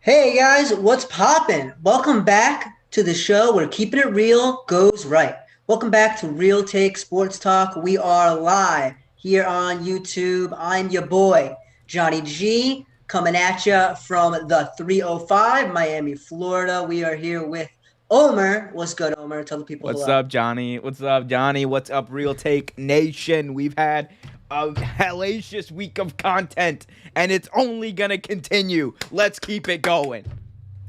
Hey guys, what's poppin'? Welcome back to the show where keeping it real goes right. Welcome back to Real Take Sports Talk. We are live here on YouTube. I'm your boy, Johnny G, coming at you from the 305, Miami, Florida. We are here with Omer. What's good, Omer? Tell the people What's hello. up, Johnny? What's up, Johnny? What's up, Real Take Nation? We've had a hellacious week of content, and it's only gonna continue. Let's keep it going.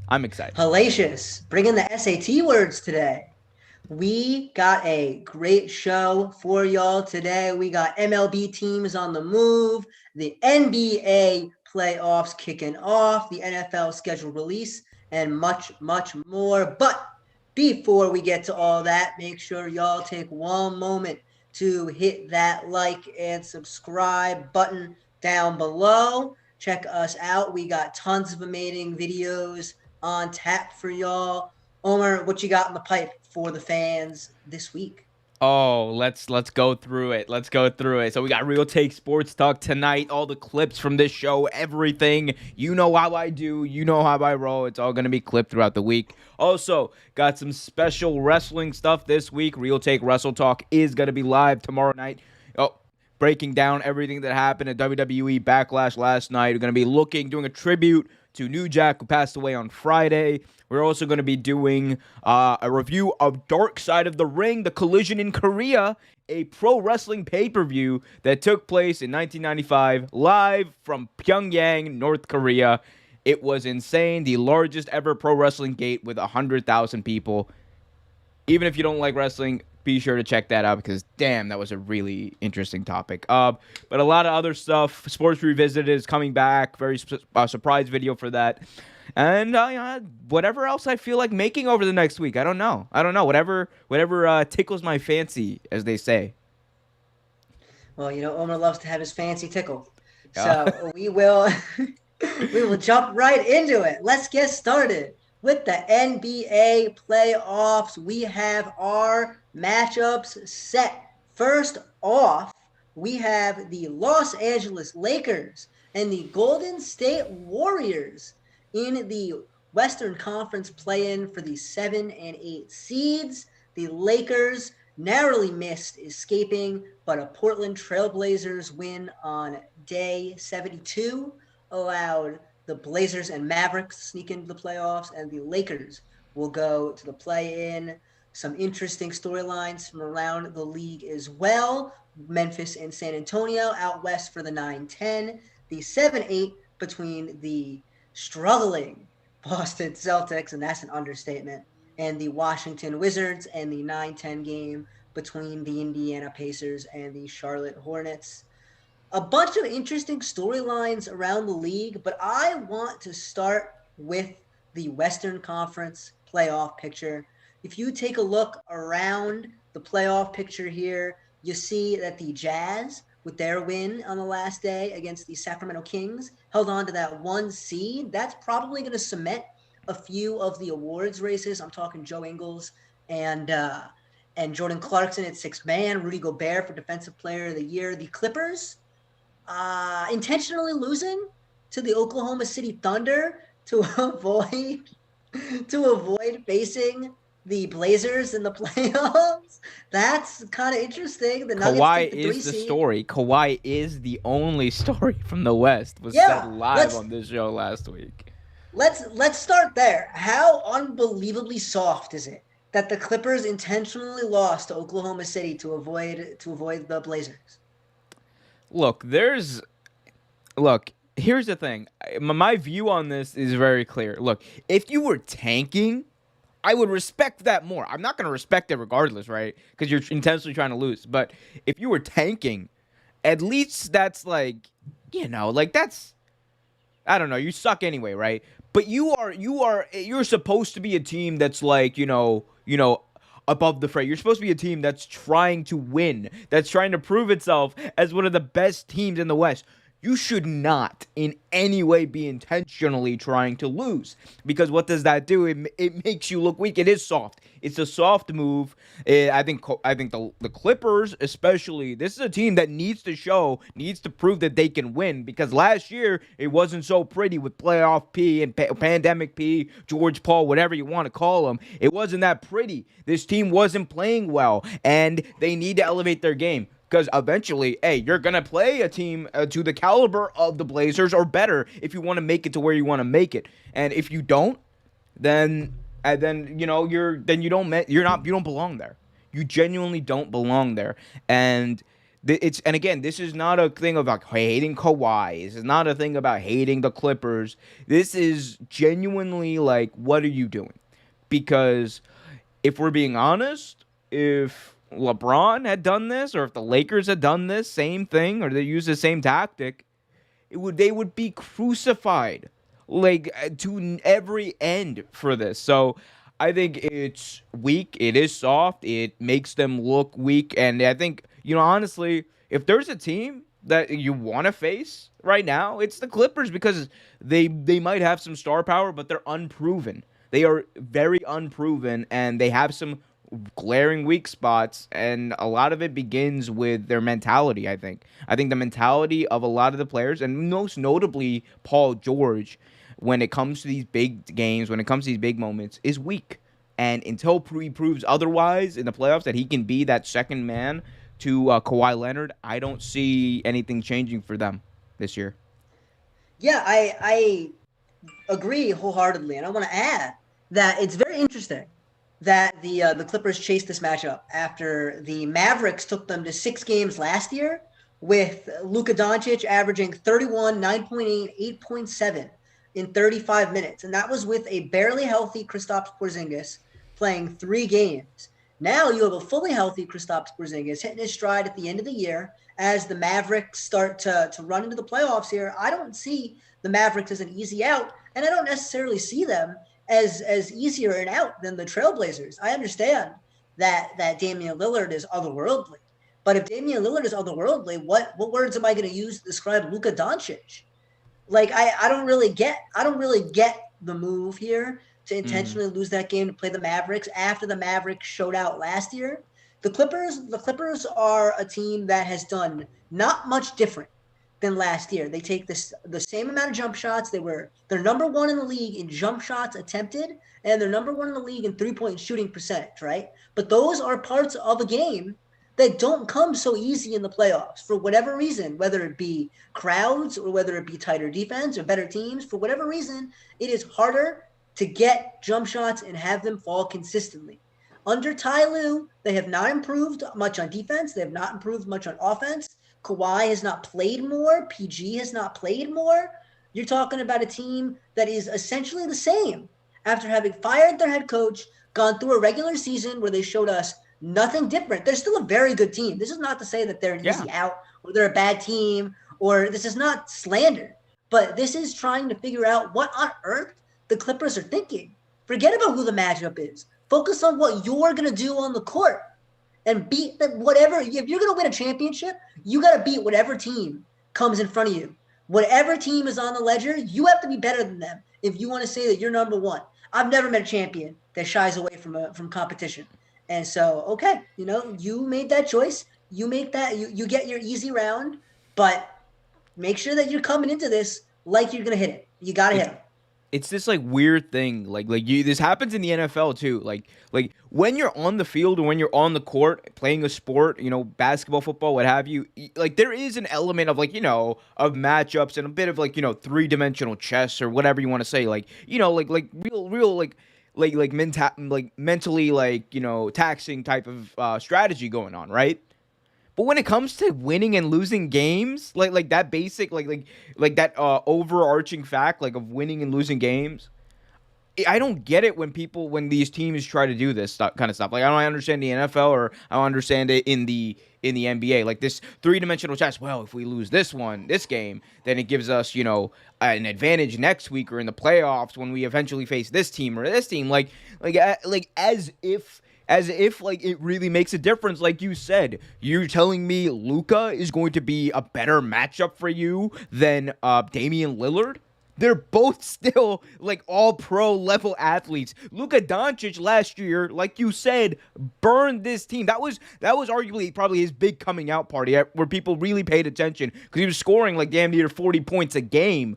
I'm excited. Hellacious, bringing the SAT words today. We got a great show for y'all today. We got MLB teams on the move, the NBA playoffs kicking off, the NFL schedule release, and much, much more. But before we get to all that, make sure y'all take one moment to hit that like and subscribe button down below. Check us out. We got tons of amazing videos on tap for y'all. Omer, what you got in the pipe for the fans this week? Oh, let's go through it. Let's go through it. So we got Real Take Sports Talk tonight. All the clips from this show, everything. You know how I do. You know how I roll. It's all gonna be clipped throughout the week. Also, got some special wrestling stuff this week. Real Take Wrestle Talk is gonna be live tomorrow night. Oh, breaking down everything that happened at WWE Backlash last night. We're gonna be doing a tribute to New Jack, who passed away on Friday. We're also going to be doing a review of Dark Side of the Ring, the Collision in Korea, a pro wrestling pay-per-view that took place in 1995, live from Pyongyang, North Korea. It was insane, the largest ever pro wrestling gate with 100,000 people. Even if you don't like wrestling, be sure to check that out because damn, that was a really interesting topic. But a lot of other stuff. Sports Revisited is coming back. Very surprise video for that. And whatever else I feel like making over the next week. I don't know. Whatever tickles my fancy, as they say. Well, Omer loves to have his fancy tickled. Yeah. So we will we will jump right into it. Let's get started with the NBA playoffs. We have our matchups set. First off, we have the Los Angeles Lakers and the Golden State Warriors in the Western Conference play-in for the 7 and 8 seeds. The Lakers narrowly missed escaping, but a Portland Trailblazers win on day 72 allowed the Blazers and Mavericks to sneak into the playoffs, and the Lakers will go to the play-in. Some interesting storylines from around the league as well. Memphis and San Antonio out west for the 9-10. The 7-8 between the struggling Boston Celtics, and that's an understatement, and the Washington Wizards, and the 9-10 game between the Indiana Pacers and the Charlotte Hornets. A bunch of interesting storylines around the league, but I want to start with the Western Conference playoff picture. If you take a look around the playoff picture here, you see that the Jazz, with their win on the last day against the Sacramento Kings, held on to that 1 seed. That's probably going to cement a few of the awards races. I'm talking Joe Ingles and Jordan Clarkson at sixth man, Rudy Gobert for Defensive Player of the Year. The Clippers intentionally losing to the Oklahoma City Thunder to avoid facing the Blazers in the playoffs. That's kind of interesting. The Nuggets Kawhi take the 3 is the seed. story. Kawhi is the only story from the West. Was said Yeah, live let's on this show last week. let's start there. How unbelievably soft is it that the Clippers intentionally lost to Oklahoma City to avoid the Blazers? Look, here's the thing. My view on this is very clear. Look, if you were tanking, I would respect that more. I'm not going to respect it regardless, right? Because you're intentionally trying to lose. But if you were tanking, at least that's that's, I don't know, you suck anyway, right? But you're supposed to be a team that's above the fray. You're supposed to be a team that's trying to win, that's trying to prove itself as one of the best teams in the West. you should not in any way be intentionally trying to lose, because what does that do? It makes you look weak. It is soft. It's a soft move. I think the Clippers, especially, this is a team that needs to prove that they can win, because last year it wasn't so pretty with playoff P and pandemic P, George Paul, whatever you want to call him. It wasn't that pretty. This team wasn't playing well, and they need to elevate their game. Because eventually, hey, you're going to play a team to the caliber of the Blazers or better if you want to make it to where you want to make it. And if you don't, then you don't belong there. You genuinely don't belong there. And again, this is not a thing about hating Kawhi. This is not a thing about hating the Clippers. This is genuinely like, what are you doing? Because if we're being honest, if LeBron had done this, or if the Lakers had done this same thing, or they used the same tactic, they would be crucified like to every end for this. So I think it's weak. It is soft. It makes them look weak. And I think, honestly, if there's a team that you want to face right now, it's the Clippers, because they might have some star power, but they're unproven. They are very unproven, and they have some glaring weak spots, and a lot of it begins with their mentality. I think the mentality of a lot of the players, and most notably Paul George, when it comes to these big games, when it comes to these big moments, is weak. And until he proves otherwise in the playoffs, that he can be that second man to Kawhi Leonard, I don't see anything changing for them this year. Yeah, I agree wholeheartedly, and I want to add that it's very interesting that the Clippers chased this matchup after the Mavericks took them to 6 games last year, with Luka Doncic averaging 31, 9.8, 8.7 in 35 minutes. And that was with a barely healthy Kristaps Porzingis playing 3 games. Now you have a fully healthy Kristaps Porzingis hitting his stride at the end of the year as the Mavericks start to run into the playoffs here. I don't see the Mavericks as an easy out, and I don't necessarily see them as easier an out than the Trailblazers. I understand that Damian Lillard is otherworldly, but if Damian Lillard is otherworldly, what words am I going to use to describe Luka Doncic? Like I don't really get the move here to intentionally lose that game to play the Mavericks after the Mavericks showed out last year. The Clippers are a team that has done not much different than last year. They take the same amount of jump shots. They're number 1 in the league in jump shots attempted, and they're number 1 in the league in 3-point shooting percentage, right? But those are parts of a game that don't come so easy in the playoffs for whatever reason, whether it be crowds or whether it be tighter defense or better teams. For whatever reason, it is harder to get jump shots and have them fall consistently. Under Ty Lue, they have not improved much on defense. They have not improved much on offense. Kawhi has not played more. PG has not played more. You're talking about a team that is essentially the same after having fired their head coach, gone through a regular season where they showed us nothing different. They're still a very good team. This is not to say that they're an easy out or they're a bad team, or this is not slander, but this is trying to figure out what on earth the Clippers are thinking. Forget about who the matchup is. Focus on what you're going to do on the court and beat whatever. If you're going to win a championship, you got to beat whatever team comes in front of you. Whatever team is on the ledger, you have to be better than them if you want to say that you're number 1. I've never met a champion that shies away from competition. And so, okay, you made that choice. You make that, you get your easy round, but make sure that you're coming into this like you're going to hit it. You got to hit them. It's this like weird thing, this happens in the NFL too. Like when you're on the field or when you're on the court playing a sport, basketball, football, what have you. Like there is an element of of matchups and a bit of 3-dimensional chess or whatever you want to say. Mentally taxing type of strategy going on, right? But when it comes to winning and losing games, like that basic that overarching fact of winning and losing games, I don't get it when these teams try to do this kind of stuff. Like I don't understand the NFL, or I don't understand it in the NBA. Like this 3-dimensional chess. Well, if we lose this game, then it gives us an advantage next week or in the playoffs when we eventually face this team or this team. Like as if like it really makes a difference. Like you said, you're telling me Luka is going to be a better matchup for you than Damian Lillard? They're both still like all pro level athletes. Luka Doncic last year, like you said, burned this team. That was arguably probably his big coming out party where people really paid attention because he was scoring like damn near 40 points a game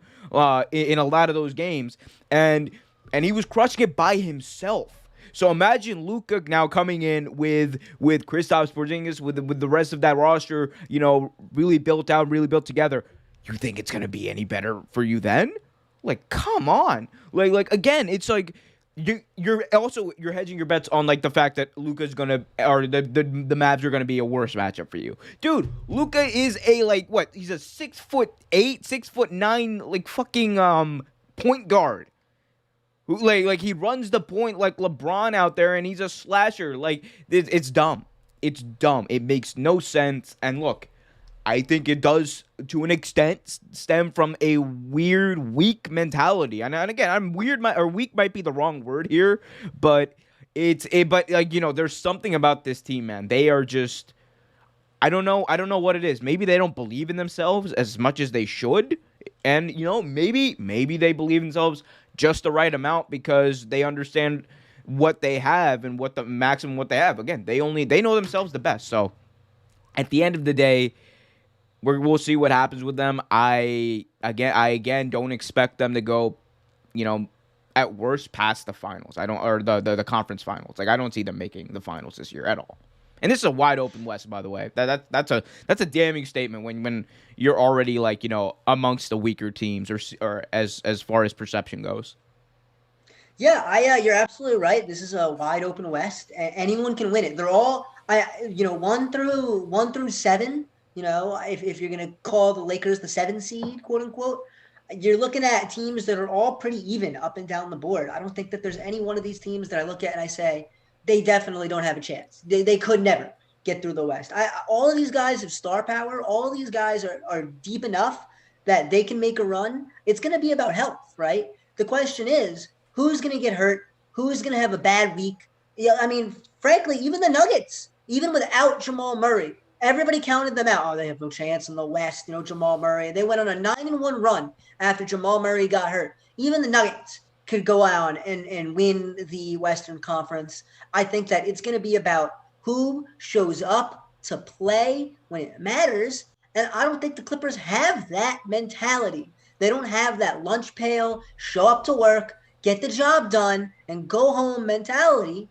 in a lot of those games, and he was crushing it by himself. So imagine Luka now coming in with Kristaps Porzingis, with the rest of that roster, really built out, really built together. You think it's gonna be any better for you then? Like, come on. Like again, it's like you're hedging your bets on like the fact that Luka's gonna or the Mavs are gonna be a worse matchup for you, dude. Luka is a like what? He's a 6'8", 6'9", like fucking point guard. Like he runs the point like LeBron out there, and he's a slasher. Like it's dumb. It's dumb. It makes no sense. And look, I think it does, to an extent, stem from a weird, weak mentality. And again, weak might be the wrong word here, but but like, there's something about this team, man. They are just, I don't know what it is. Maybe they don't believe in themselves as much as they should. And, maybe they believe in themselves just the right amount because they understand what they have and what the maximum what they have. Again, they know themselves the best. So at the end of the day, we'll see what happens with them. I again don't expect them to go, at worst past the finals. I don't, or the conference finals. Like I don't see them making the finals this year at all. And this is a wide open West, by the way. That's a damning statement when you're already like amongst the weaker teams or as far as perception goes. Yeah, you're absolutely right. This is a wide open West. Anyone can win it. They're all 1 through 7. If you're going to call the Lakers the 7 seed, quote unquote, you're looking at teams that are all pretty even up and down the board. I don't think that there's any one of these teams that I look at and I say, they definitely don't have a chance. They could never get through the West. All of these guys have star power. All of these guys are deep enough that they can make a run. It's going to be about health, right? The question is, who's going to get hurt? Who's going to have a bad week? Yeah, I mean, frankly, even the Nuggets, even without Jamal Murray, everybody counted them out. Oh, they have no chance in the West, Jamal Murray. They went on a 9-1 run after Jamal Murray got hurt. Even the Nuggets could go on and win the Western Conference. I think that it's going to be about who shows up to play when it matters. And I don't think the Clippers have that mentality. They don't have that lunch pail, show up to work, get the job done, and go home mentality.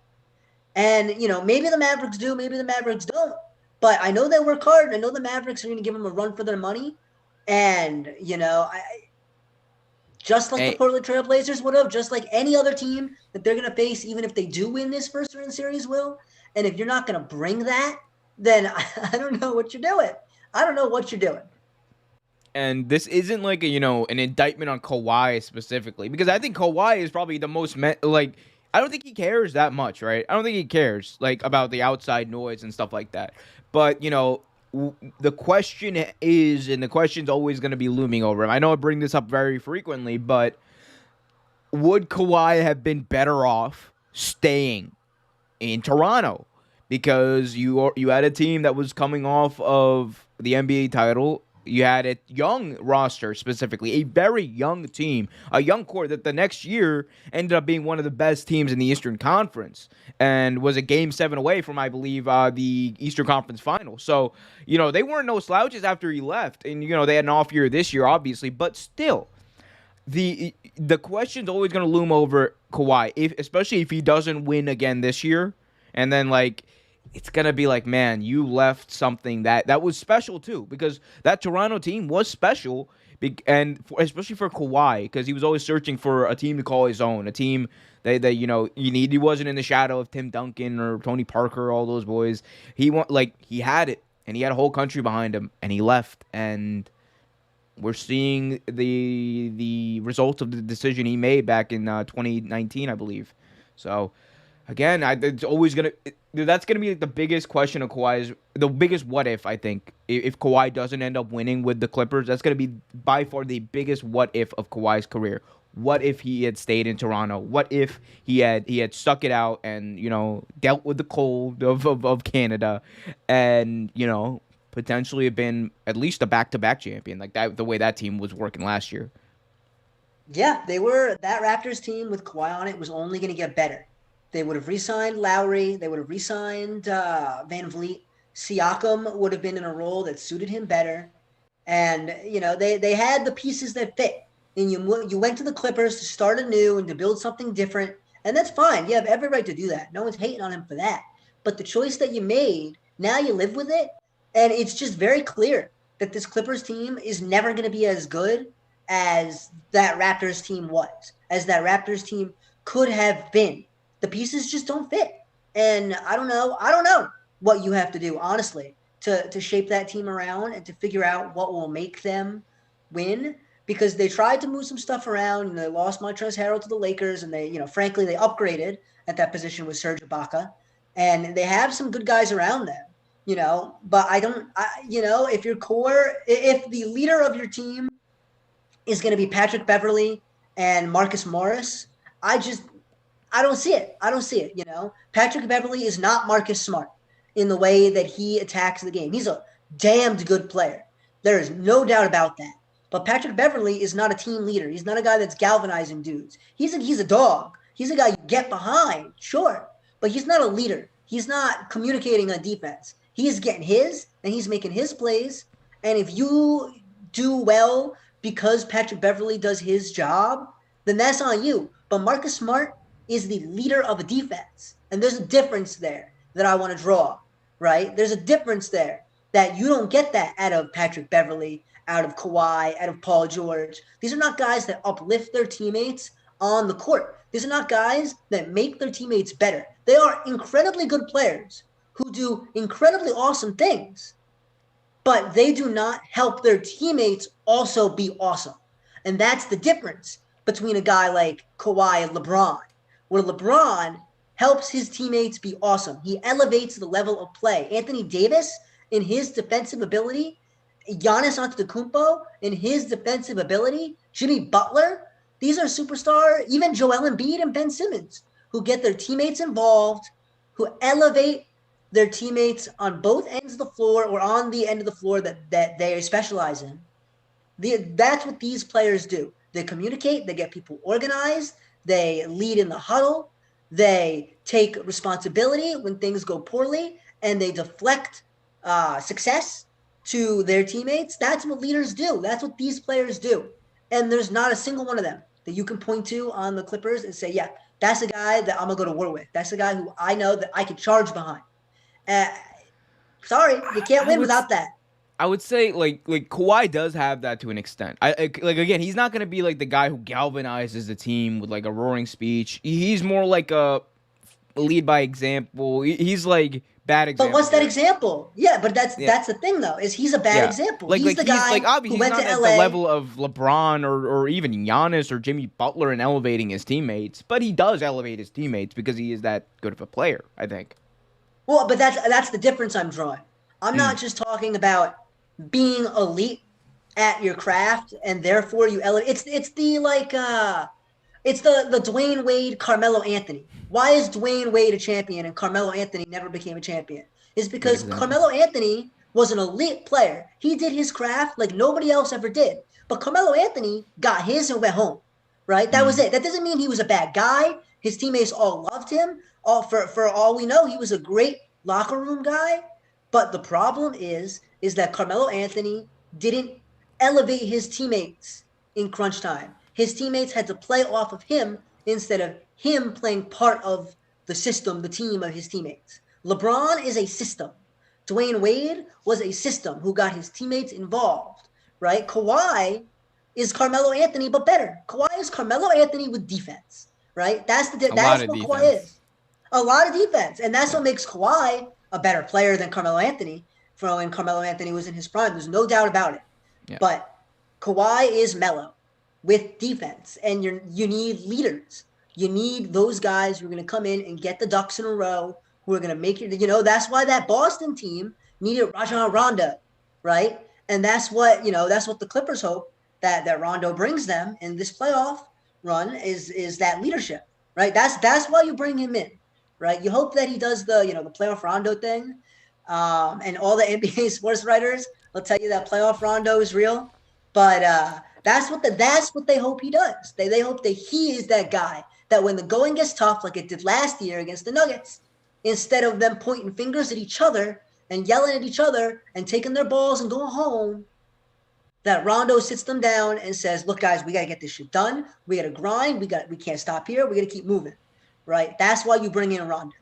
And, maybe the Mavericks do, maybe the Mavericks don't. But I know they work hard. I know the Mavericks are going to give them a run for their money. And, just like the Portland Trail Blazers would have, just like any other team that they're going to face, even if they do win this first round series, will. And if you're not going to bring that, then I don't know what you're doing. I don't know what you're doing. And this isn't like an indictment on Kawhi specifically, because I think Kawhi is probably the most I don't think he cares that much, right? I don't think he cares like about the outside noise and stuff like that. But the question is, and the question's always going to be looming over him. I know I bring this up very frequently, but would Kawhi have been better off staying in Toronto? Because you had a team that was coming off of the NBA title. You had a young roster, specifically a very young team, a young core that the next year ended up being one of the best teams in the Eastern Conference and was a Game 7 away from, I believe, the Eastern Conference Final. So, they weren't no slouches after he left. And, they had an off year this year, obviously. But still, the question's always going to loom over Kawhi, especially if he doesn't win again this year. And then, it's going to be like, man, you left something that was special, too, because that Toronto team was special, and especially for Kawhi, because he was always searching for a team to call his own, a team that he wasn't in the shadow of Tim Duncan or Tony Parker, all those boys. He had it, and he had a whole country behind him, and he left, and we're seeing the results of the decision he made back in 2019, I believe. So, again, it's always going to... That's going to be the biggest question of Kawhi's, the biggest what if, I think. If Kawhi doesn't end up winning with the Clippers, that's going to be by far the biggest what if of Kawhi's career. What if he had stayed in Toronto? What if he had stuck it out and dealt with the cold of Canada, and potentially have been at least a back-to-back champion like that, the way that team was working last year. Yeah, they were that Raptors team with Kawhi on it was only going to get better. They would have re-signed Lowry. They would have re-signed Van Vliet. Siakam would have been in a role that suited him better, and they had the pieces that fit. And you went to the Clippers to start anew and to build something different, and that's fine. You have every right to do that. No one's hating on him for that. But the choice that you made, now you live with it, and it's just very clear that this Clippers team is never going to be as good as that Raptors team was, as that Raptors team could have been. The pieces just don't fit. And I don't know. I don't know what you have to do, honestly, to shape that team around and to figure out what will make them win. Because they tried to move some stuff around and they lost Montrezl Harrell to the Lakers, and they, frankly, they upgraded at that position with Serge Ibaka, and they have some good guys around them. But if your core, if the leader of your team is going to be Patrick Beverly and Marcus Morris, I don't see it. I don't see it. Patrick Beverly is not Marcus Smart in the way that he attacks the game. He's a damned good player. There is no doubt about that. But Patrick Beverly is not a team leader. He's not a guy that's galvanizing dudes. He's a dog. He's a guy you get behind, sure, but he's not a leader. He's not communicating on defense. He's getting his, and he's making his plays. And if you do well because Patrick Beverly does his job, then that's on you. But Marcus Smart is the leader of a defense. And there's a difference there that I want to draw, right? There's a difference there that you don't get that out of Patrick Beverly, out of Kawhi, out of Paul George. These are not guys that uplift their teammates on the court. These are not guys that make their teammates better. They are incredibly good players who do incredibly awesome things, but they do not help their teammates also be awesome. And that's the difference between a guy like Kawhi and LeBron, where LeBron helps his teammates be awesome. He elevates the level of play. Anthony Davis, in his defensive ability, Giannis Antetokounmpo, in his defensive ability, Jimmy Butler, these are superstar, even Joel Embiid and Ben Simmons, who get their teammates involved, who elevate their teammates on both ends of the floor or on the end of the floor that they specialize in. That's what these players do. They communicate, they get people organized, they lead in the huddle, they take responsibility when things go poorly, and they deflect success to their teammates. That's what leaders do. That's what these players do. And there's not a single one of them that you can point to on the Clippers and say, yeah, that's a guy that I'm going to go to war with. That's a guy who I know that I can charge behind. Sorry, you can't win without that. I would say like Kawhi does have that to an extent. Like again, he's not gonna be like the guy who galvanizes the team with like a roaring speech. He's more like a lead by example. He's like bad example. But what's that example? Yeah, but that's the thing though, is he's a bad example. He's the guy who went to LA. At the level of LeBron or even Giannis or Jimmy Butler in elevating his teammates, but he does elevate his teammates because he is that good of a player, I think. Well, but that's the difference I'm drawing. I'm not just talking about being elite at your craft and therefore you elevate. It's the Dwayne Wade, Carmelo Anthony. Why is Dwayne Wade a champion and Carmelo Anthony never became a champion? Is because Carmelo Anthony was an elite player. He did his craft like nobody else ever did. But Carmelo Anthony got his and went home, right? That was it. That doesn't mean he was a bad guy. His teammates all loved him. For all we know, he was a great locker room guy. But the problem is that Carmelo Anthony didn't elevate his teammates in crunch time. His teammates had to play off of him instead of him playing part of the system, the team of his teammates. LeBron is a system. Dwayne Wade was a system who got his teammates involved, right? Kawhi is Carmelo Anthony, but better. Kawhi is Carmelo Anthony with defense, right? That's what Kawhi is. A lot of defense. And that's what makes Kawhi a better player than Carmelo Anthony from when Carmelo Anthony was in his prime. There's no doubt about it. Yeah. But Kawhi is mellow with defense, and you need leaders. You need those guys who are going to come in and get the ducks in a row, who are going to make it. That's why that Boston team needed Rajon Rondo, right? And that's what the Clippers hope that Rondo brings them in this playoff. run is that leadership, right? That's why you bring him in, right? You hope that he does the playoff Rondo thing, and all the NBA sports writers will tell you that playoff Rondo is real, but that's what they hope he does. They hope that he is that guy that when the going gets tough, like it did last year against the Nuggets, instead of them pointing fingers at each other and yelling at each other and taking their balls and going home, that Rondo sits them down and says, "Look, guys, we got to get this shit done. We got to grind. We can't stop here. We got to keep moving." Right? That's why you bring in Rondo.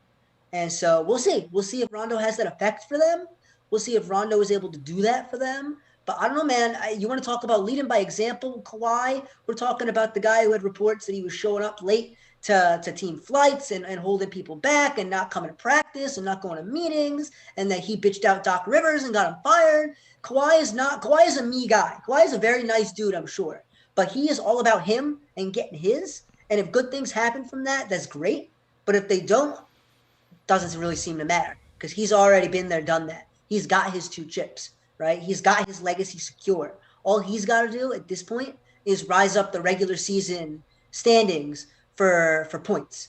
And so we'll see. We'll see if Rondo has that effect for them. We'll see if Rondo is able to do that for them. But I don't know, man. You want to talk about leading by example, Kawhi? We're talking about the guy who had reports that he was showing up late to team flights and holding people back and not coming to practice and not going to meetings, and that he bitched out Doc Rivers and got him fired. Kawhi is a me guy. Kawhi is a very nice dude, I'm sure. But he is all about him and getting his. And if good things happen from that, that's great. But if they don't, doesn't really seem to matter because he's already been there, done that. He's got his 2 chips, right? He's got his legacy secure. All he's got to do at this point is rise up the regular season standings for points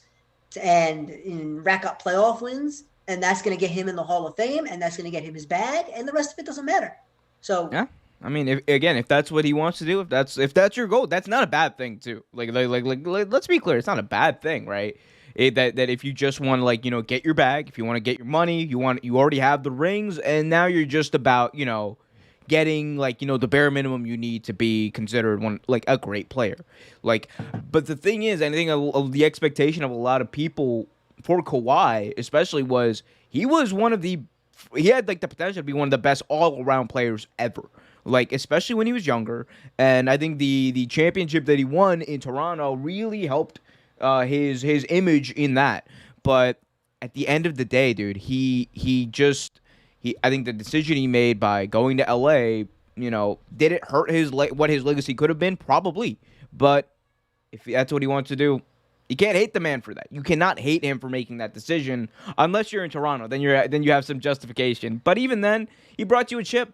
and rack up playoff wins, and that's going to get him in the Hall of Fame, and that's going to get him his bag, and the rest of it doesn't matter. So Yeah. I mean, if that's what he wants to do, if that's your goal, that's not a bad thing too. Like let's be clear, it's not a bad thing, right? That if you just want to get your bag, if you want to get your money, you already have the rings, and now you're just about getting the bare minimum you need to be considered a great player. But the thing is, I think the expectation of a lot of people for Kawhi, especially, was he had the potential to be one of the best all around players ever. Especially when he was younger, and I think the championship that he won in Toronto really helped his image in that. But at the end of the day, dude, I think the decision he made by going to LA, did it hurt what his legacy could have been? Probably. But if that's what he wants to do, you can't hate the man for that. You cannot hate him for making that decision unless you're in Toronto. Then you have some justification. But even then, he brought you a chip.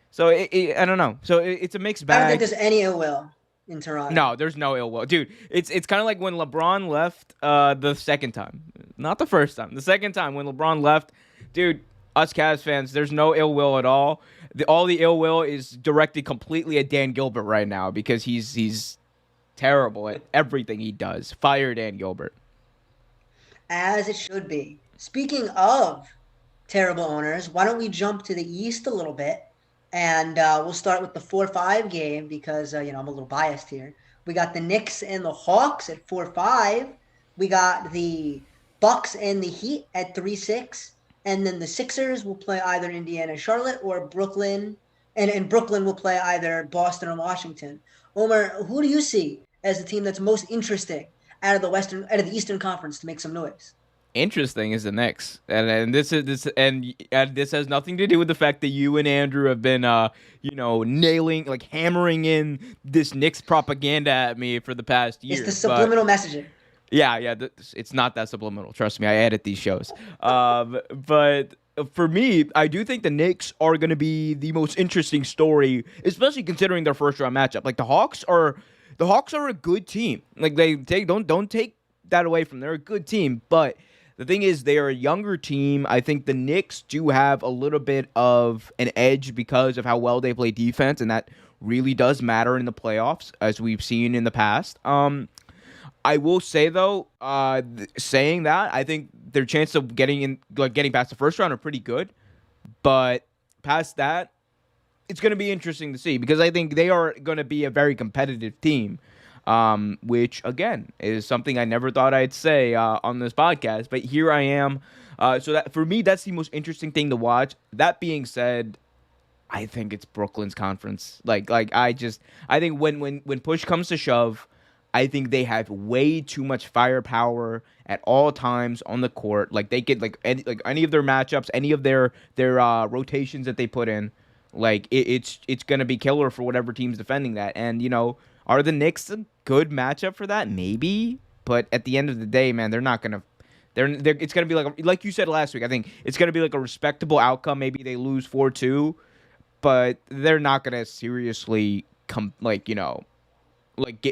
So I don't know. So it's a mixed bag. I don't think there's any ill will in Toronto. No, there's no ill will, dude. It's kind of like when LeBron left the second time, not the first time, the second time when LeBron left, dude. Us Cavs fans, there's no ill will at all. All the ill will is directed completely at Dan Gilbert right now because he's terrible at everything he does. Fire Dan Gilbert. As it should be. Speaking of terrible owners, why don't we jump to the East a little bit? And we'll start with the 4-5 game because, I'm a little biased here. We got the Knicks and the Hawks at 4-5. We got the Bucks and the Heat at 3-6. And then the Sixers will play either Indiana, Charlotte, or Brooklyn. And Brooklyn will play either Boston or Washington. Omer, who do you see as the team that's most interesting out of the Eastern Conference to make some noise? Interesting is the Knicks, and this has nothing to do with the fact that you and Andrew have been hammering in this Knicks propaganda at me for the past year. It's the subliminal messaging. Yeah, it's not that subliminal. Trust me, I edit these shows. But for me, I do think the Knicks are going to be the most interesting story, especially considering their first round matchup. The Hawks are a good team. Don't take that away from them. They're a good team, but the thing is, they are a younger team. I think the Knicks do have a little bit of an edge because of how well they play defense, and that really does matter in the playoffs, as we've seen in the past. I will say though, saying that, I think their chances of getting past the first round are pretty good, but past that, it's going to be interesting to see because I think they are going to be a very competitive team, which again is something I never thought I'd say on this podcast, but here I am. So that for me, that's the most interesting thing to watch. That being said, I think it's Brooklyn's conference. I think when push comes to shove, I think they have way too much firepower at all times on the court. They get any of their matchups, any of their rotations that they put in. It's gonna be killer for whatever team's defending that. And are the Knicks a good matchup for that? Maybe, but at the end of the day, man, they're not gonna. It's gonna be like you said last week. I think it's gonna be a respectable outcome. Maybe they lose 4-2, but they're not gonna seriously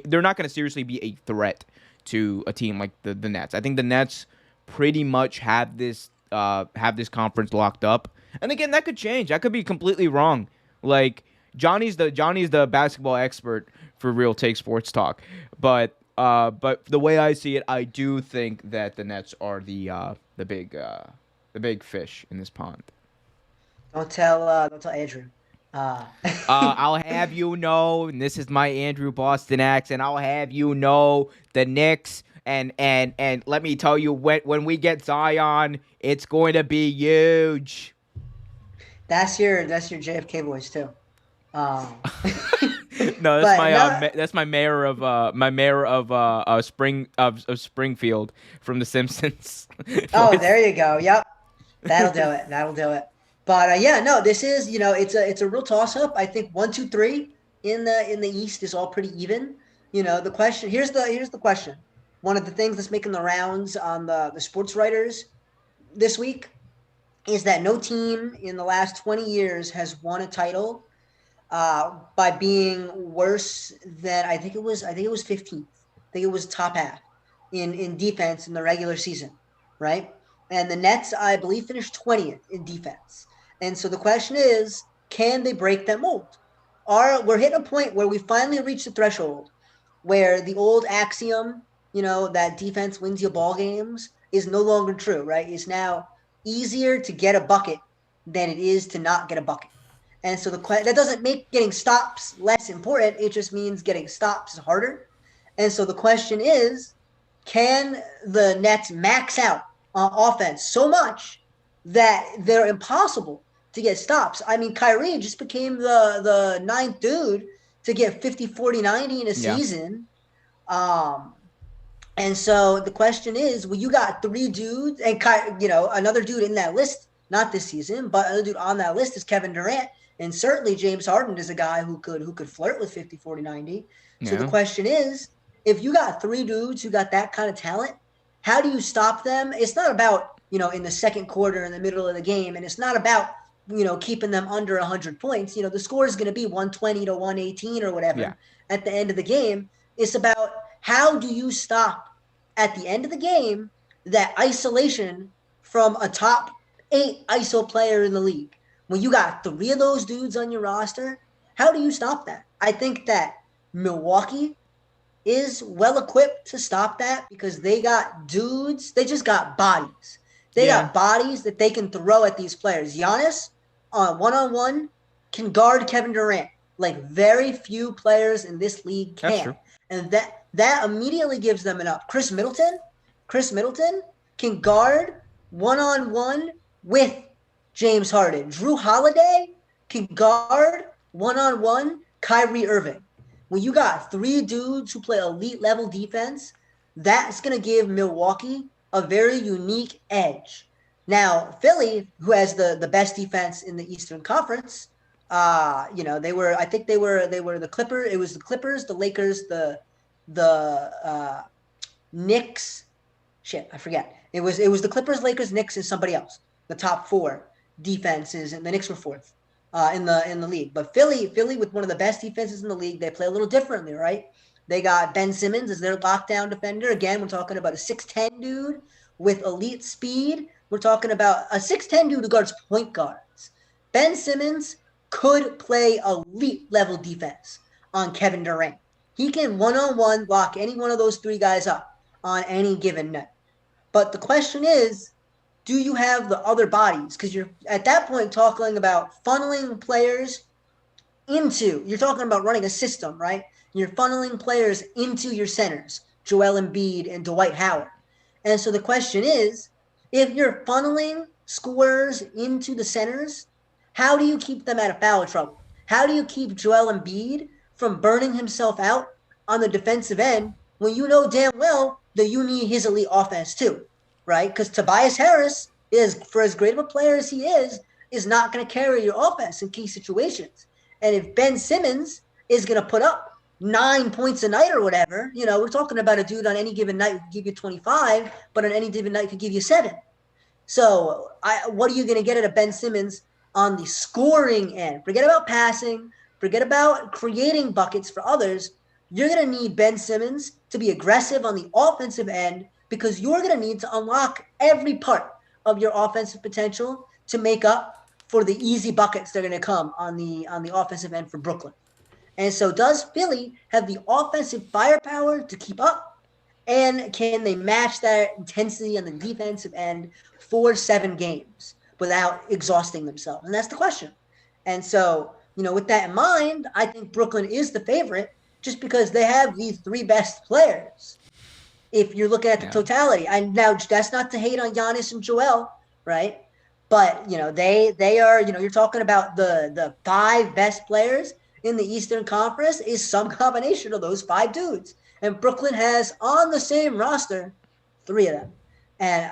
they're not going to seriously be a threat to a team like the Nets. I think the Nets pretty much have this conference locked up. And again, that could change. I could be completely wrong. Like Johnny's the basketball expert for Real Take Sports Talk, but the way I see it, I do think that the Nets are the big fish in this pond. Don't tell Andrew. Uh, I'll have you know, and this is my Andrew Boston accent. I'll have you know the Knicks, and let me tell you, when we get Zion, it's going to be huge. that's your JFK voice too. Um, No, but no, that's my mayor of Springfield from The Simpsons. oh, Voice. there you go. Yep, that'll do it. That'll do it. But yeah, no, this is it's a real toss up. I think 1, 2, 3 in the East is all pretty even. The question here's the question. One of the things that's making the rounds on the sports writers this week is that no team in the last 20 years has won a title by being worse than I think it was 15th. I think it was top half in defense in the regular season, right? And the Nets, I believe, finished 20th in defense. And so the question is, can they break that mold? We're hitting a point where we finally reached the threshold where the old axiom, that defense wins you ball games is no longer true, right? It's now easier to get a bucket than it is to not get a bucket. And so that doesn't make getting stops less important. It just means getting stops is harder. And so the question is, can the Nets max out on offense so much that they're impossible to get stops? I mean, Kyrie just became the ninth dude to get 50, 40, 90 in a Yeah, season. Um, and so the question is, well, you got three dudes, and another dude in that list, not this season, but another dude on that list is Kevin Durant, and certainly James Harden is a guy who could flirt with 50, 40, 90. So the yeah, question is, if you got three dudes who got that kind of talent, how do you stop them? It's not about in the second quarter in the middle of the game, and it's not about keeping them under 100 points. The score is going to be 120 to 118 or yeah. whatever at the end of the game. It's about how do you stop at the end of the game that isolation from a top 8 ISO player in the league. When you got three of those dudes on your roster, how do you stop that? I think that Milwaukee is well equipped to stop that because they got dudes, they just got bodies. They Yeah, got bodies that they can throw at these players. Giannis on one can guard Kevin Durant like very few players in this league that's can. true. And that immediately gives them an up. Chris Middleton can guard one-on-one with James Harden. Drew Holiday can guard one-on-one Kyrie Irving. When you got three dudes who play elite level defense, that's going to give Milwaukee a very unique edge. Now, Philly, who has the best defense in the Eastern Conference, they were the Clippers. It was the Clippers, the Lakers, the Knicks. Shit, I forget. It was the Clippers, Lakers, Knicks, and somebody else. The top four defenses, and the Knicks were fourth in the league. But Philly with one of the best defenses in the league, they play a little differently, right? They got Ben Simmons as their lockdown defender. Again, we're talking about a 6'10 dude with elite speed. We're talking about a 6'10 dude who guards point guards. Ben Simmons could play elite level defense on Kevin Durant. He can one-on-one lock any one of those three guys up on any given night. But the question is, do you have the other bodies? Because you're at that point talking about funneling players you're talking about running a system, right? You're funneling players into your centers, Joel Embiid and Dwight Howard. And so the question is, if you're funneling scorers into the centers, how do you keep them out of foul trouble? How do you keep Joel Embiid from burning himself out on the defensive end when you know damn well that you need his elite offense too, right? Because Tobias Harris is, for as great of a player as he is not going to carry your offense in key situations. And if Ben Simmons is going to put up 9 points a night or whatever, we're talking about a dude on any given night who can give you 25, but on any given night could give you 7. So what are you going to get out of Ben Simmons on the scoring end? Forget about passing. Forget about creating buckets for others. you're going to need Ben Simmons to be aggressive on the offensive end because you're going to need to unlock every part of your offensive potential to make up for the easy buckets that are going to come on the offensive end for Brooklyn. And so does Philly have the offensive firepower to keep up? And can they match that intensity on the defensive end for 7 games without exhausting themselves? And that's the question. And so, with that in mind, I think Brooklyn is the favorite just because they have the 3 best players. If you're looking at the Yeah. totality, and now that's not to hate on Giannis and Joel, right? But they are, you're talking about the 5 best players in the Eastern Conference is some combination of those 5 dudes. And Brooklyn has on the same roster 3 of them. And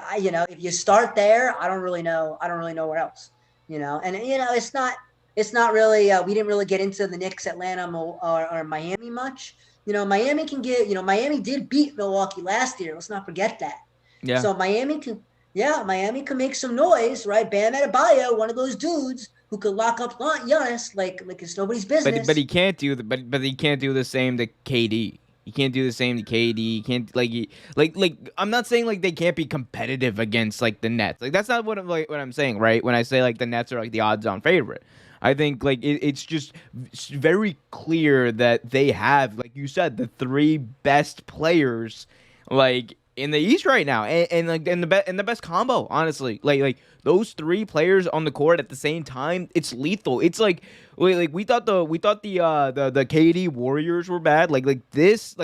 if you start there, I don't really know. I don't really know where else. And it's not really. We didn't really get into the Knicks, Atlanta, or Miami much. Miami can get. Miami did beat Milwaukee last year. Let's not forget that. Yeah. So Miami can make some noise, right? Bam Adebayo, one of those dudes who could lock up Giannis like it's nobody's But business. he can't do but he can't do the same to KD. He can't do the same to KD. He can't like I'm not saying like they can't be competitive against like the Nets. Like that's not what I'm saying, right? When I say like the Nets are like the odds-on favorite. I think like it's just very clear that they have, like you said, the 3 best players like in the East right now, and like in the best combo, honestly. Like those 3 players on the court at the same time, it's lethal. It's like we thought the KD Warriors were bad. This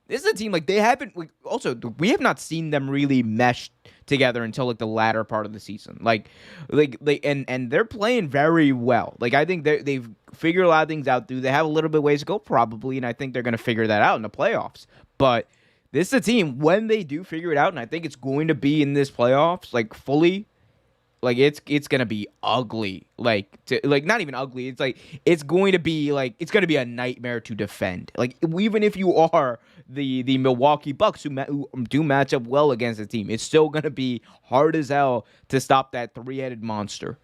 is a team like they haven't like also we have not seen them really mesh together until like the latter part of the season. And they're playing very well. Like I think they've figured a lot of things out. They have a little bit ways to go probably, and I think they're gonna figure that out in the playoffs. But this is a team when they do figure it out, and I think it's going to be in this playoffs like fully. Like it's gonna be ugly, like not even ugly. It's like it's going to be a nightmare to defend. Like even if you are the Milwaukee Bucks who do match up well against the team, it's still gonna be hard as hell to stop that 3-headed monster.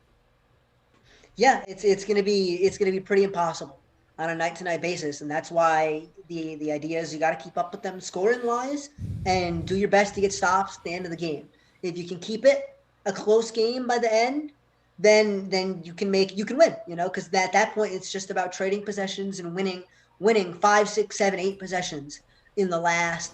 Yeah, it's gonna be pretty impossible on a night to night basis, and that's why the idea is you got to keep up with them scoring wise and do your best to get stops at the end of the game. If you can keep it a close game by the end, then you can win. Because at that point it's just about trading possessions and winning 5, 6, 7, 8 possessions in the last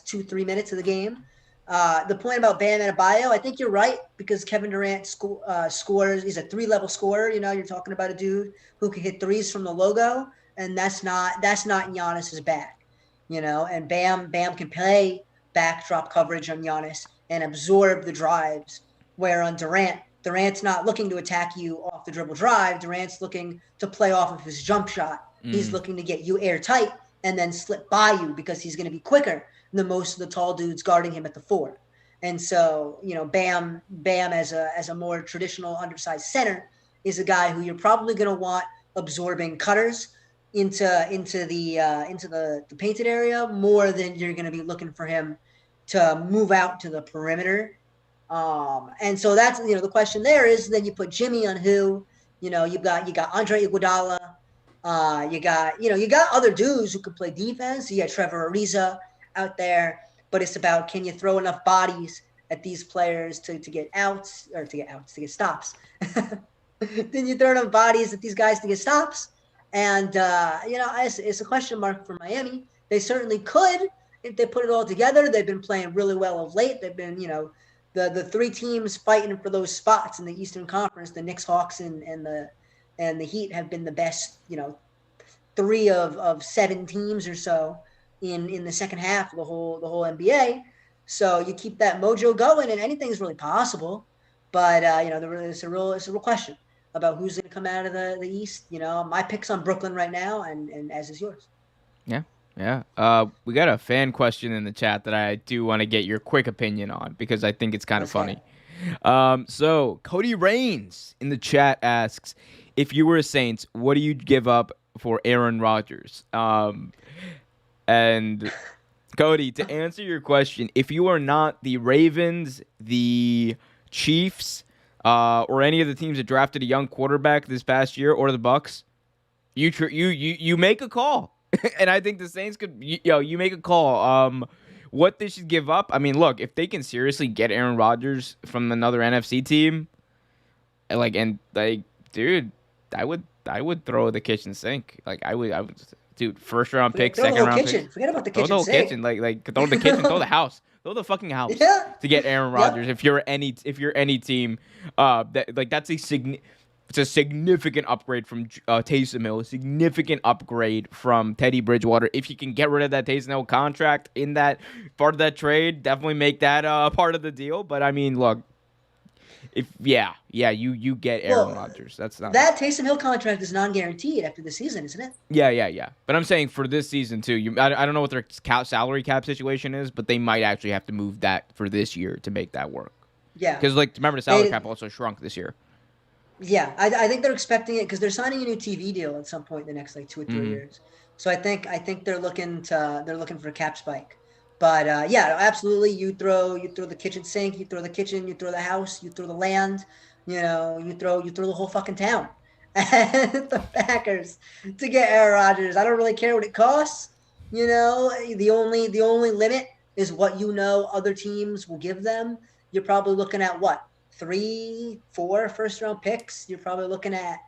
2, 3 minutes of the game. The point about Bam Adebayo, I think you're right because Kevin Durant scores. He's a 3 level scorer. You're talking about a dude who can hit threes from the logo, and that's not Giannis's bag. And Bam can play backdrop coverage on Giannis and absorb the drives. Where on Durant's not looking to attack you off the dribble drive. Durant's looking to play off of his jump shot. He's Mm. looking to get you airtight and then slip by you because he's going to be quicker than most of the tall dudes guarding him at the 4. And so, Bam as a more traditional undersized center is a guy who you're probably going to want absorbing cutters into the painted area more than you're going to be looking for him to move out to the perimeter. And so that's the question there is then you put Jimmy on who, you got Andre Iguodala, you got other dudes who can play defense. You got Trevor Ariza out there, but it's about can you throw enough bodies at these players to get outs or to get stops. Then you throw enough bodies at these guys to get stops, and it's a question mark for Miami. They certainly could if they put it all together. They've been playing really well of late. They've been the 3 teams fighting for those spots in the Eastern Conference, the Knicks, Hawks, and the Heat have been the best, 3 of 7 teams or so in the second half of the whole NBA. So you keep that mojo going, and anything's really possible. But it's a real question about who's going to come out of the East. My pick's on Brooklyn right now, and as is yours. Yeah, yeah. We got a fan question in the chat that I do want to get your quick opinion on because I think it's kind of Let's get funny. it. So Cody Rains in the chat asks, if you were a Saints, what do you give up for Aaron Rodgers? And Cody, to answer your question, if you are not the Ravens, the Chiefs, or any of the teams that drafted a young quarterback this past year, or the Bucks, you make a call. And I think the Saints could, you make a call. What they should give up. I mean, look, if they can seriously get Aaron Rodgers from another NFC team, dude, I would throw the kitchen sink. Dude, first round pick, Throw the second whole round pick, kitchen. Forget about the throw the kitchen whole kitchen, sink. throw the kitchen, throw the house, throw the fucking house Yeah. to get Aaron Yep. Rodgers. If you're any team, that's it's a significant upgrade from Taysom Hill, a significant upgrade from Teddy Bridgewater. If you can get rid of that Taysom Hill contract in that part of that trade, definitely make that part of the deal. But I mean, look, you get Aaron Well, Rodgers. That's not that Taysom Hill contract is non-guaranteed after the season, isn't it? yeah. But I'm saying for this season too. I don't know what their salary cap situation is, but they might actually have to move that for this year to make that work. Yeah. Because remember the salary cap also shrunk this year. Yeah, I think they're expecting it because they're signing a new TV deal at some point in the next 2 or 3 years. So I think they're looking for a cap spike. But yeah, absolutely. You throw the kitchen sink, you throw the kitchen, you throw the house, you throw the land, you throw the whole fucking town at the Packers to get Aaron Rodgers. I don't really care what it costs. The only limit is what other teams will give them. You're probably looking at what? 3, 4 first round picks. You're probably looking at,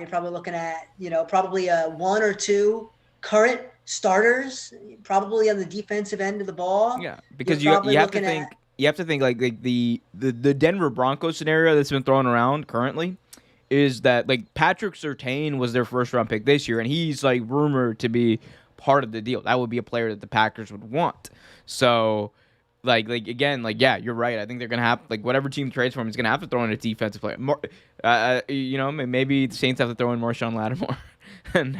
probably 1 or 2 current starters, probably on the defensive end of the ball. Yeah, You're because probably looking at you have to think like the Denver Broncos scenario that's been thrown around currently is that Patrick Surtain was their first round pick this year, and he's rumored to be part of the deal. That would be a player that the Packers would want. So again, yeah, you're right. I think they're gonna have whatever team trades for him is gonna have to throw in a defensive player. More, maybe the Saints have to throw in Marshawn Lattimore. And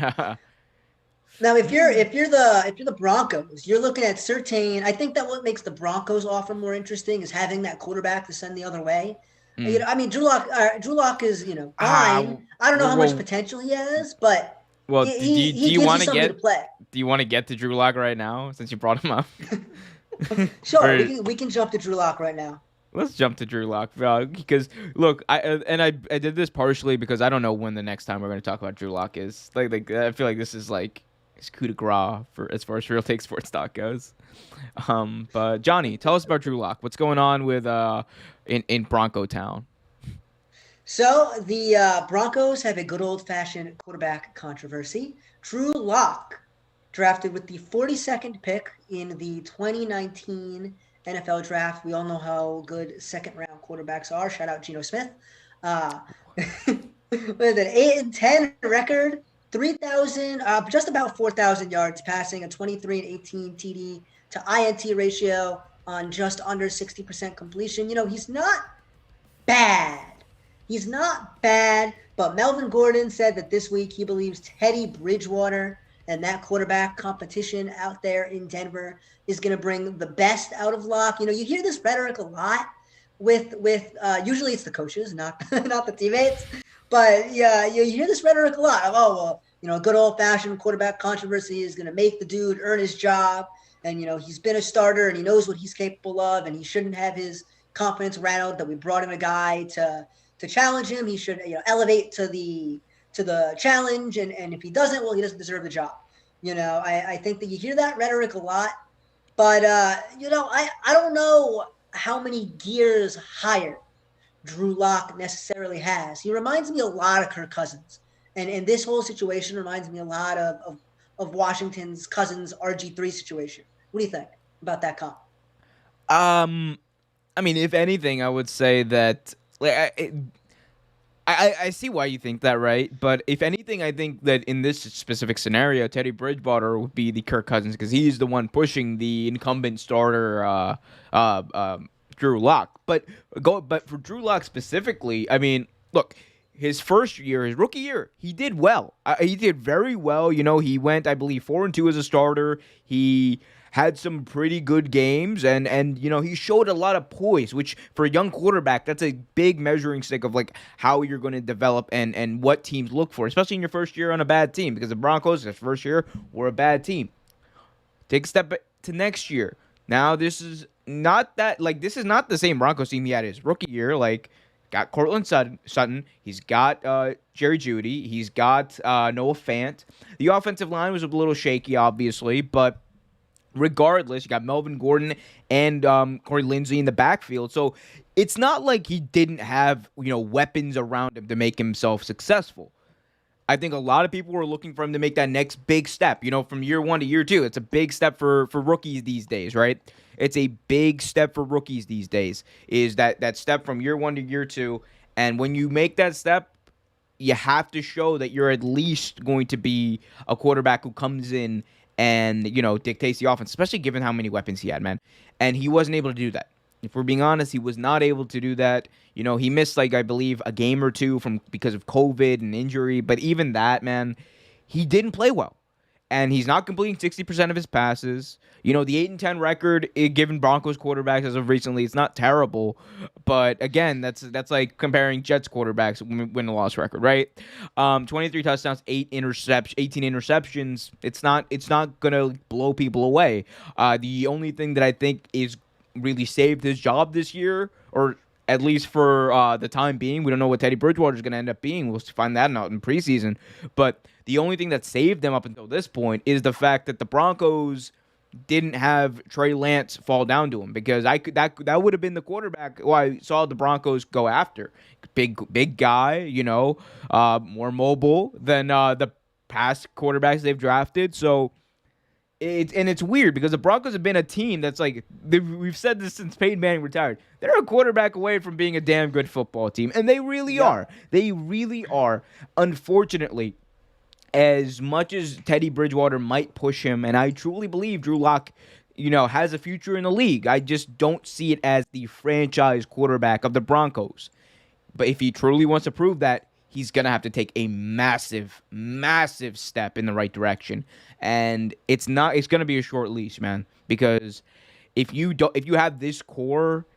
now if you're the Broncos, you're looking at Surtain. I think that what makes the Broncos offer more interesting is having that quarterback to send the other way. I mean, Drew Lock is fine. I don't know how much potential he has, but well, he do you gives want you to something to get? play. Do you want to get to Drew Lock right now since you brought him up? Sure, Or- we can jump to Drew Lock right now. Let's jump to Drew Lock because look, I did this partially because I don't know when the next time we're going to talk about Drew Lock is. I feel like this is his coup de grace for as far as Real Take Sports Talk goes. But Johnny, tell us about Drew Lock. What's going on with in Bronco Town? So the Broncos have a good old-fashioned quarterback controversy. Drew Lock, drafted with the 42nd pick in the 2019 NFL draft. We all know how good second-round quarterbacks are. Shout out Geno Smith. With an 8-10 record, 3,000, just about 4,000 yards passing, a 23-18 TD to INT ratio on just under 60% completion. He's not bad. He's not bad, but Melvin Gordon said that this week he believes Teddy Bridgewater and that quarterback competition out there in Denver is going to bring the best out of Locke. You hear this rhetoric a lot with usually it's the coaches, not not the teammates. But yeah, you hear this rhetoric a lot of, oh, well, good old-fashioned quarterback controversy is going to make the dude earn his job. And, he's been a starter and he knows what he's capable of, and he shouldn't have his confidence rattled that we brought him a guy to challenge him. He should, elevate to the challenge. And if he doesn't, well, he doesn't deserve the job. I think that you hear that rhetoric a lot. But, I don't know how many gears higher Drew Lock necessarily has. He reminds me a lot of Kirk Cousins. And this whole situation reminds me a lot of Washington's Cousins RG3 situation. What do you think about that comp? I mean, if anything, I would say that I see why you think that, right? But if anything, I think that in this specific scenario, Teddy Bridgewater would be the Kirk Cousins because he's the one pushing the incumbent starter, Drew Lock. But for Drew Lock specifically, I mean, look, his first year, his rookie year, he did well. He did very well. He went, I believe, 4-2 as a starter. He had some pretty good games, and he showed a lot of poise, which for a young quarterback, that's a big measuring stick of how you're going to develop and what teams look for, especially in your first year on a bad team, because the Broncos, their first year, were a bad team. Take a step to next year. Now, this is not the same Broncos team he had his rookie year. got Cortland Sutton. He's got Jerry Jeudy. He's got Noah Fant. The offensive line was a little shaky, obviously, but regardless, you got Melvin Gordon and Corey Lindsey in the backfield. So it's not like he didn't have, weapons around him to make himself successful. I think a lot of people were looking for him to make that next big step, from year 1 to year 2. It's a big step for rookies these days, right? It's a big step for rookies these days, is that step from year 1 to year 2. And when you make that step, you have to show that you're at least going to be a quarterback who comes in and, dictates the offense, especially given how many weapons he had, man. And he wasn't able to do that. If we're being honest, he was not able to do that. He missed, I believe, a game or two because of COVID and injury. But even that, man, he didn't play well. And he's not completing 60% of his passes. The 8-10 record, given Broncos quarterbacks as of recently, it's not terrible. But again, that's like comparing Jets quarterbacks win and loss record, right? 23 touchdowns, 18 interceptions. It's not gonna blow people away. The only thing that I think is really saved his job this year, or at least for the time being. We don't know what Teddy Bridgewater is going to end up being. We'll find that out in preseason. But the only thing that saved them up until this point is the fact that the Broncos didn't have Trey Lance fall down to him, because that would have been the quarterback who I saw the Broncos go after. Big guy, more mobile than the past quarterbacks they've drafted. So it's weird because the Broncos have been a team that's we've said this since Peyton Manning retired. They're a quarterback away from being a damn good football team, and they really are. They really are. Unfortunately, as much as Teddy Bridgewater might push him, and I truly believe Drew Lock, has a future in the league, I just don't see it as the franchise quarterback of the Broncos. But if he truly wants to prove that, he's going to have to take a massive, massive step in the right direction. And it's going to be a short leash, man, because if you have this core,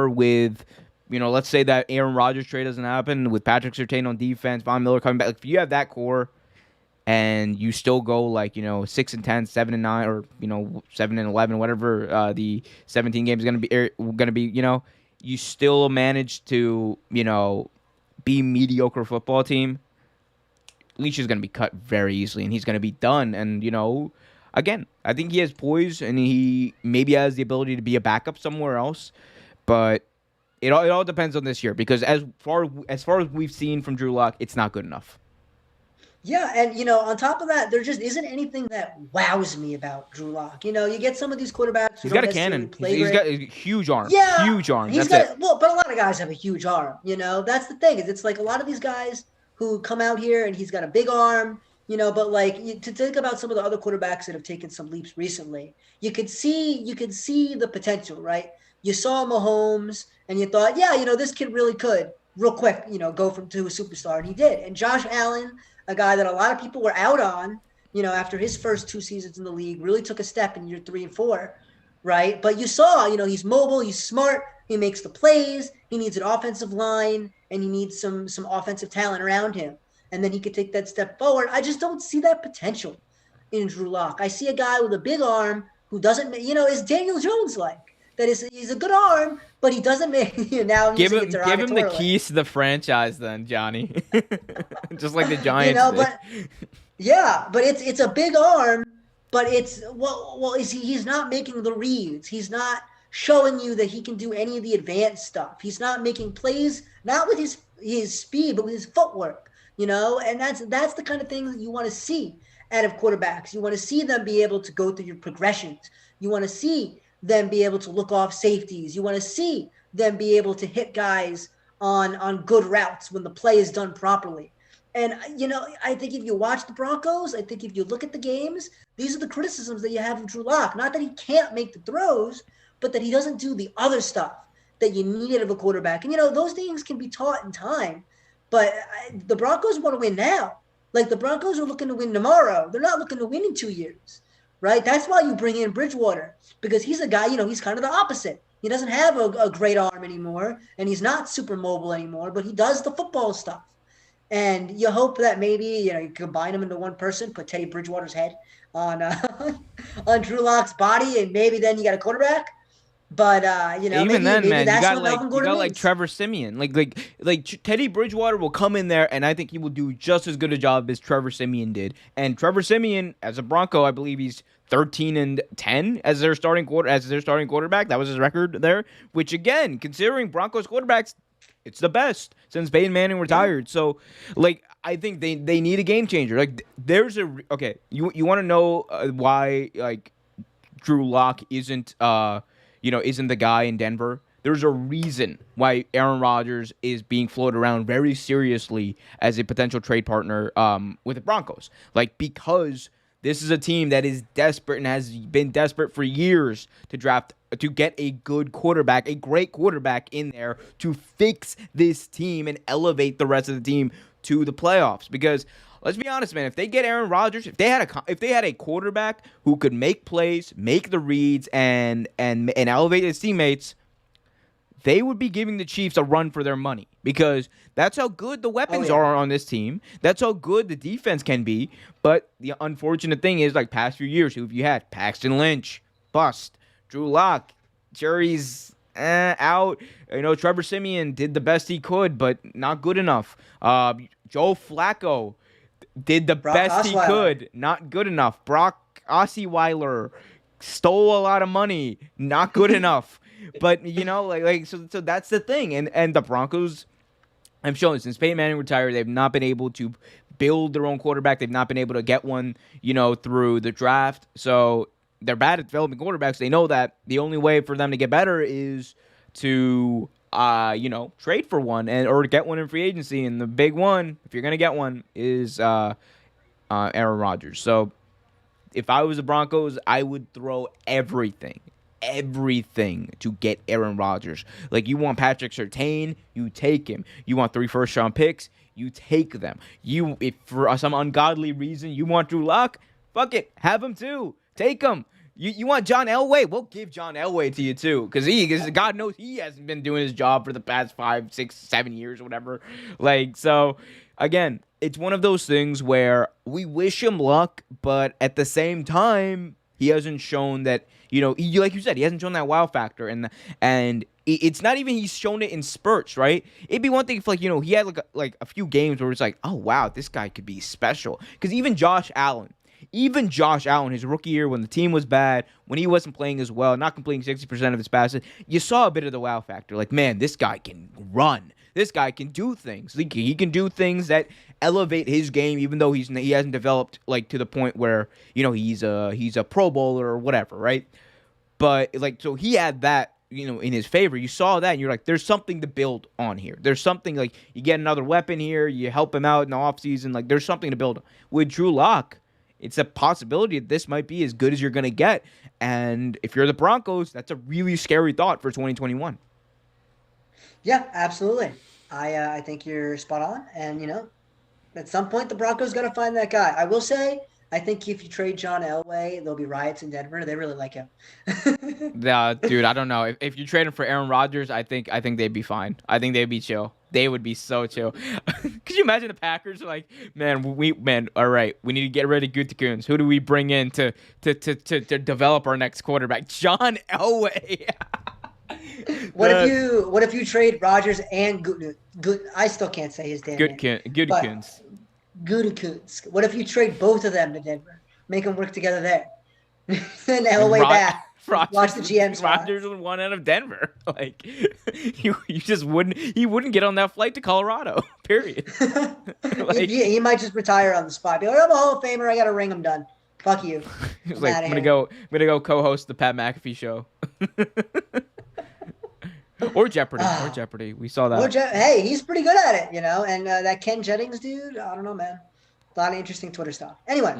with, let's say that Aaron Rodgers trade doesn't happen, with Patrick Surtain on defense, Von Miller coming back, if you have that core and you still go 6-10, 7-9, or 7-11, whatever the 17 games is going to be, you still manage to, be mediocre football team, Leach is going to be cut very easily, and he's going to be done. And, again, I think he has poise, and he maybe has the ability to be a backup somewhere else. But it all depends on this year, because as far as we've seen from Drew Lock, it's not good enough. Yeah, and, on top of that, there just isn't anything that wows me about Drew Lock. You get some of these quarterbacks who He's got a cannon. He's got a huge arm. Yeah. Huge arm. That's it. Well, but a lot of guys have a huge arm, That's the thing. It's like a lot of these guys who come out here and he's got a big arm, but to think about some of the other quarterbacks that have taken some leaps recently, you could see the potential, right? You saw Mahomes and you thought, yeah, this kid really could real quick, go to a superstar, and he did. And Josh Allen, a guy that a lot of people were out on, after his first 2 seasons in the league, really took a step in year 3 and 4, right? But you saw, he's mobile, he's smart, he makes the plays, he needs an offensive line, and he needs some offensive talent around him. And then he could take that step forward. I just don't see that potential in Drew Lock. I see a guy with a big arm who doesn't, is Daniel Jones like? That is, he's a good arm, but he doesn't make. Now I'm give him the keys to the franchise, then, Johnny. Just like the Giants. But it's a big arm, but he's not making the reads. He's not showing you that he can do any of the advanced stuff. He's not making plays, not with his speed, but with his footwork. And that's the kind of thing that you want to see out of quarterbacks. You want to see them be able to go through your progressions. You want to see them be able to look off safeties. You want to see them be able to hit guys on good routes when the play is done properly. And, I think if you watch the Broncos, I think if you look at the games, these are the criticisms that you have of Drew Lock. Not that he can't make the throws, but that he doesn't do the other stuff that you need out of a quarterback. And, those things can be taught in time. But the Broncos want to win now. The Broncos are looking to win tomorrow. They're not looking to win in 2 years. Right? That's why you bring in Bridgewater, because he's a guy, he's kind of the opposite. He doesn't have a great arm anymore, and he's not super mobile anymore, but he does the football stuff. And you hope that maybe, you combine them into one person, put Teddy Bridgewater's head on on Drew Lock's body, and maybe then you got a quarterback. But Even then, maybe man, that's what Melvin you Gordon got like needs. Trevor Simeon, Teddy Bridgewater will come in there, and I think he will do just as good a job as Trevor Simeon did. And Trevor Simeon, as a Bronco, I believe he's 13-10 as their starting quarterback. That was his record there. Which again, considering Broncos quarterbacks, it's the best since Peyton Manning Yeah. retired. So, I think they need a game changer. Okay. You want to know why Drew Lock isn't the guy in Denver. There's a reason why Aaron Rodgers is being floated around very seriously as a potential trade partner with the Broncos. Because this is a team that is desperate and has been desperate for years to get a good quarterback, a great quarterback in there to fix this team and elevate the rest of the team to the playoffs. Because let's be honest, man. If they get Aaron Rodgers, if they had a quarterback who could make plays, make the reads, and elevate his teammates, they would be giving the Chiefs a run for their money because that's how good the weapons are on this team. That's how good the defense can be. But the unfortunate thing is, past few years, who have you had? Paxton Lynch, bust. Drew Lock, jury's out. Trevor Simeon did the best he could, but not good enough. Joe Flacco did the best he could, not good enough. Brock Osweiler stole a lot of money, not good enough. But so that's the thing, and the Broncos, I'm showing since Peyton Manning retired, they've not been able to build their own quarterback. They've not been able to get one, through the draft. So they're bad at developing quarterbacks. They know that the only way for them to get better is to trade for one or get one in free agency. And the big one, if you're gonna get one, is Aaron Rodgers. So if I was the Broncos, I would throw everything to get Aaron Rodgers. You want Patrick Surtain, you take him. You want 3 first-round picks, you take them. If for some ungodly reason you want Drew Lock, fuck it, have him too. Take him. You want John Elway? We'll give John Elway to you too, because God knows he hasn't been doing his job for the past 5, 6, 7 years or whatever. So again, it's one of those things where we wish him luck, but at the same time, he hasn't shown that. Like you said, he hasn't shown that wow factor, and it's not even he's shown it in spurts, right? It'd be one thing if he had a few games where it's oh wow, this guy could be special. Because even Josh Allen, his rookie year when the team was bad, when he wasn't playing as well, not completing 60% of his passes, you saw a bit of the wow factor. Man, this guy can run. This guy can do things. He can do things that elevate his game, even though he hasn't developed to the point where he's a Pro Bowler or whatever, right? But so he had that in his favor. You saw that, and you're there's something to build on here. There's something you get another weapon here. You help him out in the offseason. There's something to build on. With Drew Lock, it's a possibility that this might be as good as you're gonna get. And if you're the Broncos, that's a really scary thought for 2021. Yeah, absolutely. I think you're spot on, and at some point the Broncos got to find that guy. I will say, I think if you trade John Elway, there'll be riots in Denver. They really like him. Yeah, dude, I don't know. If you trade him for Aaron Rodgers, I think they'd be fine. I think they'd be chill. They would be so chill. Could you imagine the Packers are man, all right, we need to get rid of Gutekunst. Who do we bring in to develop our next quarterback? John Elway. What if you trade Rodgers and I still can't say his damn name. Gutekunst. Gutekunst. What if you trade both of them to Denver? Make them work together there. Then Elway back. Watch the GM spot. Rodgers would want out of Denver. You just wouldn't. He wouldn't get on that flight to Colorado. Period. He might just retire on the spot. Be I'm a Hall of Famer. I got a ring. I'm done. Fuck you. I'm gonna go co-host the Pat McAfee show. Or Jeopardy. We saw that. Hey, he's pretty good at it, And that Ken Jennings dude, I don't know, man. A lot of interesting Twitter stuff. Anyway,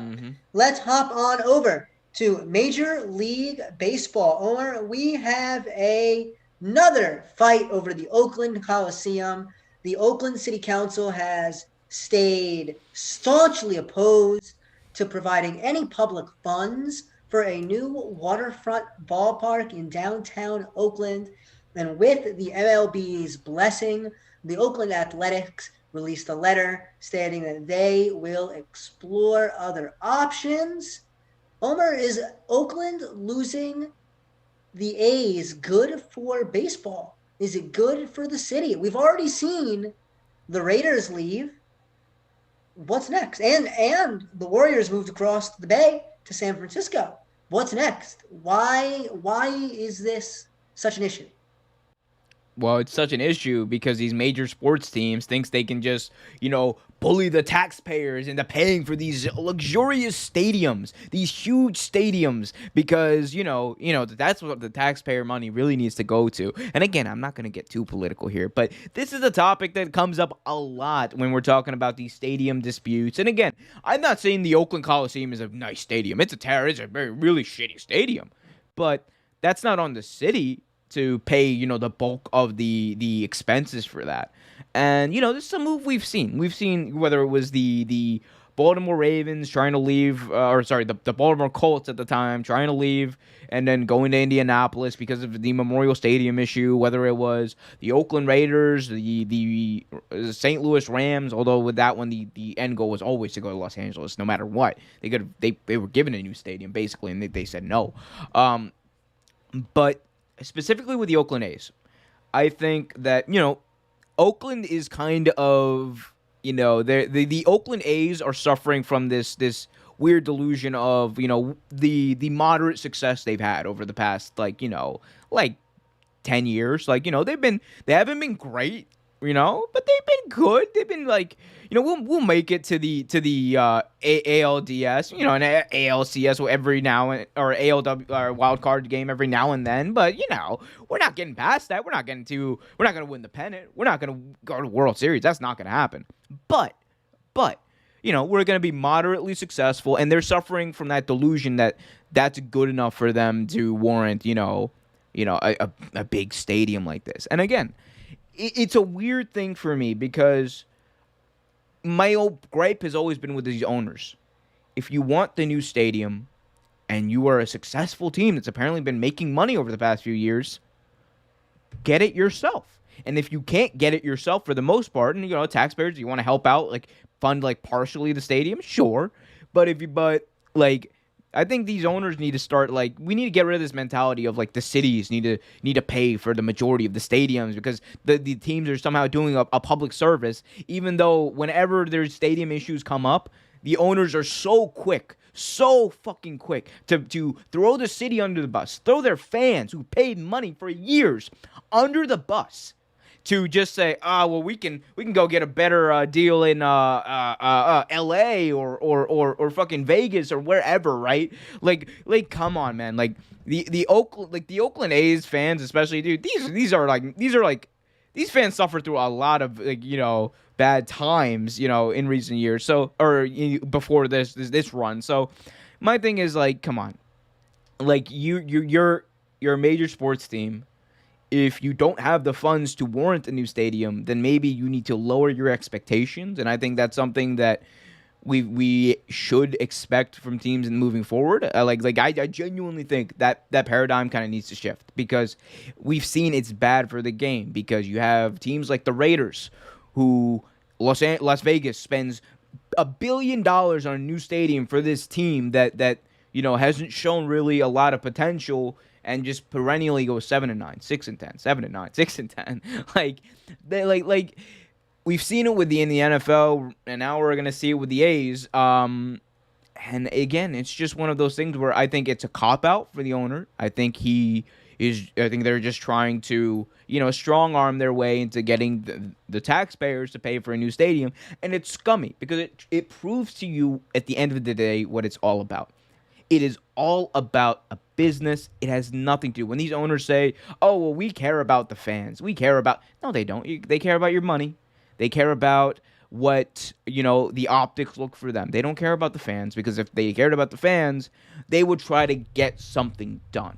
Let's hop on over to Major League Baseball. Omar, we have another fight over the Oakland Coliseum. The Oakland City Council has stayed staunchly opposed to providing any public funds for a new waterfront ballpark in downtown Oakland. And with the MLB's blessing, the Oakland Athletics released a letter stating that they will explore other options. Omar, is Oakland losing the A's good for baseball? Is it good for the city? We've already seen the Raiders leave. What's next? And the Warriors moved across the bay to San Francisco. What's next? Why is this such an issue? Well, it's such an issue because these major sports teams thinks they can just, bully the taxpayers into paying for these luxurious stadiums, these huge stadiums, because that's what the taxpayer money really needs to go to. And again, I'm not going to get too political here, but this is a topic that comes up a lot when we're talking about these stadium disputes. And again, I'm not saying the Oakland Coliseum is a nice stadium. It's a very really shitty stadium, but that's not on the city to pay, the bulk of the expenses for that. And, this is a move we've seen. We've seen whether it was the Baltimore Ravens trying to leave, the Baltimore Colts at the time trying to leave and then going to Indianapolis because of the Memorial Stadium issue, whether it was the Oakland Raiders, the St. Louis Rams, although with that one, the end goal was always to go to Los Angeles no matter what. They were given a new stadium, basically, and they said no. But specifically with the Oakland A's, I think that, Oakland is kind of, the Oakland A's are suffering from this weird delusion of, the moderate success they've had over the past, like 10 years. Like, they haven't been great, but they've been good. They've been like, we'll make it to the ALDS, and ALCS every now and or ALW or wild card game every now and then. But we're not getting past that. We're not going to win the pennant. We're not going to go to World Series. That's not going to happen. But we're going to be moderately successful, and they're suffering from that delusion that that's good enough for them to warrant, a big stadium like this. And again, it's a weird thing for me because my old gripe has always been with these owners. If you want the new stadium and you are a successful team that's apparently been making money over the past few years, get it yourself. And if you can't get it yourself for the most part, and taxpayers, you want to help out, like fund like partially the stadium, sure. But I think these owners need to start, we need to get rid of this mentality of the cities need to pay for the majority of the stadiums because the teams are somehow doing a public service, even though whenever there's stadium issues come up, the owners are so fucking quick to throw the city under the bus, throw their fans who paid money for years under the bus, to just say, well, we can go get a better deal in L.A. or fucking Vegas or wherever, right? Like, come on, man. Like the Oakland A's fans, especially, dude. These fans suffer through a lot of bad times, in recent years. So before this run. So my thing is come on, you're a major sports team. If you don't have the funds to warrant a new stadium, then maybe you need to lower your expectations. And I think that's something that we should expect from teams in moving forward. I genuinely think that paradigm kind of needs to shift because we've seen it's bad for the game because you have teams like the Raiders who Las Vegas spends $1 billion on a new stadium for this team that hasn't shown really a lot of potential and just perennially goes 7-9, 6-10, 7-9, 6-10. We've seen it in the NFL, and now we're gonna see it with the A's. And again, it's just one of those things where I think it's a cop out for the owner. I think they're just trying to strong arm their way into getting the taxpayers to pay for a new stadium, and it's scummy because it proves to you at the end of the day what it's all about. It is all about a business. It has nothing to do. When these owners say, oh, well, we care about the fans. No, they don't. They care about your money. They care about what, the optics look for them. They don't care about the fans because if they cared about the fans, they would try to get something done.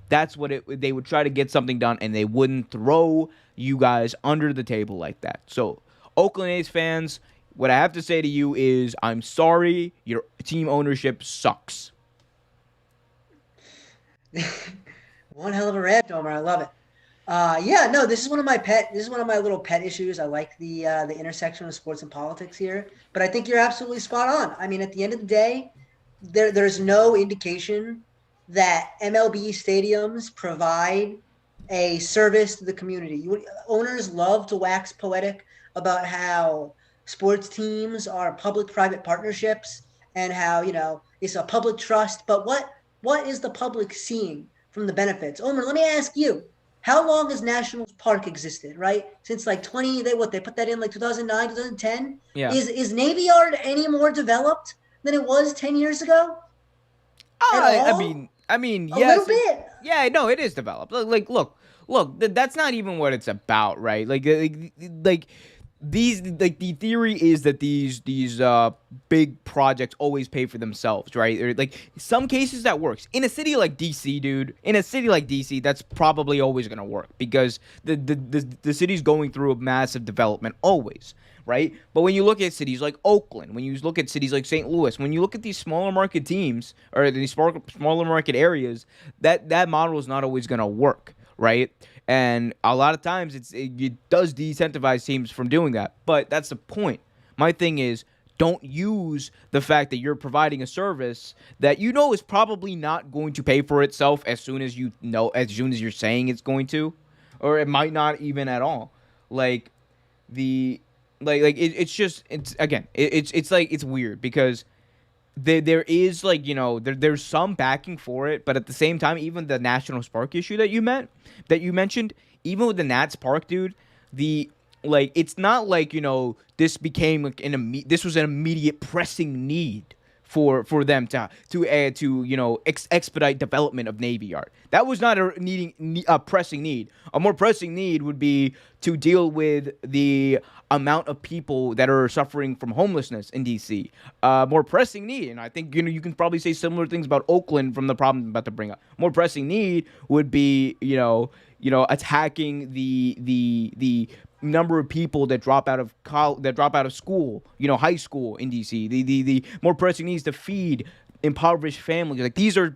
They would try to get something done and they wouldn't throw you guys under the table like that. So, Oakland A's fans, what I have to say to you is I'm sorry, your team ownership sucks. One hell of a rant, Omar. I love it. This is one of my little pet issues. I like the intersection of sports and politics here, but I think you're absolutely spot on. I mean, at the end of the day, there's no indication that MLB stadiums provide a service to the community. Owners love to wax poetic about how sports teams are public-private partnerships and how it's a public trust. But what is the public seeing from the benefits? Omer, let me ask you: how long has National Park existed? Right, since like 20. They put that in like 2009, 2010. Yeah. Is Navy Yard any more developed than it was 10 years ago? At all? I mean, A little yes, bit. yeah, no, it is developed. Look, that's not even what it's about, right? Like these, like the theory is that these big projects always pay for themselves, right? Or like some cases that works. In a city like DC, dude, in a city like DC, that's probably always gonna work because the city's going through a massive development always. Right? But when you look at cities like Oakland, when you look at cities like St. Louis, when you look at these smaller market teams or these smaller market areas, that model is not always going to work, right? And a lot of times it does decentivize teams from doing that. But that's the point. My thing is, don't use the fact that you're providing a service that you know is probably not going to pay for itself as soon as you're saying it's going to, or it might not even at all. Like the it's just it's weird because there is there's some backing for it, but at the same time, even the National Park issue that you mentioned, even with the Nats Park, dude, it's not like this became like this was an immediate pressing need for them to expedite development of Navy Yard. That was not a pressing need. A more pressing need would be to deal with the amount of people that are suffering from homelessness in DC. More pressing need, and I think you can probably say similar things about Oakland from the problem I'm about to bring up. More pressing need would be attacking the number of people that drop out of school, high school in DC. The more pressing needs to feed impoverished families. Like these are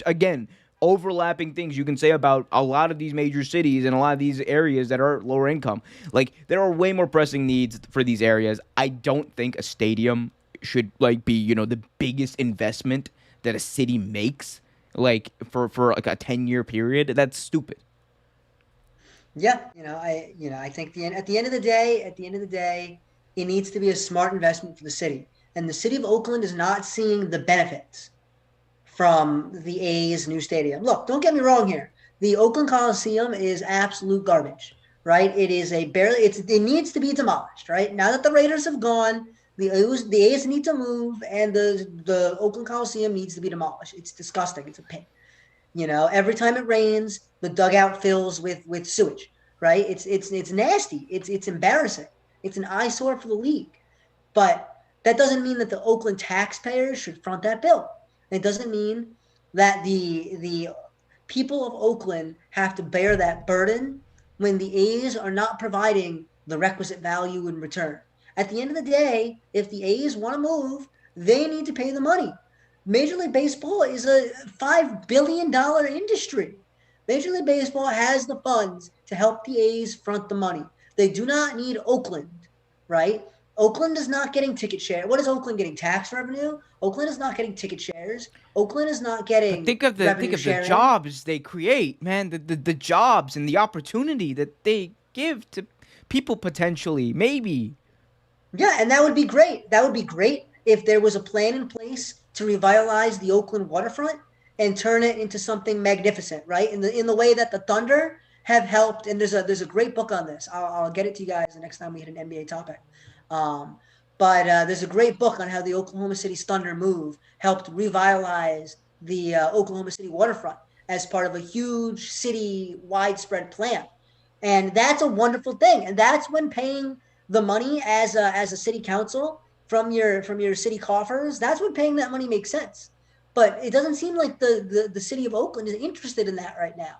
again overlapping things you can say about a lot of these major cities and a lot of these areas that are lower income. Like there are way more pressing needs for these areas. I don't think a stadium should be the biggest investment that a city makes for like a 10-year period. That's stupid. Yeah, I think at the end of the day, it needs to be a smart investment for the city. And the city of Oakland is not seeing the benefits from the A's new stadium. Look, don't get me wrong here. The Oakland Coliseum is absolute garbage, right? It needs to be demolished, right? Now that the Raiders have gone, the A's need to move, and the Oakland Coliseum needs to be demolished. It's disgusting. It's a pit. Every time it rains, the dugout fills with sewage, right? It's nasty. It's embarrassing. It's an eyesore for the league. But that doesn't mean that the Oakland taxpayers should front that bill. It doesn't mean that the people of Oakland have to bear that burden when the A's are not providing the requisite value in return. At the end of the day, if the A's want to move, they need to pay the money. Major League Baseball is a $5 billion industry. Major League Baseball has the funds to help the A's front the money. They do not need Oakland, right? Oakland is not getting ticket share. What is Oakland getting? Tax revenue? Oakland is not getting ticket shares. Oakland is not getting Think of the jobs they create, man. The jobs and the opportunity that they give to people potentially, maybe. Yeah, and that would be great. That would be great if there was a plan in place to revitalize the Oakland waterfront and turn it into something magnificent, right? In the way that the Thunder have helped. And there's a great book on this. I'll get it to you guys the next time we hit an NBA topic. But there's a great book on how the Oklahoma City Thunder move helped revitalize the Oklahoma City waterfront as part of a huge city widespread plan. And that's a wonderful thing. And that's when paying the money as a city council from your city coffers, that's when paying that money makes sense. But it doesn't seem like the city of Oakland is interested in that right now.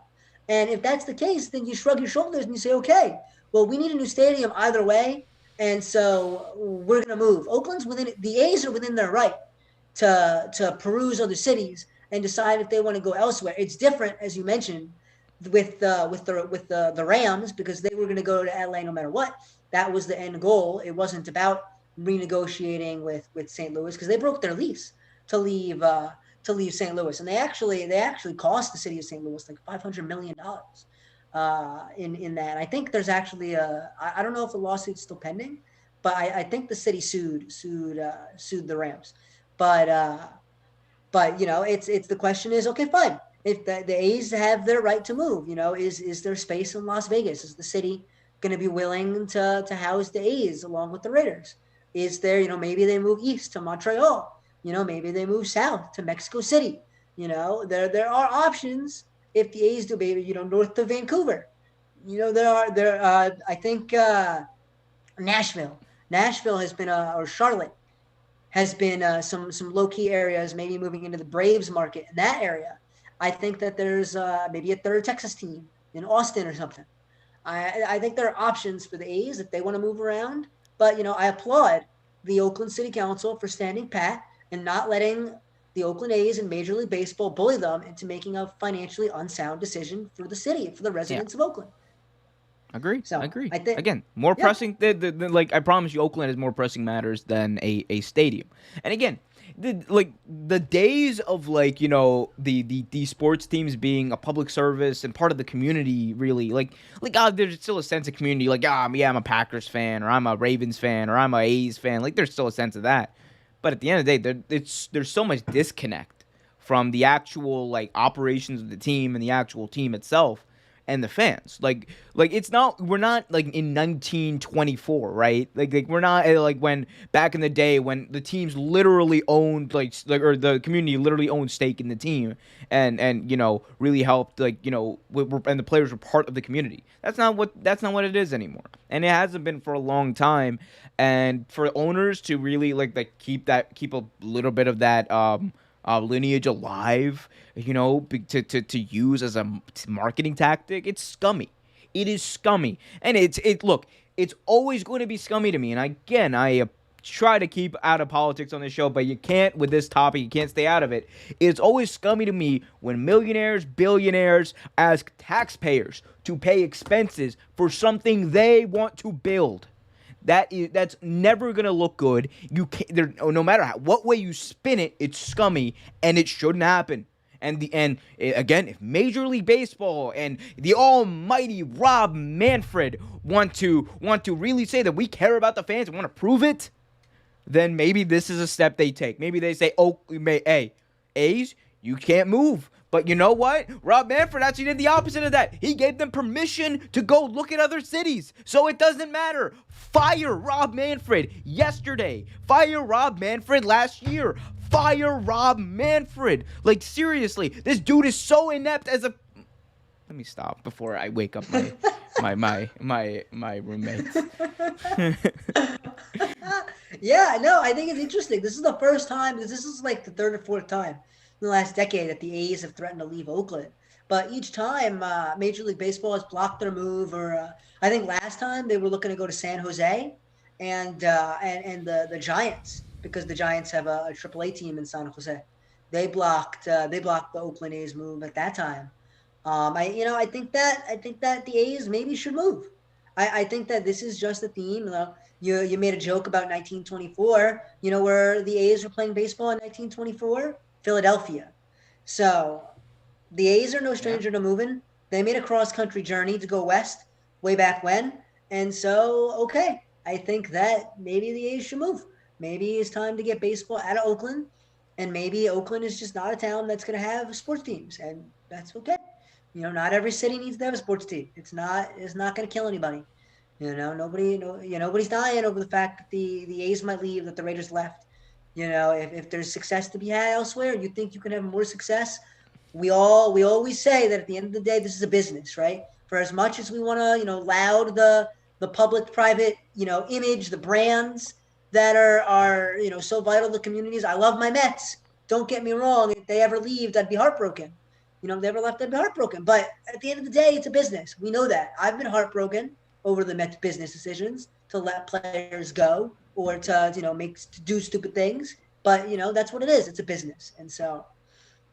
And if that's the case, then you shrug your shoulders and you say, okay, well, we need a new stadium either way. And so we're going to move. The A's are within their right to peruse other cities and decide if they want to go elsewhere. It's different, as you mentioned, with the Rams, because they were going to go to LA no matter what. That was the end goal. It wasn't about renegotiating with St. Louis because they broke their lease to leave to leave St. Louis, and they actually cost the city of St. Louis like $500 million in that. I think there's actually I don't know if the lawsuit's still pending, but I think the city sued the Rams, but it's the question is, okay, fine, if the A's have their right to move, is there space in Las Vegas? Is the city going to be willing to house the A's along with the Raiders? Is there, maybe they move east to Montreal, maybe they move south to Mexico City. There are options if the A's do, maybe, north to Vancouver. I think Nashville. Nashville has been or Charlotte has been some low key areas, maybe moving into the Braves market in that area. I think that there's maybe a third Texas team in Austin or something. I think there are options for the A's if they want to move around. But I applaud the Oakland City Council for standing pat and not letting the Oakland A's and Major League Baseball bully them into making a financially unsound decision for the city, for the residents of Oakland. Agree. So Agree. I think Again, more pressing. Like I promise you, Oakland has more pressing matters than a stadium. And again, the days of the sports teams being a public service and part of the community, really there's still a sense of community. I'm a Packers fan, or I'm a Ravens fan, or I'm a A's fan. There's still a sense of that. But at the end of the day, there's so much disconnect from the actual operations of the team and the actual team itself and the fans. It's not, we're not in 1924, right? We're not when back in the day when the teams literally owned or the community literally owned stake in the team and really helped and the players were part of the community. That's not what it is anymore, and it hasn't been for a long time. And for owners to really keep a little bit of that lineage alive, to use as a marketing tactic, it's scummy. It is scummy, and it's always going to be scummy to me. And again, I try to keep out of politics on this show, but you can't with this topic. You can't stay out of it. It's always scummy to me when millionaires, billionaires ask taxpayers to pay expenses for something they want to build. That's never gonna look good. You can't. No matter what way you spin it, it's scummy, and it shouldn't happen. Again, if Major League Baseball and the almighty Rob Manfred want to really say that we care about the fans and want to prove it, then maybe this is a step they take. Maybe they say, hey, A's, you can't move. But you know what? Rob Manfred actually did the opposite of that. He gave them permission to go look at other cities. So it doesn't matter. Fire Rob Manfred yesterday. Fire Rob Manfred last year. Fire Rob Manfred. Seriously, this dude is so inept as a... Let me stop before I wake up my roommates. Yeah, no, I think it's interesting. This is the first time. This is the third or fourth time in the last decade that the A's have threatened to leave Oakland. But each time, Major League Baseball has blocked their move. Or I think last time they were looking to go to San Jose and the Giants, because the Giants have a AAA team in San Jose. They blocked the Oakland A's move at that time. I think that the A's maybe should move. I think that this is just a theme. You made a joke about 1924. Where the A's were playing baseball in 1924. Philadelphia. So the A's are no stranger to moving. They made a cross-country journey to go west way back when. And so, okay, I think that maybe the A's should move. Maybe it's time to get baseball out of Oakland. And maybe Oakland is just not a town that's going to have sports teams. And that's okay. Not every city needs to have a sports team. It's not going to kill anybody. Nobody's dying over the fact that the A's might leave, that the Raiders left. If there's success to be had elsewhere, you think you can have more success. We always say that at the end of the day, this is a business, right? For as much as we want to, laud the public-private, image, the brands that are so vital to communities. I love my Mets. Don't get me wrong. If they ever leave, I'd be heartbroken. If they ever left, I'd be heartbroken. But at the end of the day, it's a business. We know that. I've been heartbroken over the Mets' business decisions to let players go or to do stupid things. But that's what it is. It's a business. And so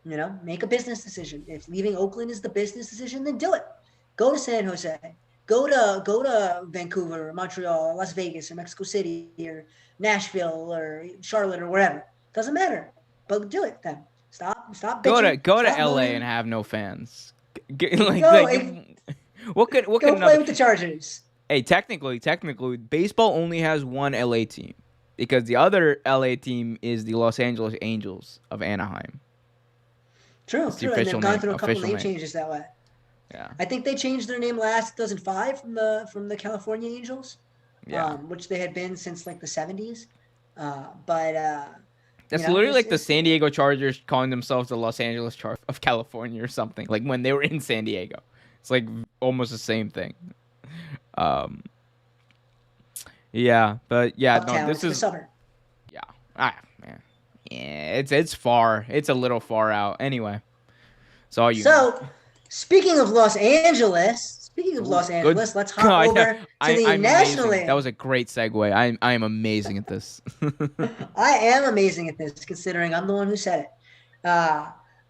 make a business decision. If leaving Oakland is the business decision, then do it. Go to San Jose. Go to Vancouver or Montreal or Las Vegas or Mexico City or Nashville or Charlotte or wherever. Doesn't matter. But do it then. Stop Go to bitching. go to Stop LA and moaning. have no fans. Go, What could go play another? with the Chargers. Hey, technically, baseball only has one LA team because the other LA team is the Los Angeles Angels of Anaheim. True, It's the true, and they've official gone name. through a couple Official name name. changes that way. Yeah. I think they changed their name last 2005 from the California Angels, Yeah. which they had been since like the 70s. But That's literally like the it's San Diego Chargers calling themselves the Los Angeles Chargers of California or something. Like when they were in San Diego. It's like almost the same thing. Um, yeah, but yeah, no, uptown. this It's the is suburb. yeah. Man. Yeah, it's far. It's a little far out. Anyway, it's all you know. So, speaking of Ooh, Los good. Angeles, let's hop over to the I'm National amazing. That League. was a great segue. I am amazing at this. I am amazing at this, considering I'm the one who said it.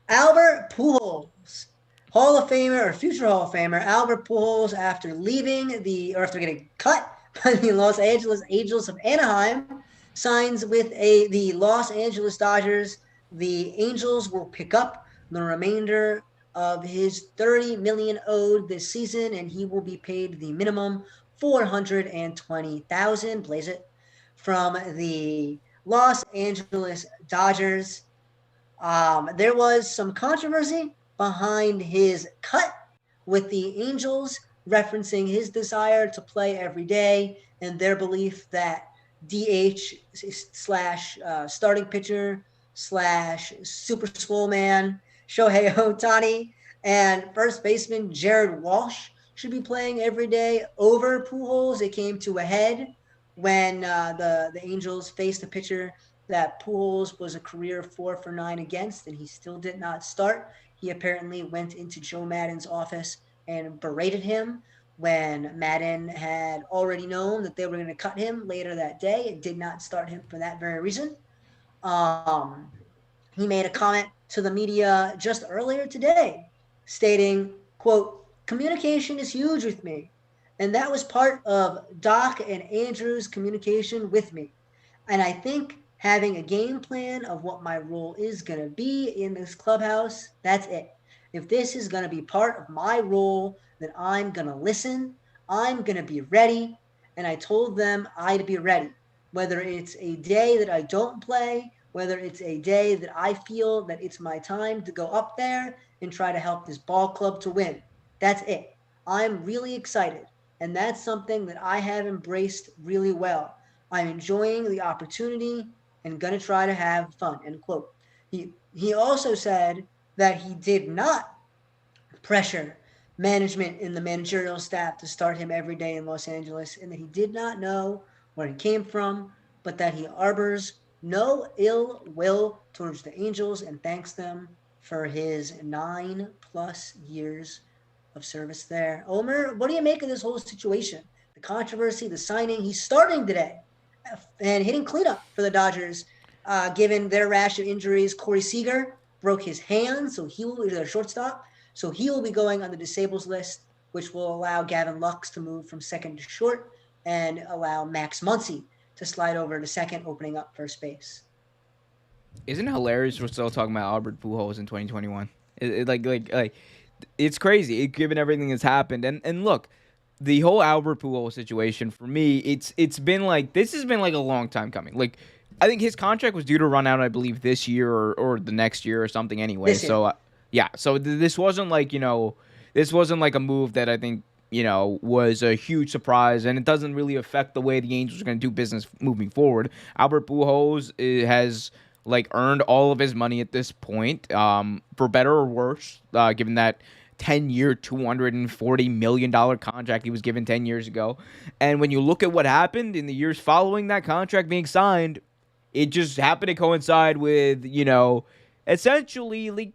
Albert Pujols, Hall of Famer or future Hall of Famer, Albert Pujols, after getting cut by the Los Angeles Angels of Anaheim, signs with the Los Angeles Dodgers. The Angels will pick up the remainder of his $30 million owed this season, and he will be paid the minimum $420,000. Blaze it from the Los Angeles Dodgers. There was some controversy behind his cut with the Angels, referencing his desire to play every day and their belief that DH slash starting pitcher slash super swole man Shohei Ohtani and first baseman Jared Walsh should be playing every day over Pujols. It came to a head when the Angels faced a pitcher that Pujols was a career 4 for 9 against, and he still did not start. He apparently went into Joe Madden's office and berated him when Madden had already known that they were going to cut him later that day and did not start him for that very reason. Um, he made a comment to the media just earlier today stating, quote, communication is huge with me. And that was part of Doc and Andrew's communication with me. And I think having a game plan of what my role is going to be in this clubhouse, that's it. If this is going to be part of my role, then I'm going to listen. I'm going to be ready. And I told them I'd be ready, whether it's a day that I don't play, whether it's a day that I feel that it's my time to go up there and try to help this ball club to win. That's it. I'm really excited. And that's something that I have embraced really well. I'm enjoying the opportunity and going to try to have fun, end quote. He also said that he did not pressure management and the managerial staff to start him every day in Los Angeles, and that he did not know where he came from, but that he harbors no ill will towards the Angels and thanks them for his 9+ years of service there. Omer, what do you make of this whole situation? The controversy, the signing. He's starting today and hitting cleanup for the Dodgers, given their rash of injuries. Corey Seager broke his hand, so he will be their shortstop. So he will be going on the disables list, which will allow Gavin Lux to move from second to short and allow Max Muncy to slide over to second, opening up first base. Isn't it hilarious we're still talking about Albert Pujols in 2021? Like it's crazy given everything that's happened. And look, the whole Albert Pujols situation for me, it's been like this has been like a long time coming. Like I think his contract was due to run out, I believe, this year or the next year or something anyway. So yeah, so this wasn't like this wasn't like a move that I think was a huge surprise, and it doesn't really affect the way the Angels are going to do business moving forward. Albert Pujols has earned all of his money at this point, for better or worse, given that 10-year, $240 million contract he was given 10 years ago. And when you look at what happened in the years following that contract being signed, it just happened to coincide with, essentially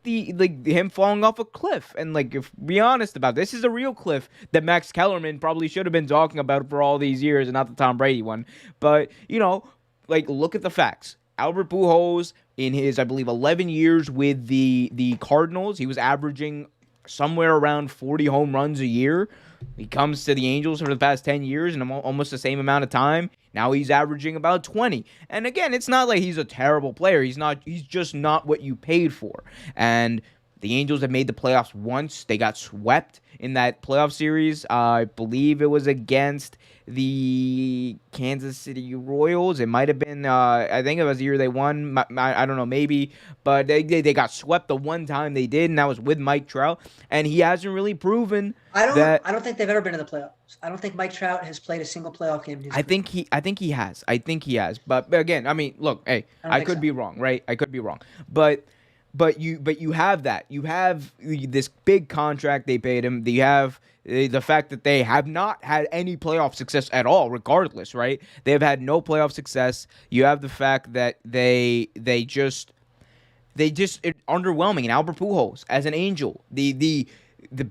him falling off a cliff. And if be honest about this is a real cliff that Max Kellerman probably should have been talking about for all these years and not the Tom Brady one. But, look at the facts. Albert Pujols, in his, I believe, 11 years with the Cardinals, he was averaging somewhere around 40 home runs a year. He comes to the Angels for the past 10 years in almost the same amount of time. Now he's averaging about 20. And again, it's not like he's a terrible player. He's just not what you paid for. And the Angels have made the playoffs once. They got swept in that playoff series. I believe it was against the Kansas City Royals. It might have been, I think it was the year they won. I don't know, maybe. But they got swept the one time they did, and that was with Mike Trout. And he hasn't really proven that. I don't think they've ever been in the playoffs. I don't think Mike Trout has played a single playoff game in his I career. think he I think he has. I think he has. But again, I mean, look, hey, I don't I think could so. be wrong, right? I could be wrong. But you have that. You have this big contract they paid him. You have the fact that they have not had any playoff success at all, regardless, right? They have had no playoff success. You have the fact that they just underwhelming. And Albert Pujols as an Angel, the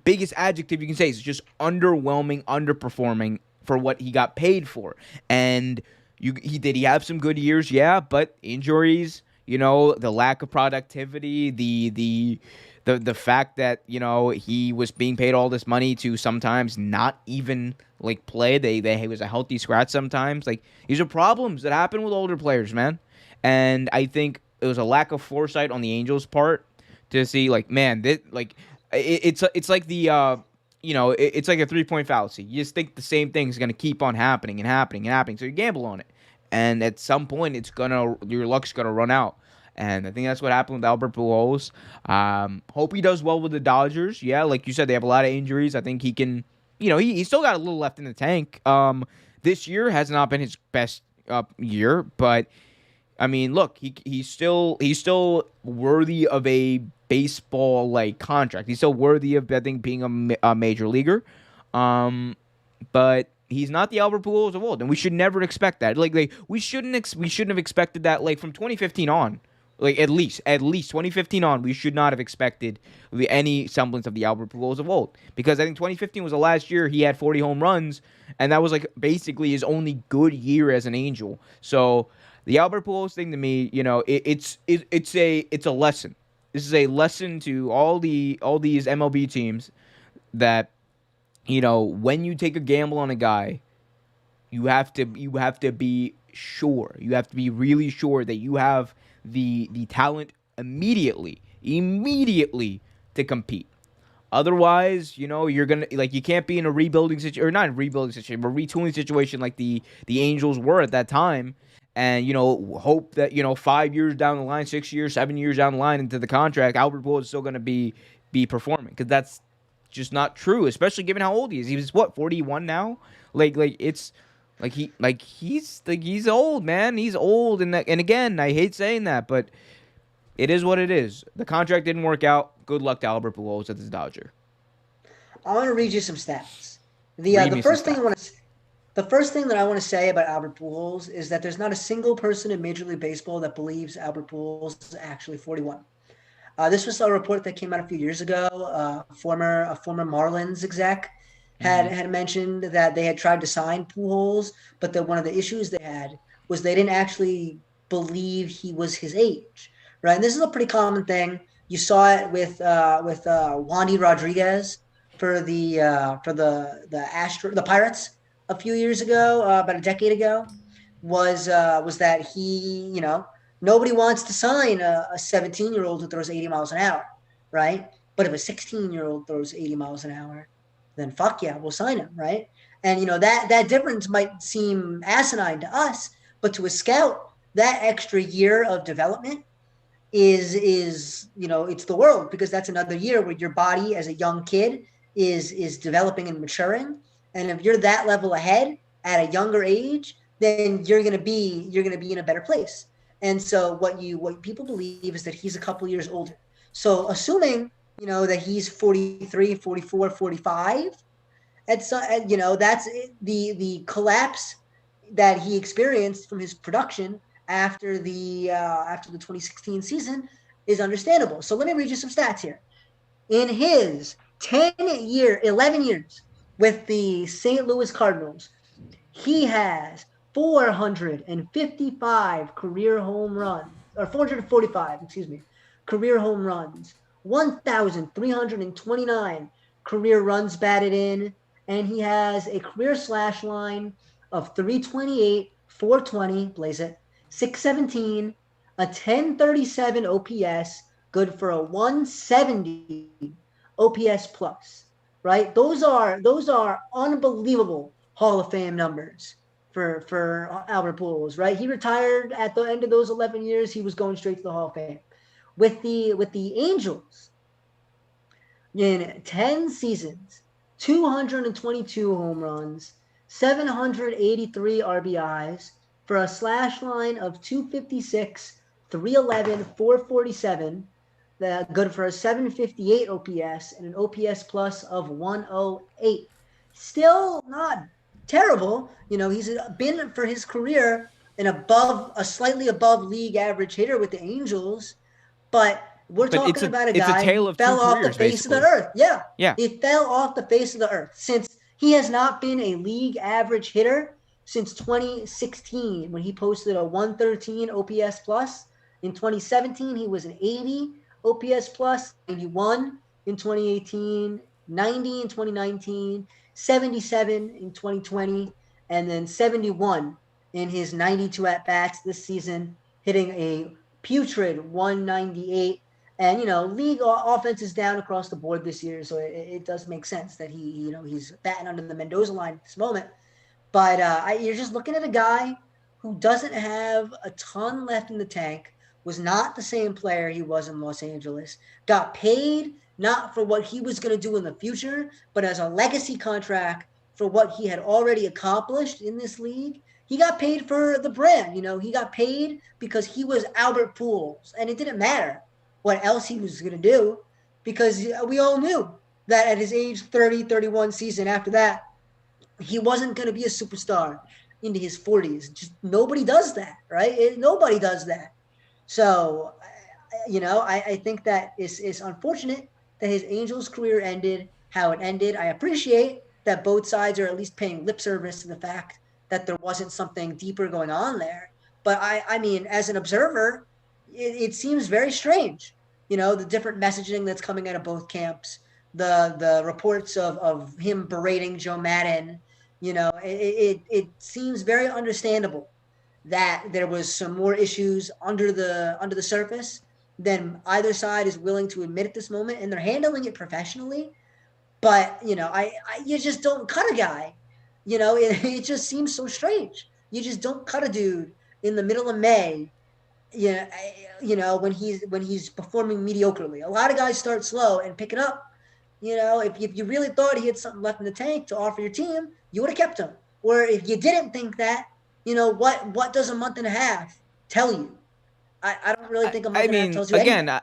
biggest adjective you can say is just underwhelming, underperforming for what he got paid for. And he have some good years, yeah, but injuries, the lack of productivity, the fact that he was being paid all this money to sometimes not even like play. He was a healthy scratch sometimes. Like, these are problems that happen with older players, man. And I think it was a lack of foresight on the Angels' part to see, like, man, this, like, it's like it's like a 3-point fallacy. You just think the same thing is gonna keep on happening and happening and happening, so you gamble on it, and at some point your luck's gonna run out. And I think that's what happened with Albert Pujols. Hope he does well with the Dodgers. Yeah, like you said, they have a lot of injuries. I think he can. He still got a little left in the tank. This year has not been his best year, but I mean, look, he's still worthy of a baseball like contract. He's still worthy of, I think, being a major leaguer. But he's not the Albert Pujols of old, and we should never expect that. Like we shouldn't have expected that, like, from 2015 on. Like, at least 2015 on, we should not have expected any semblance of the Albert Pujols of old, because I think 2015 was the last year he had 40 home runs, and that was like basically his only good year as an Angel. So the Albert Pujols thing, to me, it's a lesson. This is a lesson to all these MLB teams that, when you take a gamble on a guy, you have to be sure. You have to be really sure that you have the talent immediately to compete. Otherwise, you're gonna, like, you can't be in a rebuilding situation, or not a rebuilding situation, but a retooling situation like the Angels were at that time, and hope that 5 years down the line, 6 years, 7 years down the line into the contract, Albert Pujols is still gonna be performing, because that's just not true, especially given how old he is. He's what, 41 now? Like it's he's old, man. He's old, and again, I hate saying that, but it is what it is. The contract didn't work out. Good luck to Albert Pujols at the Dodger. I want to read you some stats. The Read the me some first thing I stats. want to the first thing that I want to say about Albert Pujols is that there's not a single person in Major League Baseball that believes Albert Pujols is actually 41. This was a report that came out a few years ago. A former Marlins exec Mm-hmm. had mentioned that they had tried to sign Pujols, but that one of the issues they had was they didn't actually believe he was his age, right? And this is a pretty common thing. You saw it with Wandy Rodriguez for the Pirates a few years ago, about a decade ago. Was that he, nobody wants to sign a 17-year-old who throws 80 miles an hour, right? But if a 16-year-old throws 80 miles an hour, then fuck yeah, we'll sign him, right? And that difference might seem asinine to us, but to a scout, that extra year of development is it's the world, because that's another year where your body as a young kid is developing and maturing. And if you're that level ahead at a younger age, then you're gonna be in a better place. And so what people believe is that he's a couple years older. So assuming that he's 43, 44, 45, that's the collapse that he experienced from his production after the 2016 season is understandable. So let me read you some stats here. In his 11 years with the St. Louis Cardinals, he has 455 career home runs, or 445, career home runs, 1,329 career runs batted in, and he has a career slash line of 328, 420, blaze it, 617, a 1037 OPS, good for a 170 OPS plus, right? Those are unbelievable Hall of Fame numbers for Albert Pujols, right? He retired at the end of those 11 years. He was going straight to the Hall of Fame. With the Angels, in 10 seasons, 222 home runs, 783 RBIs for a slash line of 256, 311, 447, good for a 758 OPS and an OPS plus of 108. Still not terrible. He's been for his career a slightly above league average hitter with the Angels, but we're But talking about a it's a guy tale who of two fell off the careers, face of the basically. earth. Yeah, Yeah. he fell off the face of the earth since he has not been a league average hitter since 2016 when he posted a 113 OPS plus. In 2017, he was an 80 OPS plus, 91 in 2018, 90 in 2019, 77 in 2020, and then 71 in his 92 at bats this season, hitting a putrid 198. And league offense is down across the board this year, so it does make sense that he's batting under the Mendoza line at this moment. But you're just looking at a guy who doesn't have a ton left in the tank, was not the same player he was in Los Angeles, got paid not for what he was going to do in the future, but as a legacy contract for what he had already accomplished in this league. He got paid for the brand. He got paid because he was Albert Pujols, and it didn't matter what else he was going to do because we all knew that at his age 30, 31 season after that, he wasn't going to be a superstar into his 40s. Just nobody does that, right? Nobody does that. So, I think that it's unfortunate that his Angels career ended how it ended. I appreciate that both sides are at least paying lip service to the fact that there wasn't something deeper going on there. But I mean, as an observer, it seems very strange. The different messaging that's coming out of both camps, the reports of him berating Joe Madden. It seems very understandable that there was some more issues under the surface than either side is willing to admit at this moment, and they're handling it professionally. But you just don't cut a guy. It just seems so strange. You just don't cut a dude in the middle of May. When he's performing mediocrely. A lot of guys start slow and pick it up. If you really thought he had something left in the tank to offer your team, you would have kept him. Or if you didn't think that, what does a month and a half tell you? I don't really think a month and a half tells you anything.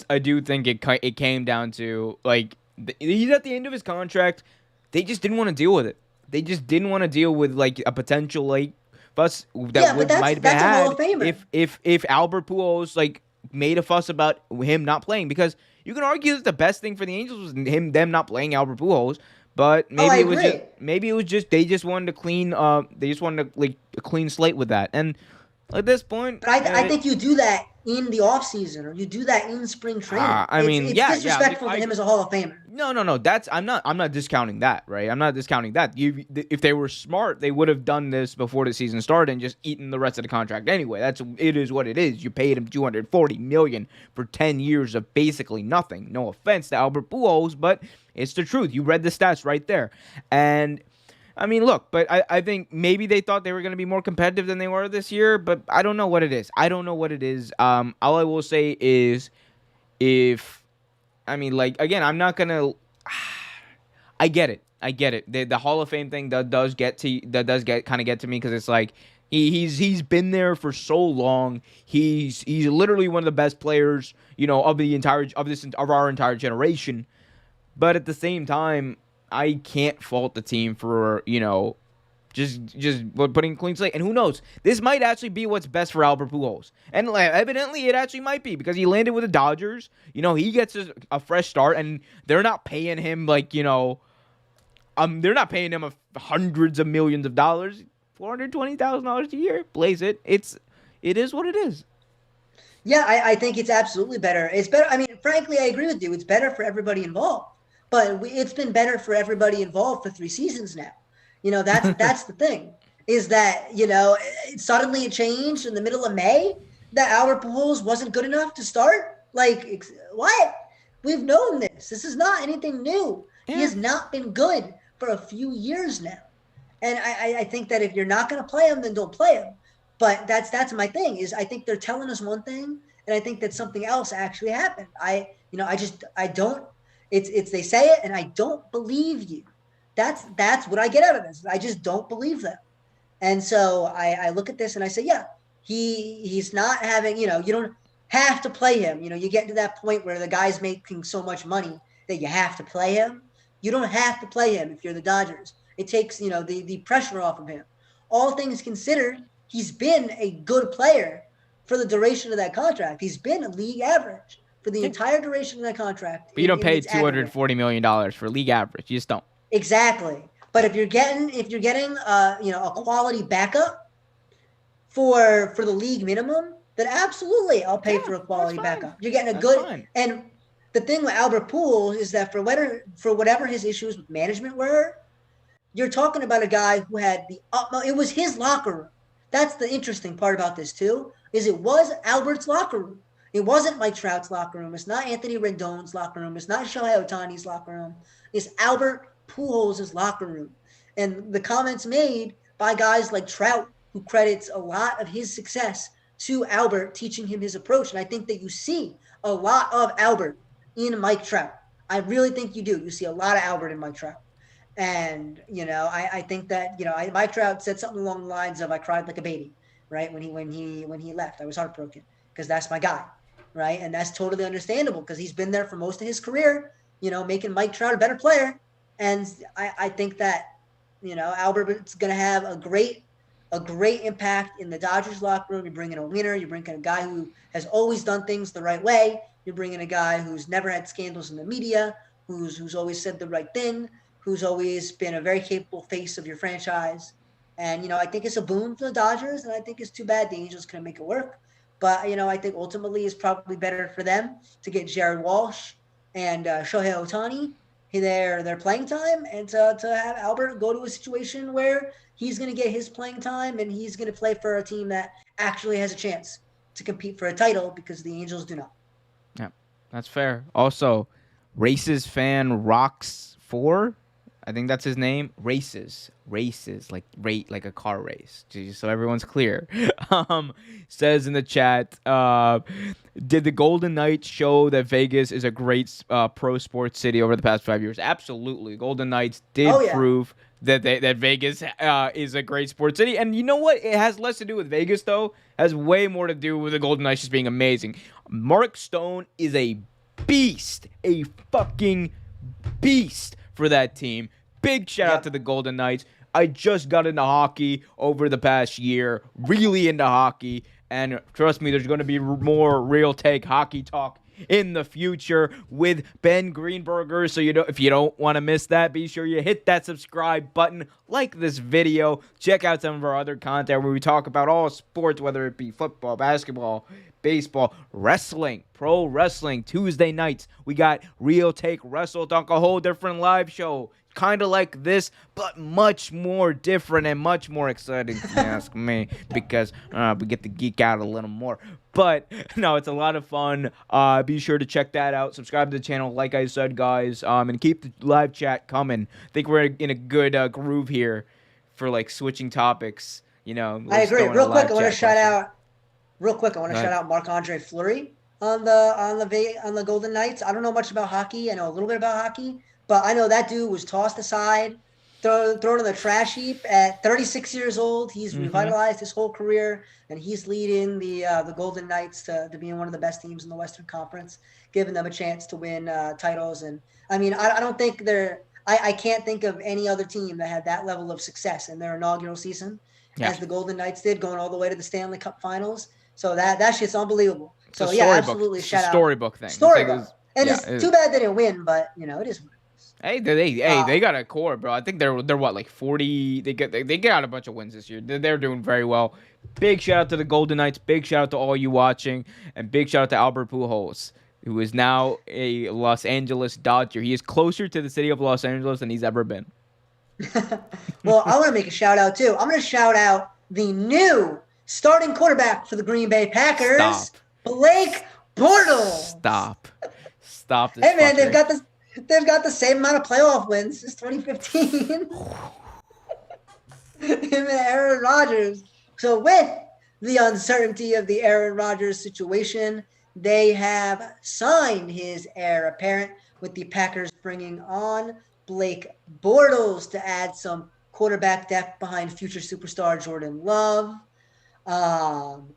I do think it came down to like he's at the end of his contract. They just didn't want to deal with it. They just didn't want to deal with like a potential like fuss that might have been a Hall of had Famer. if Albert Pujols like made a fuss about him not playing, because you can argue that the best thing for the Angels was them not playing Albert Pujols. But maybe it was just they just wanted to clean like a clean slate with that. And at this point, but I think you do that in the off season, or you do that in spring training. It's disrespectful to him as a Hall of Famer. No. I'm not discounting that, right? I'm not discounting that. If they were smart, they would have done this before the season started and just eaten the rest of the contract anyway. It is what it is. You paid him $240 million for 10 years of basically nothing. No offense to Albert Pujols, but it's the truth. You read the stats right there, and I mean, look, but I think maybe they thought they were going to be more competitive than they were this year, but I don't know what it is. All I will say is again, I'm not going to, I get it. The Hall of Fame thing that does get to me, because it's like, he's been there for so long. He's literally one of the best players, of our entire generation. But at the same time, I can't fault the team for, just putting a clean slate. And who knows? This might actually be what's best for Albert Pujols. And evidently it actually might be, because he landed with the Dodgers. He gets a fresh start, and they're not paying him they're not paying him hundreds of millions of dollars. $420,000 a year. Blaze it. It is what it is. Yeah, I think it's absolutely better. It's better. I mean, frankly, I agree with you. It's better for everybody involved. But it's been better for everybody involved for 3 seasons now. That's the thing. is that, suddenly it changed in the middle of May that Albert Pujols wasn't good enough to start? Like, what? We've known this. This is not anything new. He Yeah. has not been good for a few years now. And I think that if you're not going to play him, then don't play him. But that's my thing is I think they're telling us one thing, and I think that something else actually happened. I don't. It's they say it, and I don't believe you. That's what I get out of this. I just don't believe them. And so I look at this and I say, yeah, he's not having, you don't have to play him. You get to that point where the guy's making so much money that you have to play him. You don't have to play him if you're the Dodgers. It takes, the pressure off of him. All things considered, he's been a good player for the duration of that contract. He's been a league average for the entire duration of that contract. But you don't pay $240 million for league average. You just don't. Exactly. But if you're getting a quality backup for the league minimum, then absolutely I'll pay for a quality backup. You're getting a good and the thing with Albert Pujols is that for whatever his issues with management were, you're talking about a guy who had the utmost. It was his locker room. That's the interesting part about this too. Is it was Albert's locker room. It wasn't Mike Trout's locker room. It's not Anthony Rendon's locker room. It's not Shohei Ohtani's locker room. It's Albert Pujols' locker room. And the comments made by guys like Trout, who credits a lot of his success to Albert teaching him his approach. And I think that you see a lot of Albert in Mike Trout. I really think you do. You see a lot of Albert in Mike Trout. And, I think that, Mike Trout said something along the lines of, I cried like a baby, right? When he left, I was heartbroken because that's my guy, right? And that's totally understandable because he's been there for most of his career, making Mike Trout a better player. And I think that, Albert's going to have a great impact in the Dodgers locker room. You're bringing a winner. You're bringing a guy who has always done things the right way. You're bringing a guy who's never had scandals in the media, who's always said the right thing, who's always been a very capable face of your franchise. And, I think it's a boon for the Dodgers, and I think it's too bad the Angels couldn't make it work. But, I think ultimately it's probably better for them to get Jared Walsh and Shohei Ohtani their playing time, and to have Albert go to a situation where he's going to get his playing time and he's going to play for a team that actually has a chance to compete for a title because the Angels do not. Yeah, that's fair. Also, Races fan Rocks 4, I think that's his name. Races, like a car race. Just so everyone's clear. Says in the chat, did the Golden Knights show that Vegas is a great pro sports city over the past 5 years? Absolutely. Golden Knights did prove that Vegas is a great sports city. And you know what? It has less to do with Vegas, though. It has way more to do with the Golden Knights just being amazing. Mark Stone is a beast. A fucking beast for that team. Big shout out to the Golden Knights. I just got into hockey over the past year. Really into hockey. And trust me, there's going to be more Real Take hockey talk in the future with Ben Greenberger. So if you don't want to miss that, be sure you hit that subscribe button, like this video, check out some of our other content where we talk about all sports, whether it be football, basketball, baseball, wrestling, pro wrestling. Tuesday nights, we got Real Take Wrestle Talk, a whole different live show. Kind of like this, but much more different and much more exciting, if you ask me, because we get to geek out a little more. But, no, it's a lot of fun. Be sure to check that out. Subscribe to the channel, like I said, guys, and keep the live chat coming. I think we're in a good groove here for, switching topics. I agree. Real quick, I want to shout out Marc-Andre Fleury on the Golden Knights. I don't know much about hockey. I know a little bit about hockey. But I know that dude was tossed aside, thrown in the trash heap at 36 years old. He's revitalized his whole career, and he's leading the Golden Knights to being one of the best teams in the Western Conference, giving them a chance to win titles. And, I mean, I don't think I can't think of any other team that had that level of success in their inaugural season as the Golden Knights did, going all the way to the Stanley Cup Finals. So that shit's unbelievable. So, yeah, absolutely. Shout out. Storybook thing. Storybook. And it's too bad they didn't win, but, it is what it is. Hey, they got a core, bro. I think they're what, 40. They got a bunch of wins this year. They're doing very well. Big shout out to the Golden Knights. Big shout out to all you watching, and big shout out to Albert Pujols, who is now a Los Angeles Dodger. He is closer to the city of Los Angeles than he's ever been. Well, I want to make a shout out too. I'm going to shout out the new starting quarterback for the Green Bay Packers, Stop. Blake Bortles. Stop. Stop this Hey man, fuckery. they've got the same amount of playoff wins as 2015. Him and Aaron Rodgers. So with the uncertainty of the Aaron Rodgers situation, they have signed his heir apparent, with the Packers bringing on Blake Bortles to add some quarterback depth behind future superstar Jordan Love. Um,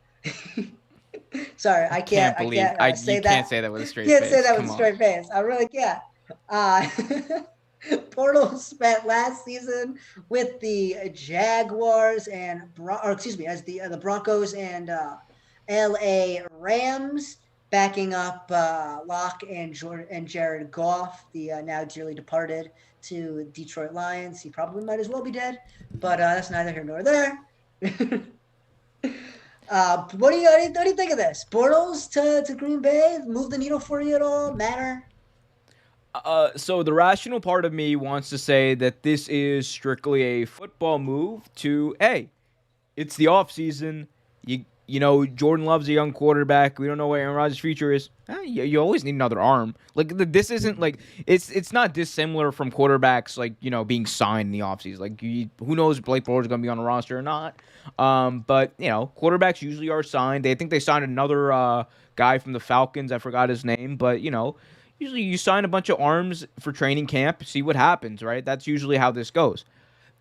sorry, I can't I believe can't you say can't that. say that with a straight Can't say face. that with Come a on. straight face. I really can't. Uh, Bortles spent last season with the Jaguars or excuse me, as the Broncos and L.A. Rams, backing up Locke and Jared Goff, the now dearly departed to Detroit Lions. He probably might as well be dead, but that's neither here nor there. What do you think of this? Bortles to Green Bay, move the needle for you at all? Matter? So the rational part of me wants to say that this is strictly a football move to, hey, it's the off season. Jordan Love's a young quarterback. We don't know what Aaron Rodgers' future is. You always need another arm. Like this isn't like it's not dissimilar from quarterbacks like being signed in the offseason. Like who knows if Blake Bortles is going to be on the roster or not. But quarterbacks usually are signed. They think they signed another guy from the Falcons. I forgot his name, but usually you sign a bunch of arms for training camp, see what happens. Right? That's usually how this goes.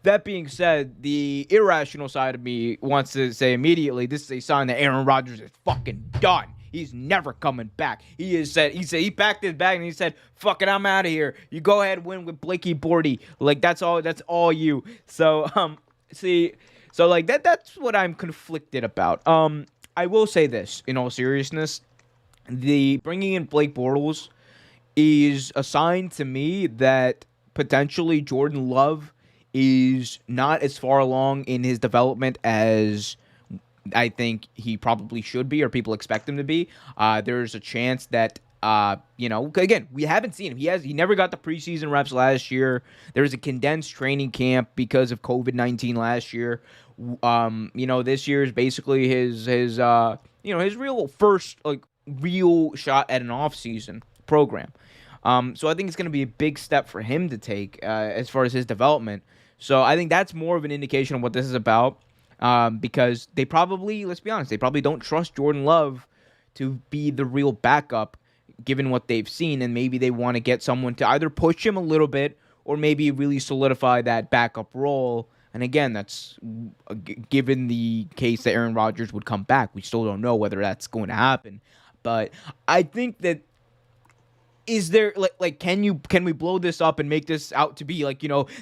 That being said, the irrational side of me wants to say immediately, this is a sign that Aaron Rodgers is fucking done. He's never coming back. He packed his bag and he said, "Fuck it, I'm out of here. You go ahead and win with Blakey Borty. Like that's all you." So that's what I'm conflicted about. I will say this in all seriousness, the bringing in Blake Bortles is a sign to me that potentially Jordan Love is not as far along in his development as I think he probably should be or people expect him to be. There's a chance that again, we haven't seen him. He never got the preseason reps last year. There was a condensed training camp because of COVID-19 last year. This year is basically his real first real shot at an off-season program. So I think it's going to be a big step for him to take as far as his development. So I think that's more of an indication of what this is about because they probably, let's be honest, they probably don't trust Jordan Love to be the real backup given what they've seen, and maybe they want to get someone to either push him a little bit or maybe really solidify that backup role. And again, that's given the case that Aaron Rodgers would come back. We still don't know whether that's going to happen. But I think that is there can we blow this up and make this out to be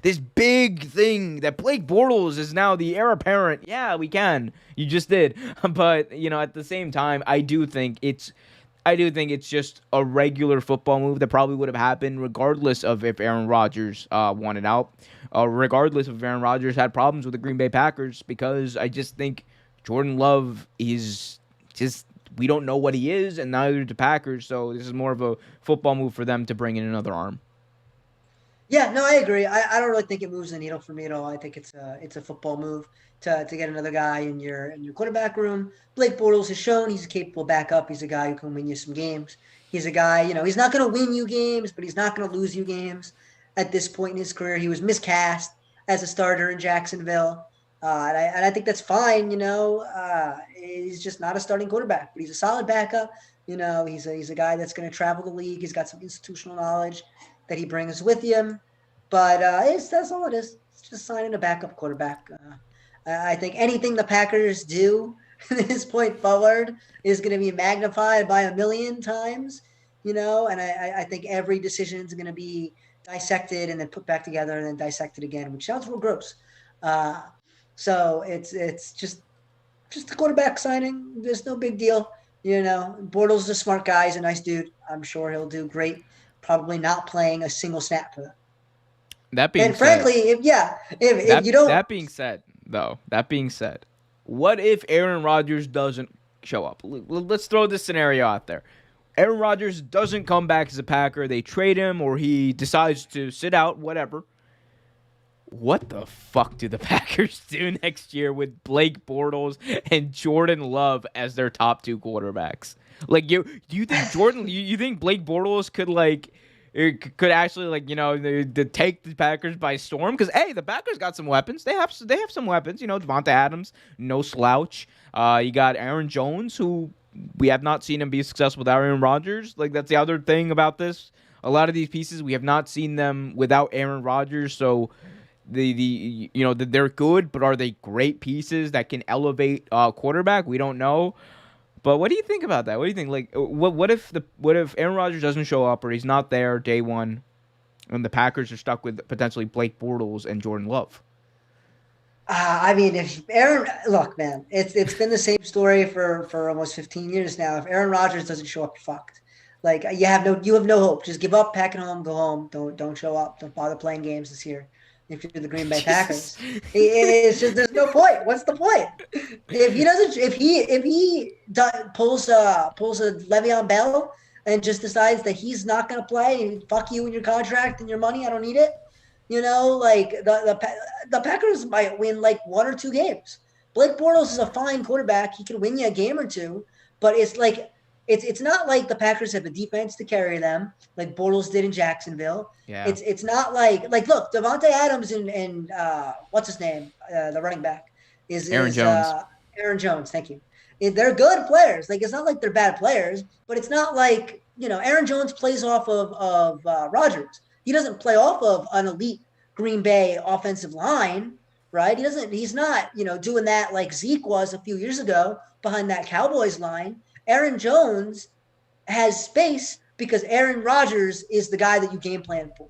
this big thing that Blake Bortles is now the heir apparent? Yeah, we can. You just did. But at the same time, I do think it's just a regular football move that probably would have happened regardless of if Aaron Rodgers wanted out, regardless of if Aaron Rodgers had problems with the Green Bay Packers, because I just think Jordan Love is just, we don't know what he is, and neither do the Packers, so this is more of a football move for them to bring in another arm. Yeah, no, I agree. I don't really think it moves the needle for me at all. I think it's a football move to get another guy in your quarterback room. Blake Bortles has shown he's a capable backup. He's a guy who can win you some games. He's a guy, he's not going to win you games, but he's not going to lose you games. At this point in his career, he was miscast as a starter in Jacksonville. And I think that's fine. He's just not a starting quarterback, but he's a solid backup. He's a guy that's going to travel the league. He's got some institutional knowledge that he brings with him. But that's all it is. It's just signing a backup quarterback. I think anything the Packers do from this point forward is going to be magnified by a million times. And I think every decision is going to be dissected and then put back together and then dissected again, which sounds real gross. So it's just a quarterback signing. There's no big deal. Bortles is a smart guy. He's a nice dude. I'm sure he'll do great. Probably not playing a single snap for them. That being and frankly, said, if you don't. That being said, what if Aaron Rodgers doesn't show up? Let's throw this scenario out there. Aaron Rodgers doesn't come back as a Packer. They trade him or he decides to sit out, whatever. what the fuck do the Packers do next year with Blake Bortles and Jordan Love as their top two quarterbacks? Like, do you think you think Blake Bortles could could actually take the Packers by storm? Because the Packers got some weapons. They have some weapons. Devonta Adams, no slouch. You got Aaron Jones, who we have not seen him be successful with Aaron Rodgers. Like, that's the other thing about this. A lot of these pieces we have not seen them without Aaron Rodgers. So they're good, but are they great pieces that can elevate quarterback? We don't know. But what do you think about that? What do you think? Like, what if Aaron Rodgers doesn't show up or he's not there day one, and the Packers are stuck with potentially Blake Bortles and Jordan Love? I mean, if Aaron, look, man, it's been the same story for almost 15 years now. If Aaron Rodgers doesn't show up, you're fucked. Like, you have no hope. Just give up, pack it home, go home. Don't show up. Don't bother playing games this year. If you're the Green Bay Packers, it's just there's no point. What's the point? If he pulls a Le'Veon Bell and just decides that he's not going to play, fuck you and your contract and your money, I don't need it. Like the Packers might win like 1 or 2 games. Blake Bortles is a fine quarterback. He can win you a game or two, but it's like it's not like the Packers have the defense to carry them like Bortles did in Jacksonville. Yeah. It's not like look, Devontae Adams and what's his name, the running back is Aaron Jones. Aaron Jones, thank you. They're good players. Like, it's not like they're bad players, but it's not like Aaron Jones plays off of Rodgers. He doesn't play off of an elite Green Bay offensive line, right? He's not doing that like Zeke was a few years ago behind that Cowboys line. Aaron Jones has space because Aaron Rodgers is the guy that you game plan for,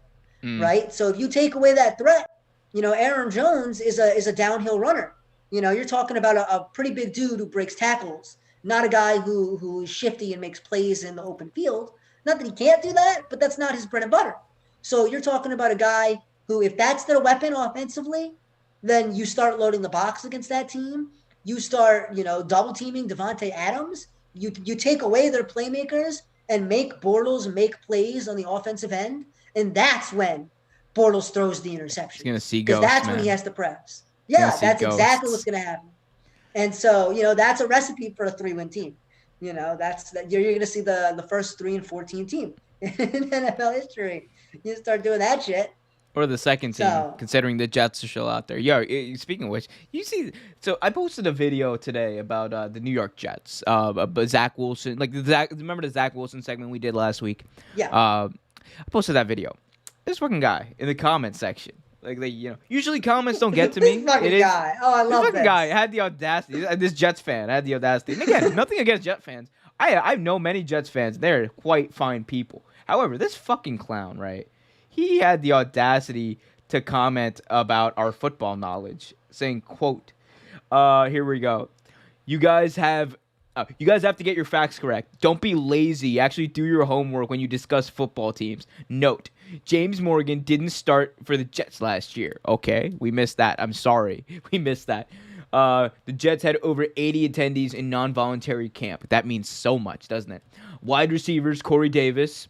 right? So if you take away that threat, Aaron Jones is a downhill runner. You're talking about a pretty big dude who breaks tackles, not a guy who is shifty and makes plays in the open field. Not that he can't do that, but that's not his bread and butter. So you're talking about a guy who, if that's their weapon offensively, then you start loading the box against that team. You start, double teaming Devontae Adams. You take away their playmakers and make Bortles make plays on the offensive end, and that's when Bortles throws the interception. He's gonna see ghosts, because that's man. when he has to press. Yeah, that's exactly what's gonna happen. And so that's a recipe for a 3-win team. That's that you're gonna see the first 3-14 team in NFL history. You start doing that shit. Or the second team, considering the Jets are still out there. Speaking of which, so I posted a video today about the New York Jets. Zach Wilson, remember the Zach Wilson segment we did last week? Yeah. I posted that video. This fucking guy in the comment section. Usually comments don't get to me. This fucking guy. Oh, I love this. Fucking guy had the audacity. This Jets fan had the audacity. And again, nothing against Jet fans. I know many Jets fans. They're quite fine people. However, this fucking clown, right? He had the audacity to comment about our football knowledge, saying, quote, here we go. You guys have to get your facts correct. Don't be lazy. Actually do your homework when you discuss football teams. Note, James Morgan didn't start for the Jets last year. Okay, we missed that. I'm sorry. We missed that. The Jets had over 80 attendees in non-voluntary camp. That means so much, doesn't it? Wide receivers, Corey Davis.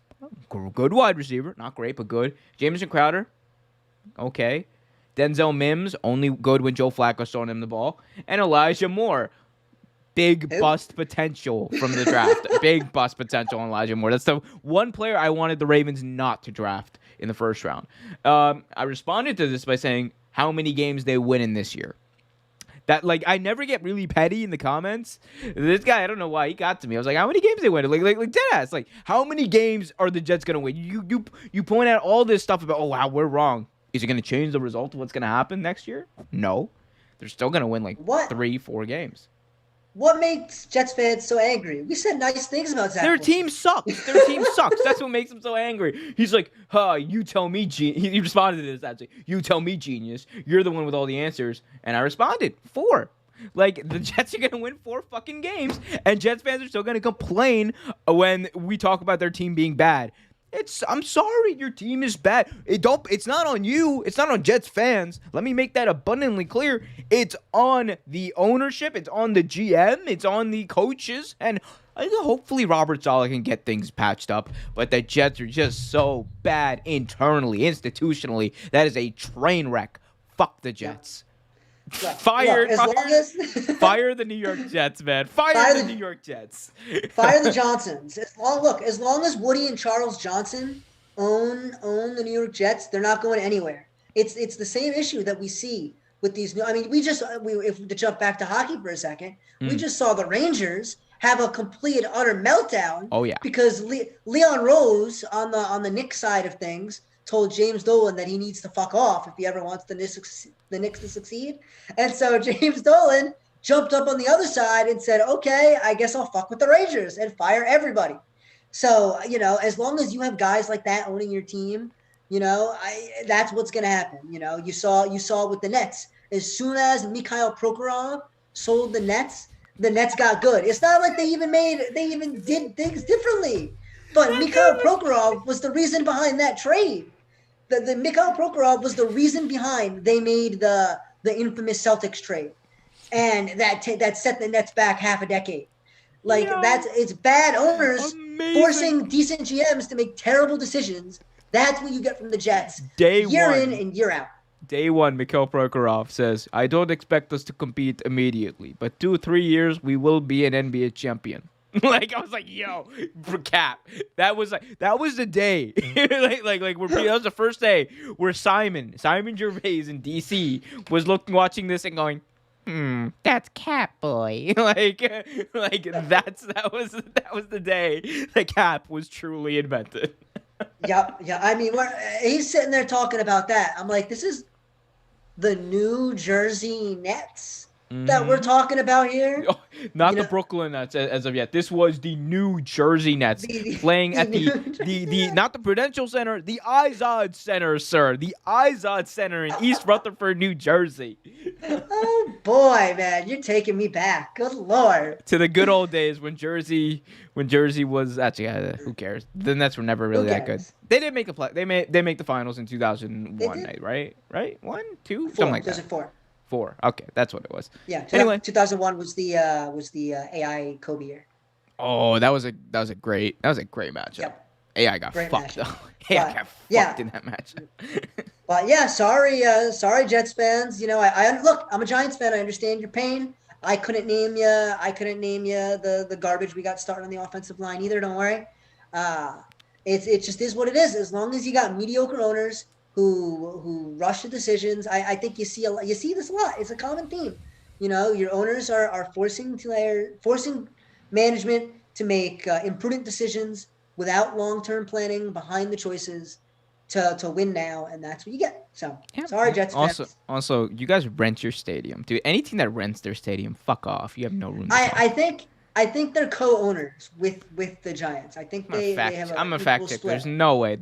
Good wide receiver. Not great, but good. Jamison Crowder. Okay. Denzel Mims. Only good when Joe Flacco's throwing him the ball. And Elijah Moore. Big bust potential from the draft. Big bust potential on Elijah Moore. That's the one player I wanted the Ravens not to draft in the first round. I responded to this by saying how many games they win in this year. That, I never get really petty in the comments. This guy, I don't know why, he got to me. I was like, how many games they win? Like deadass. Like, how many games are the Jets going to win? You point out all this stuff about, oh, wow, we're wrong. Is it going to change the result of what's going to happen next year? No. They're still going to win, 3-4 games. What makes Jets fans so angry? We said nice things about Zach. Their team sucks. Their team sucks. That's what makes them so angry. He's like, you tell me, he responded to this, actually. You tell me, genius. You're the one with all the answers. And I responded, 4. The Jets are going to win 4 fucking games. And Jets fans are still going to complain when we talk about their team being bad. I'm sorry, your team is bad. It's not on you. It's not on Jets fans. Let me make that abundantly clear. It's on the ownership. It's on the GM. It's on the coaches. And hopefully Robert Saleh can get things patched up. But the Jets are just so bad internally, institutionally. That is a train wreck. Fuck the Yeah. Jets. Look, Fire as long as the New York Jets, man. Fire the New York Jets. fire the Johnsons. As long as Woody and Charles Johnson own the New York Jets, they're not going anywhere. It's the same issue that we see with these new. I mean, if to jump back to hockey for a second, we just saw the Rangers have a complete and utter meltdown. Oh yeah, because Leon Rose on the Knicks side of things told James Dolan that he needs to fuck off if he ever wants the Knicks to succeed. And so James Dolan jumped up on the other side and said, okay, I guess I'll fuck with the Rangers and fire everybody. So, as long as you have guys like that owning your team, that's what's going to happen. You saw with the Nets. As soon as Mikhail Prokhorov sold the Nets got good. It's not like they even did things differently. But Mikhail Prokhorov was the reason behind that trade. The Mikhail Prokhorov was the reason behind they made the infamous Celtics trade, and that set the Nets back half a decade. It's bad owners forcing decent GMs to make terrible decisions. That's what you get from the Jets year in and year out. Day one, Mikhail Prokhorov says, "I don't expect us to compete immediately, but 2-3 years we will be an NBA champion." I was like, yo, Cap. That was the day. that was the first day where Simon Gervais in DC was watching this and going, that's Cap boy. that was the day that Cap was truly invented. Yeah. I mean, he's sitting there talking about that. I'm like, this is the New Jersey Nets that we're talking about here. Oh, not the Brooklyn Nets as of yet. This was the New Jersey Nets playing at the not the Prudential Center, the Izod Center, sir. The Izod Center in East Rutherford, New Jersey. Oh boy, man, you're taking me back. Good Lord. To the good old days when Jersey was actually who cares? The Nets were never really that good. They didn't make the play. They make the finals in 2001, right? 1, 2, 4, something like that. 4. Okay, that's what it was. Yeah. Anyway, 2001 was the AI Kobe year. Oh, that was a great matchup. Yep. AI got great fucked though. AI got fucked in that matchup. But yeah, sorry Jets fans. I look, I'm a Giants fan. I understand your pain. I couldn't name you the garbage we got started on the offensive line either. Don't worry. It just is what it is. As long as you got mediocre owners who rush the decisions, I think you see this a lot. It's a common theme. Your owners are forcing management to make imprudent decisions without long-term planning behind the choices to win now, and that's what you get. So sorry, Jets fans. Also, you guys rent your stadium, dude. Anything that rents their stadium, fuck off. You have no room. I think they're co-owners with the Giants. I think they have I'm a fact check. There's no way.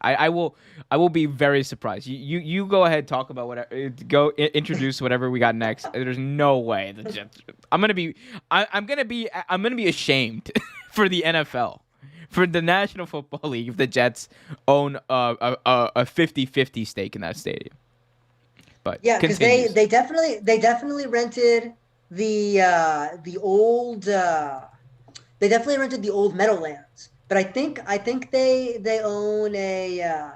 I will be very surprised. You go ahead, talk about whatever. Go introduce whatever we got next. There's no way the Jets. I'm gonna be ashamed for the NFL, for the National Football League if the Jets own a 50-50 stake in that stadium. But yeah, because they definitely rented the old Meadowlands, but I think they own a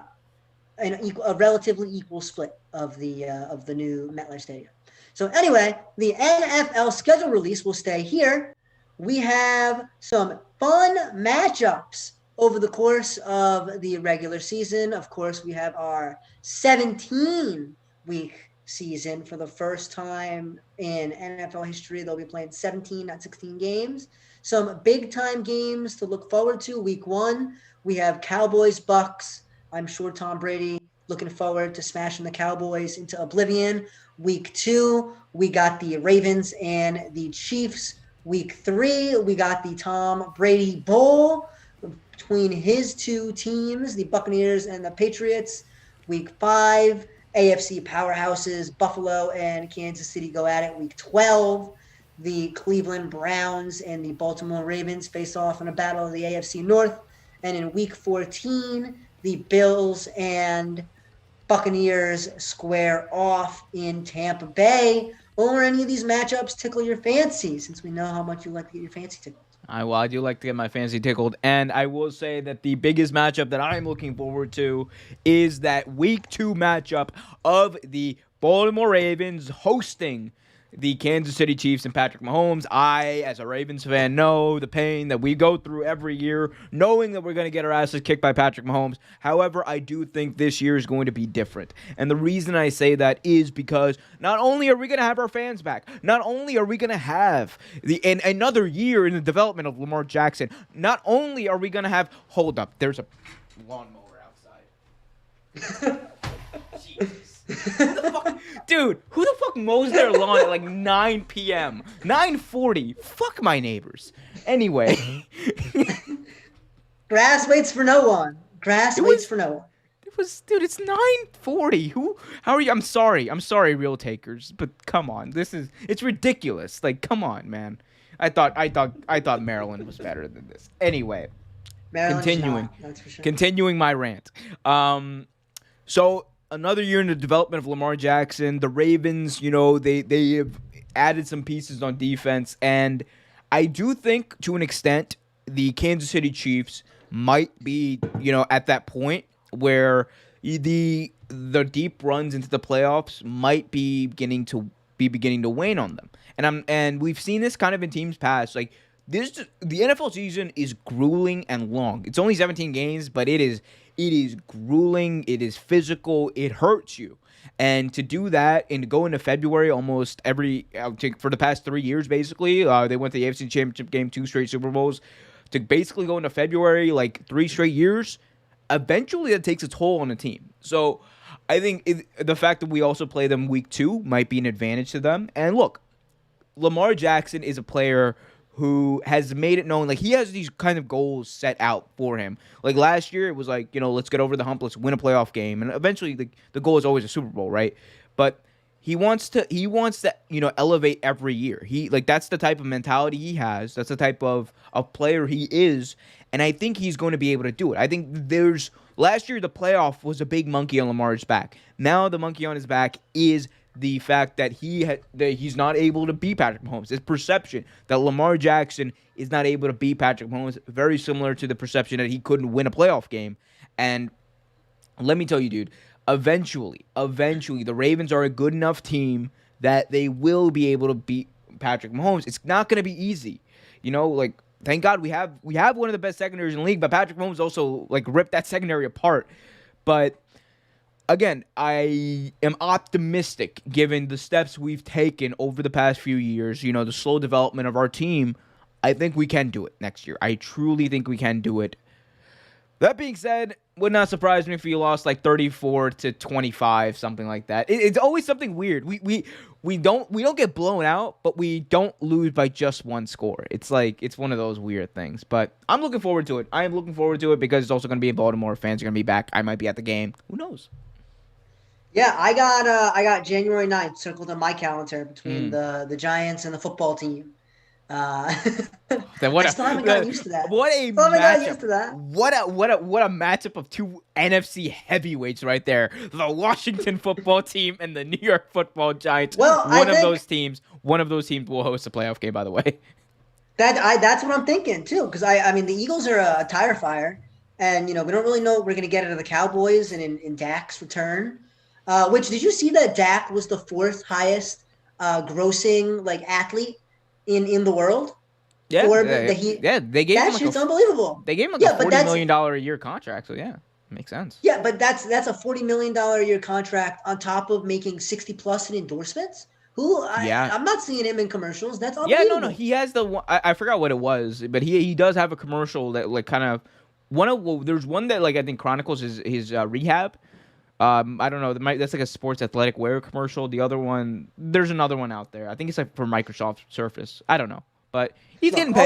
relatively equal split of the new MetLife Stadium. So anyway, the NFL schedule release will stay here. We have some fun matchups over the course of the regular season. Of course, we have our 17-week season for the first time in NFL history. They'll be playing 17, not 16 games. Some big time games to look forward to. Week 1, we have Cowboys Bucks. I'm sure Tom Brady looking forward to smashing the Cowboys into oblivion. Week 2, we got the Ravens and the Chiefs. Week 3, we got the Tom Brady Bowl between his two teams, the Buccaneers and the Patriots. Week 5, AFC powerhouses Buffalo and Kansas City go at it. Week 12, the Cleveland Browns and the Baltimore Ravens face off in a battle of the AFC North. And in Week 14, the Bills and Buccaneers square off in Tampa Bay. Will any of these matchups tickle your fancy, since we know how much you like to get your fancy tickled? I do like to get my fancy tickled, and I will say that the biggest matchup that I'm looking forward to is that Week 2 matchup of the Baltimore Ravens hosting the Kansas City Chiefs and Patrick Mahomes. I, as a Ravens fan, know the pain that we go through every year, knowing that we're going to get our asses kicked by Patrick Mahomes. However, I do think this year is going to be different. And the reason I say that is because not only are we going to have our fans back, not only are we going to have another year in the development of Lamar Jackson, not only are we going to have, hold up, there's a lawnmower outside. Jesus. Dude, who the fuck mows their lawn at like 9 p.m.? 9:40. Fuck my neighbors. Anyway. Grass waits for no one. Grass waits for no one. Dude, it's 9:40. How are you? I'm sorry, real takers, but come on. It's ridiculous. Like, come on, man. I thought Maryland was better than this. Anyway. Continuing. That's for sure. Continuing my rant. So another year in the development of Lamar Jackson. The Ravens, they have added some pieces on defense, and I do think to an extent the Kansas City Chiefs might be, at that point where the deep runs into the playoffs might be beginning to wane on them. And we've seen this kind of in teams past. Like the NFL season is grueling and long. It's only 17 games, but it is grueling. It is physical. It hurts you. And to do that and to go into February almost for the past 3 years, basically, they went to the AFC Championship game, 2 straight Super Bowls. To basically go into February, like 3 straight years, eventually that takes a toll on the team. So I think the fact that we also play them week 2 might be an advantage to them. And look, Lamar Jackson is a player who has made it known, like he has these kind of goals set out for him. Like last year, it was like, let's get over the hump, let's win a playoff game, and eventually the goal is always a Super Bowl, right? But he wants to, elevate every year. That's the type of mentality he has. That's the type of player he is, and I think he's going to be able to do it. I think last year the playoff was a big monkey on Lamar's back. Now the monkey on his back is the fact that he's not able to beat Patrick Mahomes. It's perception that Lamar Jackson is not able to beat Patrick Mahomes, very similar to the perception that he couldn't win a playoff game. And let me tell you, dude, eventually, the Ravens are a good enough team that they will be able to beat Patrick Mahomes. It's not going to be easy. Thank God we have one of the best secondaries in the league, but Patrick Mahomes also ripped that secondary apart. But again, I am optimistic given the steps we've taken over the past few years, the slow development of our team. I think we can do it next year. I truly think we can do it. That being said, would not surprise me if we lost 34-25, something like that. It's always something weird. We don't get blown out, but we don't lose by just one score. It's one of those weird things. But I'm looking forward to it. I am looking forward to it because it's also going to be in Baltimore. Fans are going to be back. I might be at the game. Who knows? Yeah, I got January 9th circled on my calendar between the Giants and the football team. I still haven't gotten used to that. What a matchup! What a matchup of 2 NFC heavyweights right there. The Washington football team and the New York Football Giants. Well, one of those teams will host a playoff game, by the way. That's what I'm thinking too, because I mean the Eagles are a tire fire, and we don't really know what we're gonna get out of the Cowboys and in Dak's return. Which, did you see that Dak was the 4th highest grossing athlete in the world? Yeah, they gave him shit's unbelievable. They gave him a $40 million a year contract, so yeah, makes sense. Yeah, but that's a $40 million a year contract on top of making 60+ in endorsements. I'm not seeing him in commercials. That's unbelievable. Yeah, no, he has the one. I forgot what it was, but he does have a commercial that there's one that I think chronicles his rehab. I don't know. That's a sports athletic wear commercial. The other one, there's another one out there. I think it's for Microsoft Surface. I don't know, but he's getting paid.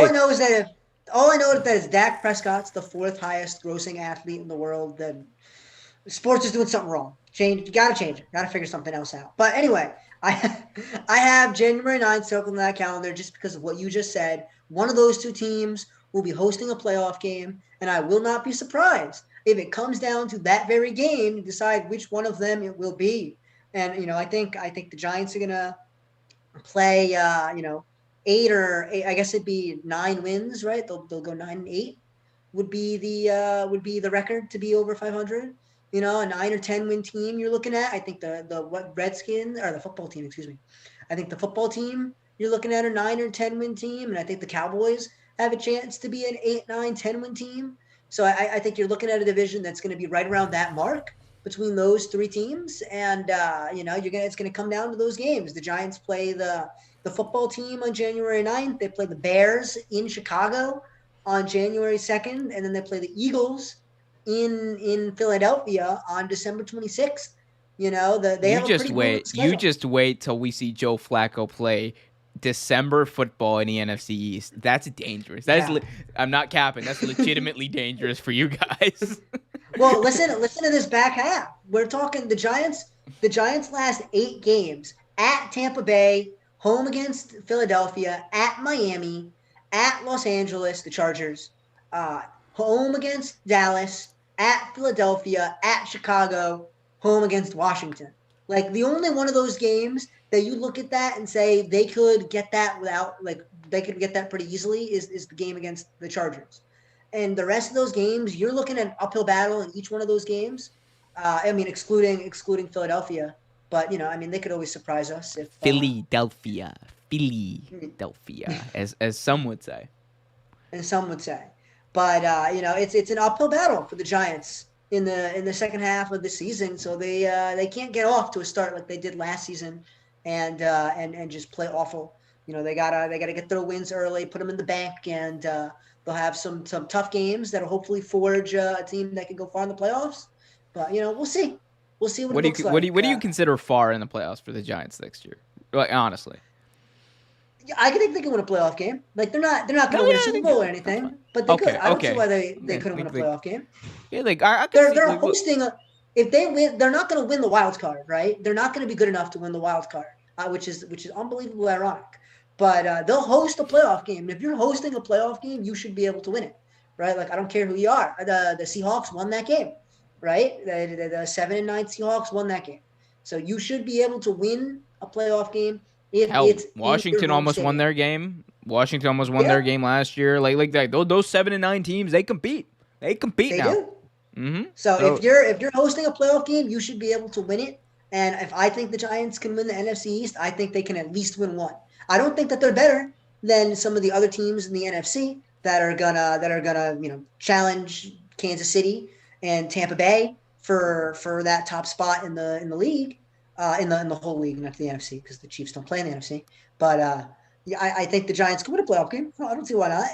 All I know is that Dak Prescott's the 4th highest grossing athlete in the world. Then sports is doing something wrong. You gotta change it. Gotta figure something else out. But anyway, I have January 9th circled on that calendar just because of what you just said. One of those 2 teams will be hosting a playoff game, and I will not be surprised if it comes down to that very game to decide which one of them it will be. And I think the Giants are gonna play I guess it'd be 9 wins, right? They'll go 9-8 would be the record to be over 500. A 9 or 10 win team you're looking at. I think the what Redskins or the football team, excuse me. I think the football team you're looking at a 9 or 10 win team, and I think the Cowboys have a chance to be an 8, 9, 10 win team. So I think you're looking at a division that's going to be right around that mark between those three teams, and it's going to come down to those games. The Giants play the football team on January 9th. They play the Bears in Chicago on January 2nd, and then they play the Eagles in Philadelphia on December 26th. They You have a just pretty grueling wait. You schedule. just wait till we see Joe Flacco play December football in the NFC East. That's dangerous. Yeah. I'm not capping. That's legitimately dangerous for you guys. Well, listen to this back half. We're talking the Giants. The Giants' last 8 games at Tampa Bay, home against Philadelphia, at Miami, at Los Angeles, the Chargers, home against Dallas, at Philadelphia, at Chicago, home against Washington. Like the only one of those games that you look at that and say they could get that without like they could get that pretty easily is the game against the Chargers. And the rest of those games, you're looking at an uphill battle in each one of those games. Excluding Philadelphia, but they could always surprise us if Philadelphia, Philadelphia, as some would say. and some would say. But it's an uphill battle for the Giants in the second half of the season, so they can't get off to a start like they did last season, and just play awful. They gotta get their wins early, put them in the bank, and they'll have some tough games that'll hopefully forge a team that can go far in the playoffs. But we'll see. We'll see what it looks like. What do you consider far in the playoffs for the Giants next year? Like honestly. I think they can win a playoff game. Like they're not going to win a Super Bowl or anything, but they could. I don't see why they couldn't win a playoff game. Yeah, like I they're hosting. If they win, they're not going to win the wild card, right? They're not going to be good enough to win the wild card, which is unbelievably ironic. But they'll host a playoff game. And if you're hosting a playoff game, you should be able to win it, right? Like I don't care who you are. The Seahawks won that game, right? The 7-9 Seahawks won that game, so you should be able to win a playoff game. Washington almost won their game. Washington almost won their game last year. Like that. Those 7-9 teams, they compete. They compete now. Do. Mm-hmm. So if you're hosting a playoff game, you should be able to win it. And if I think the Giants can win the NFC East, I think they can at least win one. I don't think that they're better than some of the other teams in the NFC that are gonna challenge Kansas City and Tampa Bay for that top spot in the league. In the whole league, not the NFC, because the Chiefs don't play in the NFC. But I think the Giants can win a playoff game. I don't see why not.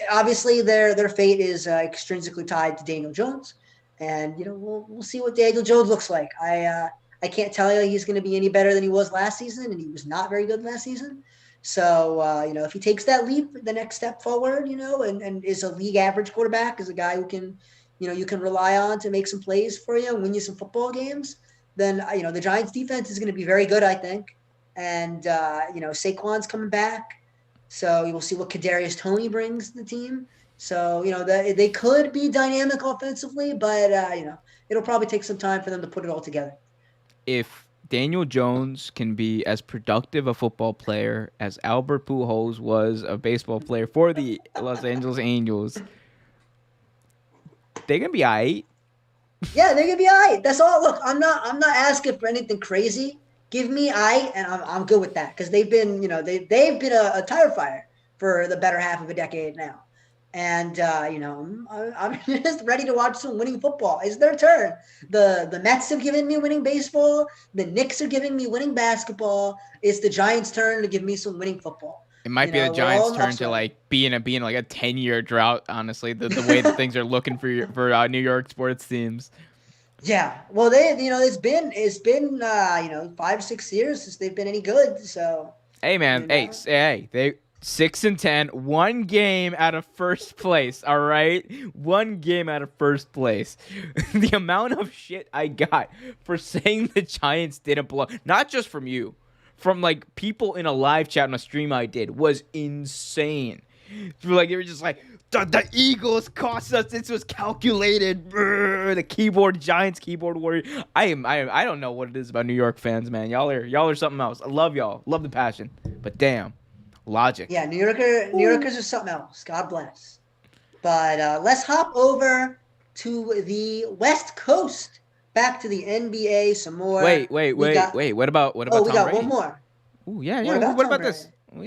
Obviously their fate is extrinsically tied to Daniel Jones, and we'll see what Daniel Jones looks like. I can't tell you he's going to be any better than he was last season, and he was not very good last season. So if he takes that leap, the next step forward, and is a league average quarterback, is a guy who can, you can rely on to make some plays for you and win you some football games, then the Giants defense is going to be very good, I think. And Saquon's coming back, so you will see what Kadarius Toney brings to the team. So they could be dynamic offensively, but it'll probably take some time for them to put it all together. If Daniel Jones can be as productive a football player as Albert Pujols was a baseball player for the Los Angeles Angels, they're gonna be all right. Yeah, they're gonna be all right. That's all. Look, I'm not asking for anything crazy. Give me and I'm good with that, because they've been they've been a tire fire for the better half of a decade now, and I'm just ready to watch some winning football. It's their turn. The Mets have given me winning baseball. The Knicks are giving me winning basketball. It's the Giants' turn to give me some winning football. It might be the Giants' turn to be in like a 10-year drought. Honestly, the way that things are looking for New York sports teams. Yeah, well, it's been 5-6 years since they've been any good. So hey, man, hey, they 6-10, one game out of first place. All right, one game out of first place. The amount of shit I got for saying the Giants didn't belong, not just from you. From like people in a live chat on a stream I did, was insane. Like they were just like, the Eagles cost us. This was calculated. The Giants keyboard warrior. I don't know what it is about New York fans, man. Y'all are something else. I love y'all. Love the passion. But damn, Logic. Yeah, New Yorkers are something else. God bless. But let's hop over to the West Coast. Back to the NBA some more. We got Wait. What about we Tom got one Brady? more. Ooh, yeah, What yeah. about What Tom about Brady? this? No.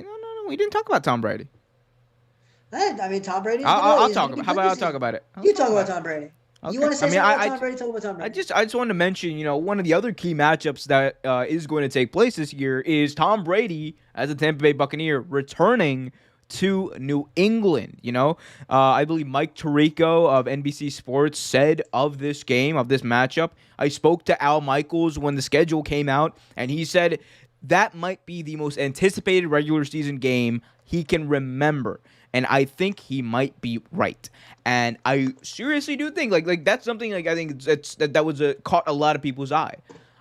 We didn't talk about Tom Brady. I mean, Tom Brady's I'll, gonna I'll, I'll he's talk gonna about. be How good about this I'll talk season. about it? I'll You talk talk about about it. Tom Brady. You Okay. want to I say mean, something about Tom Brady? Talk about Tom Brady. I just wanted to mention, one of the other key matchups that is going to take place this year is Tom Brady as a Tampa Bay Buccaneer returning to New England. I believe Mike Tirico of NBC Sports said of this game, of this matchup. I spoke to Al Michaels when the schedule came out, and he said that might be the most anticipated regular season game he can remember. And I think he might be right. And I seriously do think like that's something like I think that was caught a lot of people's eye.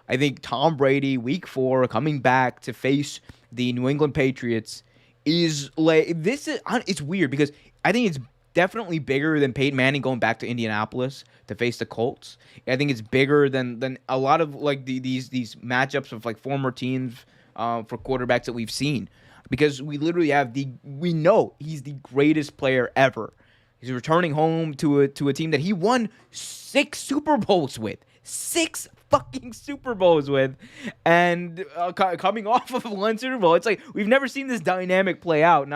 I think Tom Brady, Week 4, coming back to face the New England Patriots is like this is it's weird because I think it's definitely bigger than Peyton Manning going back to Indianapolis to face the Colts. I think it's bigger than a lot of like these matchups of like former teams for quarterbacks that we've seen because we literally have we know he's the greatest player ever. He's returning home to a team that he won 6 Super Bowls with. 6 fucking Super Bowls with, and coming off of one Super Bowl, it's like we've never seen this dynamic play out, and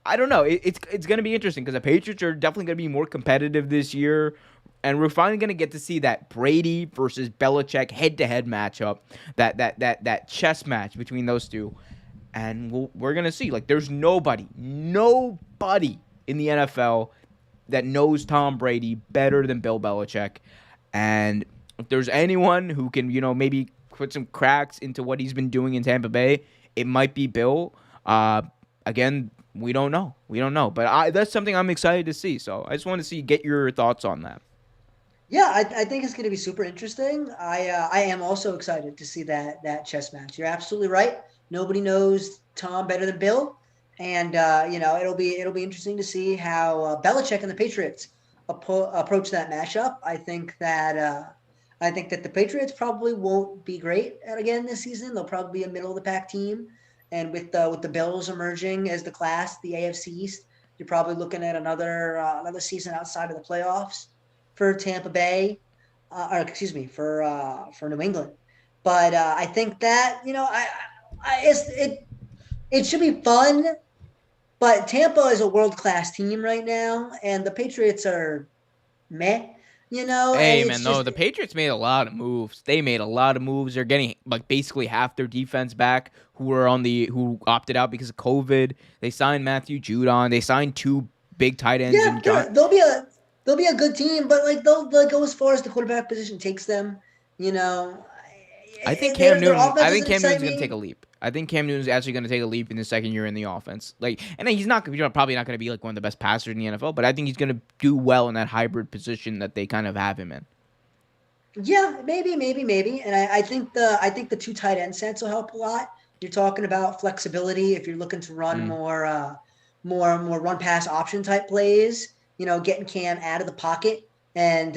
I don't know, it's gonna be interesting because the Patriots are definitely gonna be more competitive this year, and we're finally gonna get to see that Brady versus Belichick head-to-head matchup, that chess match between those two, and we're gonna see like there's nobody in the NFL that knows Tom Brady better than Bill Belichick. And if there's anyone who can, maybe put some cracks into what he's been doing in Tampa Bay, it might be Bill. Again, we don't know. But that's something I'm excited to see. So I just want to get your thoughts on that. Yeah, I think it's going to be super interesting. I am also excited to see that chess match. You're absolutely right. Nobody knows Tom better than Bill, and it'll be interesting to see how Belichick and the Patriots approach that matchup. I think that the Patriots probably won't be great again this season. They'll probably be a middle of the pack team, and with the Bills emerging as the class, the AFC East, you're probably looking at another season outside of the playoffs for Tampa Bay, or excuse me, for New England. But I think that it should be fun. But Tampa is a world class team right now, and the Patriots are meh. And Hey it's man, no, just the Patriots made a lot of moves. They made a lot of moves. They're getting like basically half their defense back who opted out because of COVID. They signed Matthew Judon. They signed 2 big tight ends yeah, in John. they'll be a good team, but like they'll go as far as the quarterback position takes them. You know, their offense I think doesn't Cam excite Newton's going to take a me. leap. I think Cam Newton's actually going to take a leap in his second year in the offense. Like, and he's not probably not going to be like one of the best passers in the NFL, but I think he's going to do well in that hybrid position that they kind of have him in. Yeah, maybe, and I think the 2 tight end sets will help a lot. You're talking about flexibility if you're looking to run Mm. more run pass option type plays. Getting Cam out of the pocket and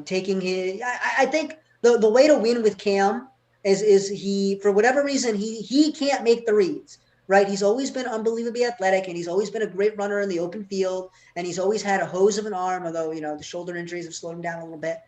taking his. I think the way to win with Cam is he, for whatever reason, he can't make the reads. Right, he's always been unbelievably athletic, and he's always been a great runner in the open field, and he's always had a hose of an arm. Although the shoulder injuries have slowed him down a little bit.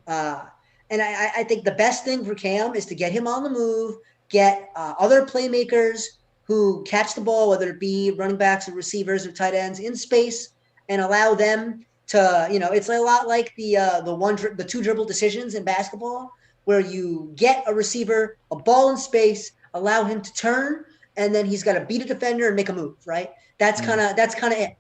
Uh, and I think the best thing for Cam is to get him on the move, get other playmakers who catch the ball, whether it be running backs or receivers or tight ends, in space, and allow them to, it's a lot like the 2 dribble decisions in basketball, where you get a receiver a ball in space, allow him to turn, and then he's got to beat a defender and make a move. Right? Mm. That's kind of it.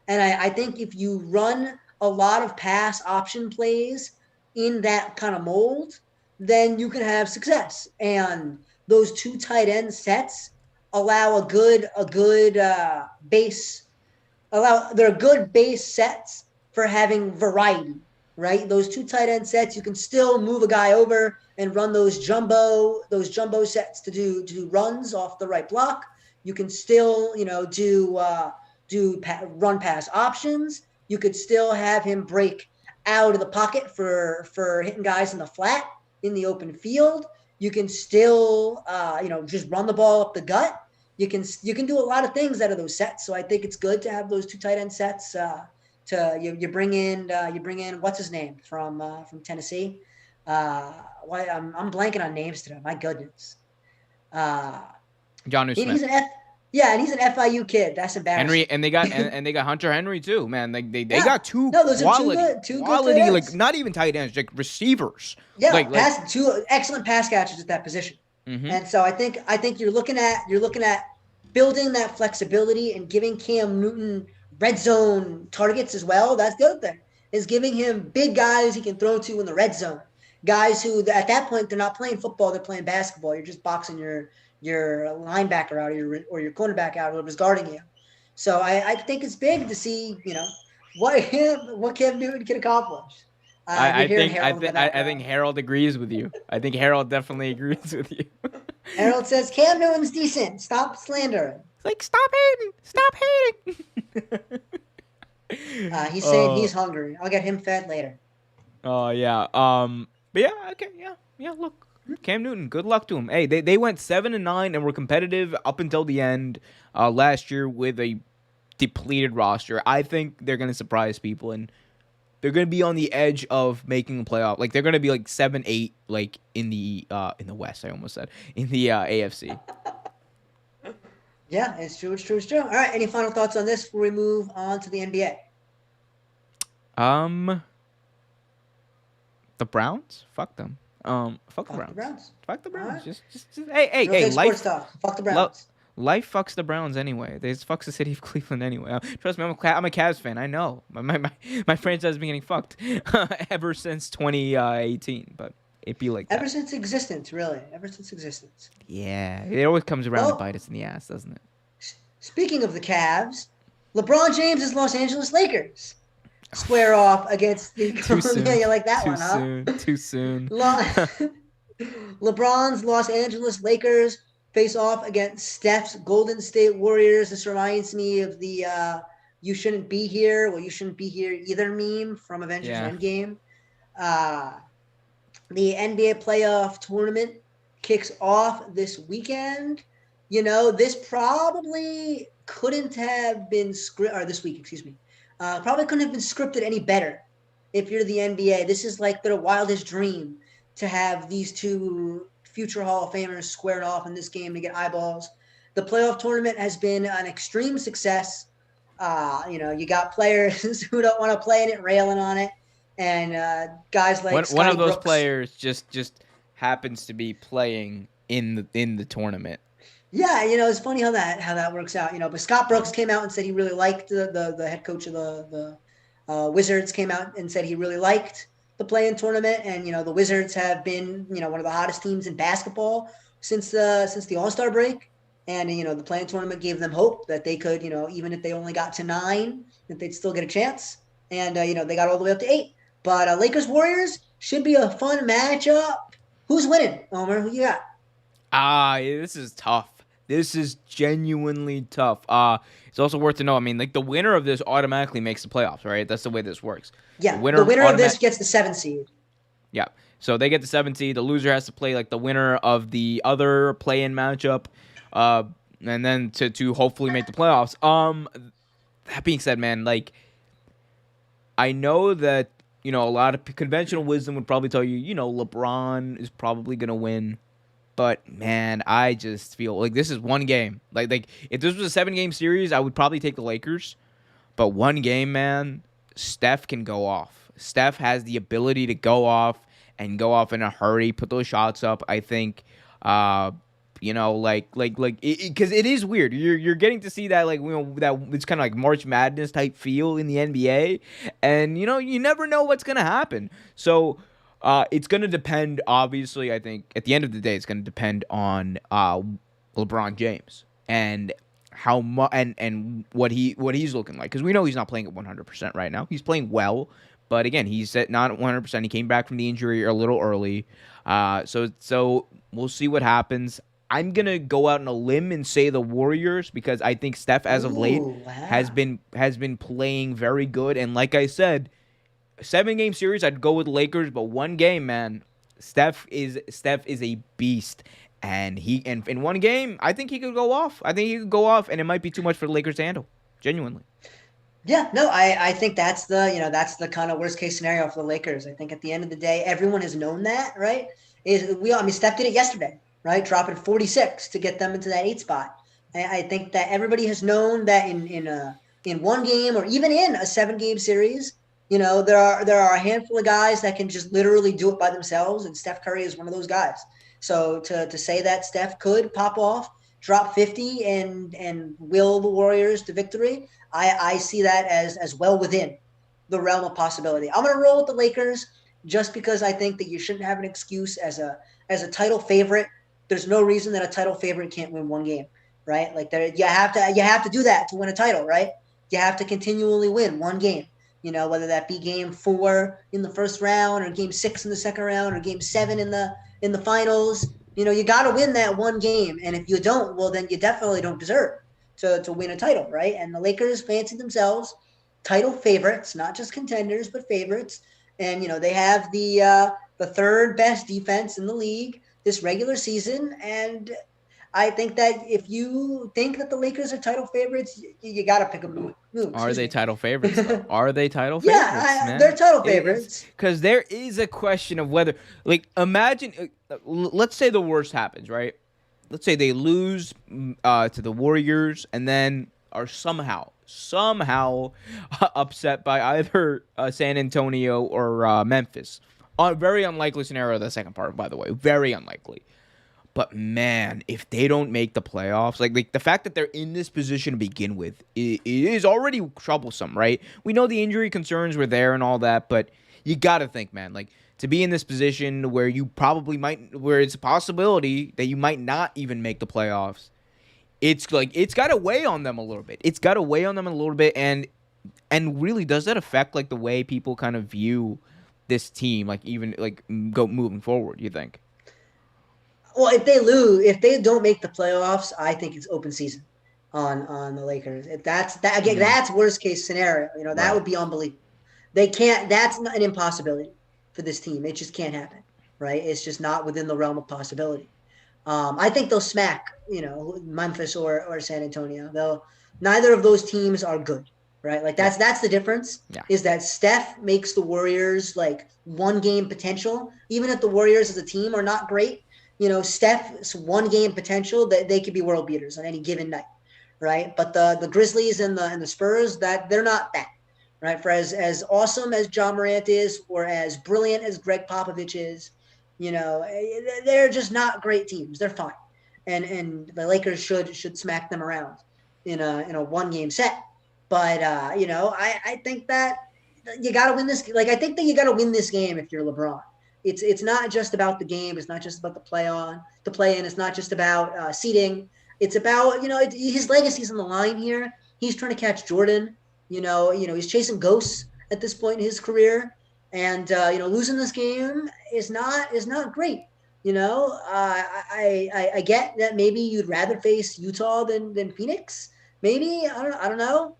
And I think if you run a lot of pass option plays in that kind of mold, then you can have success. And those 2 tight end sets allow a good base. They're good base sets for having variety, right? Those 2 tight end sets, you can still move a guy over and run those jumbo sets to do runs off the right block. You can still run pass options. You could still have him break out of the pocket for hitting guys in the flat in the open field. You can still just run the ball up the gut. you can do a lot of things out of those sets. So I think it's good to have those two tight end sets. You bring in what's his name from Tennessee. Why I'm blanking on names today. My goodness. Uh, Johnu he's Smith. an F. Yeah, and he's an FIU kid. That's Henry, embarrassing. and they got Hunter Henry too, man. They Yeah. got two No, those are two good tight like ends. not even tight ends, like receivers. Yeah, Like two excellent pass catchers at that position. hmm And so I think you're looking at building that flexibility and giving Cam Newton red zone targets as well. That's the other thing, is giving him big guys he can throw to in the red zone. Guys who at that point they're not playing football, they're playing basketball. You're just boxing your linebacker out or your cornerback out, whoever's guarding you. So I think it's big to see what Cam Newton can accomplish. You're hearing Harold in the I think background. Harold agrees with you. I think Harold definitely agrees with you. Harold says Cam Newton's decent. Stop slandering. It's like stop hating. He's saying uh, he's hungry. I'll get him fed later. oh yeah. But yeah, okay, yeah. Look, Cam Newton. Good luck to him. Hey, they went 7-9 and were competitive up until the end last year with a depleted roster. I think they're gonna surprise people and they're gonna be on the edge of making a playoff. Like they're gonna be like 7-8, like in the West. I almost said in the AFC. Yeah, it's true. It's true. It's true. All right. Any final thoughts on this before we move on to the NBA? Um, the Browns. Fuck them. Fuck the Fuck the Browns. Browns. Fuck the All Browns. right. Just Real hey. take sports talk. Fuck the Browns. Life fucks the Browns anyway. They just fucks the city of Cleveland anyway. Trust me, I'm a Cavs fan. I know. My franchise has been getting fucked ever since 2018. But it be like Ever that. since existence, really. Ever since existence. Yeah, it always comes around to Well, bite us in the ass, doesn't it? speaking of the Cavs, LeBron James' Los Angeles Lakers square off against the. Too Yeah, soon. you like that Too one, huh? soon. Too soon. LeBron's Los Angeles Lakers face off against Steph's Golden State Warriors. This reminds me of the "You shouldn't be here." Well, you shouldn't be here either meme from Avengers Yeah. Endgame. Uh, the NBA playoff tournament kicks off this weekend. This probably couldn't have been scripted, or this week, excuse me. Probably couldn't have been scripted any better if you're the NBA. This is like their wildest dream to have these two future Hall of Famers squared off in this game to get eyeballs. The playoff tournament has been an extreme success. You got players who don't want to play in it, railing on it, and guys like One Scotty of those Brooks. players just happens to be playing in the tournament. Yeah, it's funny how that works out. But Scott Brooks came out and said he really liked the head coach of the Wizards came out and said he really liked the play-in tournament, and the Wizards have been one of the hottest teams in basketball since the All-Star break, and the play-in tournament gave them hope that they could even if they only got to 9, that they'd still get a chance, and they got all the way up to 8. But Lakers Warriors should be a fun matchup. Who's winning, Omer? Who you got? This is tough. This is genuinely tough. It's also worth to know. I mean, like the winner of this automatically makes the playoffs, right? That's the way this works. Yeah, the winner of this gets the 7th seed. Yeah. So they get the 7th seed. The loser has to play like the winner of the other play-in matchup, and then to hopefully make the playoffs. That being said, man, like I know that a lot of conventional wisdom would probably tell you, LeBron is probably gonna win. But man, I just feel like this is one game. Like if this was a 7-game series, I would probably take the Lakers. But one game, man, Steph can go off. Steph has the ability to go off and go off in a hurry, put those shots up. I think, because it is weird. You're getting to see that that it's kind of like March Madness type feel in the NBA, and you never know what's gonna happen. So. It's going to depend, obviously, I think, at the end of the day, it's going to depend on LeBron James and how much and what he's looking like. Because we know he's not playing at 100% right now. He's playing well, but again, he's at not 100%. He came back from the injury a little early. So we'll see what happens. I'm going to go out on a limb and say the Warriors because I think Steph, as of late, Ooh, wow. has been playing very good. And like I said, 7-game series, I'd go with Lakers, but one game, man, Steph is a beast. And in one game, I think he could go off. I think he could go off, and it might be too much for the Lakers to handle. Genuinely. Yeah, no, I think that's the kind of worst case scenario for the Lakers. I think at the end of the day, everyone has known that, right? Steph did it yesterday, right? Dropping 46 to get them into that 8 spot. I think that everybody has known that in one game or even in a 7-game series, there are a handful of guys that can just literally do it by themselves, and Steph Curry is one of those guys. So to say that Steph could pop off, drop 50, and will the Warriors to victory, I see that as well within the realm of possibility. I'm going to roll with the Lakers just because I think that you shouldn't have an excuse as a title favorite. There's no reason that a title favorite can't win one game, right? Like you have to do that to win a title, right? You have to continually win one game. Whether that be game 4 in the first round or game 6 in the second round or game 7 in the finals. You got to win that one game, and if you don't, well, then you definitely don't deserve to win a title, right? And the Lakers fancy themselves title favorites, not just contenders, but favorites. And they have the third best defense in the league this regular season, and I think that if you think that the Lakers are title favorites, you got to pick them. Are they title favorites, though? Are they title favorites, Yeah, man? they're title favorites. Because there is a question of whether, like, imagine, let's say the worst happens, right? Let's say they lose to the Warriors and then are somehow upset by either San Antonio or Memphis. Very unlikely scenario, the second part, by the way. Very unlikely. But man, if they don't make the playoffs, like the fact that they're in this position to begin with, it is already troublesome, right? We know the injury concerns were there and all that, but you got to think, man, like to be in this position where you probably might, where it's a possibility that you might not even make the playoffs, it's got to weigh on them a little bit. It's got to weigh on them a little bit, and really, does that affect like the way people kind of view this team, like even like moving forward? You think? Well, if they don't make the playoffs, I think it's open season on the Lakers. If that's worst case scenario. That would be unbelievable. They can't. That's not an impossibility for this team. It just can't happen, right? It's just not within the realm of possibility. I think they'll smack Memphis or San Antonio. Neither of those teams are good, right? Like that's the difference. Yeah. Is that Steph makes the Warriors like one game potential, even if the Warriors as a team are not great. Steph's one game potential that they could be world beaters on any given night, right? But the Grizzlies and the Spurs, that they're not that, right? For as awesome as Ja Morant is, or as brilliant as Greg Popovich is, they're just not great teams. They're fine, and the Lakers should smack them around in a one game set. But I think that you got to win this. Like I think that you got to win this game if you're LeBron. It's not just about the game. It's not just about the play in. It's not just about seeding. It's about his legacy's on the line here. He's trying to catch Jordan. He's chasing ghosts at this point in his career, and losing this game is not great. I get that maybe you'd rather face Utah than Phoenix. Maybe I don't know.